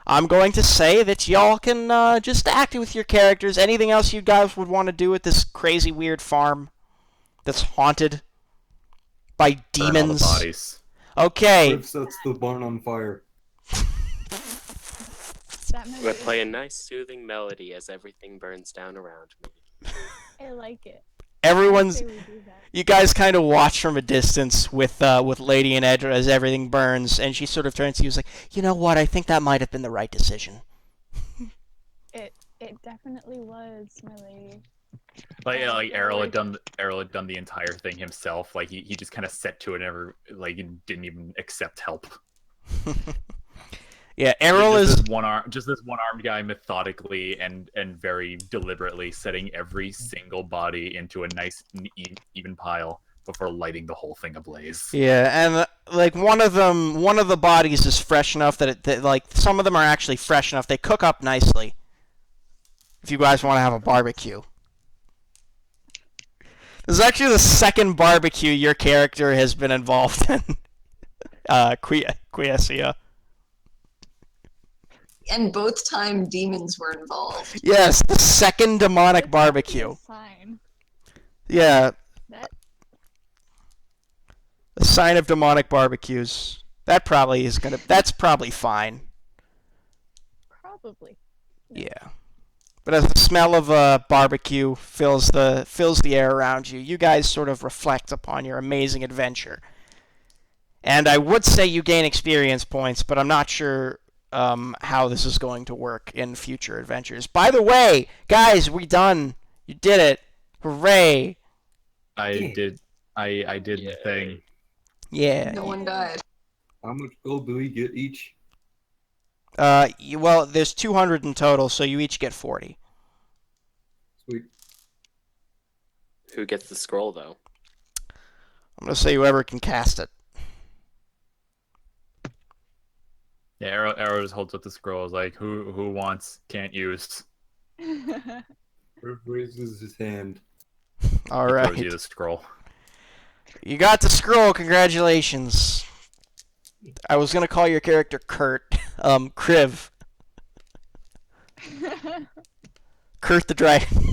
I'm going to say that y'all can just act with your characters. Anything else you guys would want to do at this crazy weird farm that's haunted by demons? Burn all the bodies. Okay. Cliff sets the barn on fire. I play a nice soothing melody as everything burns down around me. I like it. Everyone's... Say we do that. You guys kind of watch from a distance with Lady Inedra as everything burns, and she sort of turns to you and is like, you know what, I think that might have been the right decision. It definitely was, my lady. Errol had done the entire thing himself. Like he just kind of set to it, never like he didn't even accept help. Yeah, Errol is this one-armed guy methodically and very deliberately setting every single body into a nice even pile before lighting the whole thing ablaze. Yeah, and like one of the bodies is fresh enough that like some of them are actually fresh enough. They cook up nicely. If you guys want to have a barbecue. This is actually the second barbecue your character has been involved in. Quiescia. And both time demons were involved. Yes, the second demonic barbecue. Sign. Yeah, That the sign of demonic barbecues. That's probably fine. probably. Yeah. But as the smell of barbecue fills the air around you, you guys sort of reflect upon your amazing adventure. And I would say you gain experience points, but I'm not sure how this is going to work in future adventures. By the way, guys, we done. You did it. Hooray. I did the thing. Yeah. No one died. How much gold do we get each? Well, there's 200 in total, so you each get 40. Sweet. Who gets the scroll, though? I'm going to say whoever can cast it. Yeah, Arrow just holds up the scrolls like, who wants, can't use. Griff raises his hand. All He right. throws you the scroll. You got the scroll. Congratulations. I was going to call your character Kurt. Kriv. Kurt the Dragon.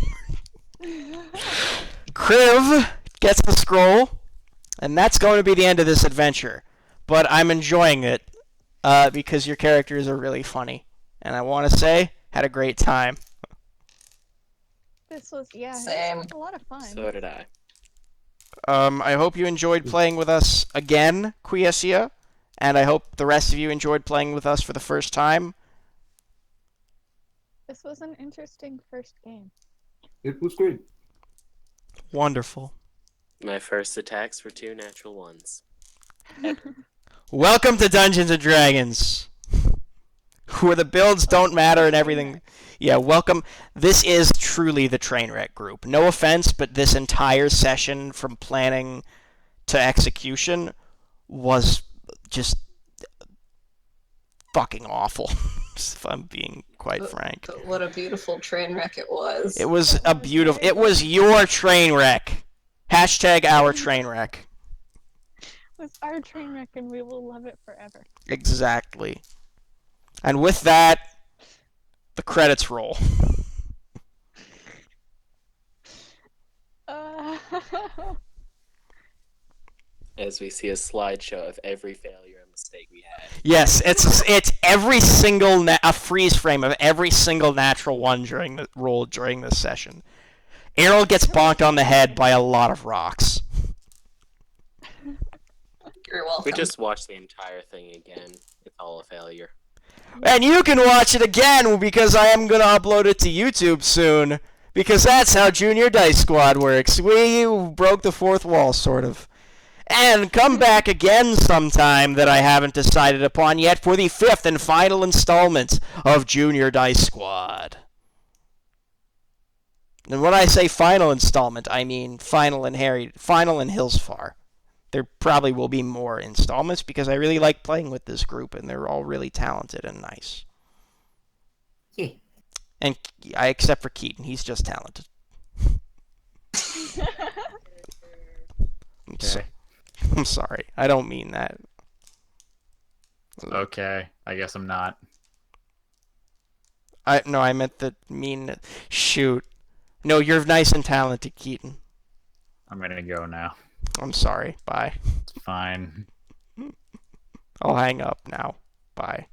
Kriv gets the scroll, and that's going to be the end of this adventure. But I'm enjoying it because your characters are really funny. And I want to say, had a great time. This was it Same. was a lot of fun. So did I. I hope you enjoyed playing with us again, Quiescia, and I hope the rest of you enjoyed playing with us for the first time. This was an interesting first game. It was great. Wonderful. My first attacks were 2 natural ones. Welcome to Dungeons & Dragons, where the builds don't matter and everything. Yeah, welcome. This is truly the Trainwreck group. No offense, but this entire session from planning to execution was just fucking awful, if I'm being quite frank. But what a beautiful train wreck it was. It was a beautiful... It was your train wreck. Hashtag our train wreck. It's our train wreck and we will love it forever. Exactly. And with that, the credits roll. As we see a slideshow of every failure and mistake we had. Yes, it's every single a freeze frame of every single natural one during the roll during this session. Errol gets bonked on the head by a lot of rocks. You're welcome. We just watched the entire thing again. It's all a failure. And you can watch it again because I am going to upload it to YouTube soon. Because that's how Junior Dice Squad works. We broke the fourth wall, sort of. And come back again sometime that I haven't decided upon yet for the 5th and final installment of Junior Dice Squad. And when I say final installment, I mean final in Hillsfar. There probably will be more installments because I really like playing with this group and they're all really talented and nice. Yeah. And except for Keaton, he's just talented. Okay. I'm sorry. I don't mean that. Okay. I guess I'm not. I meant the mean. Shoot. No, you're nice and talented, Keaton. I'm gonna go now. I'm sorry. Bye. It's fine. I'll hang up now. Bye.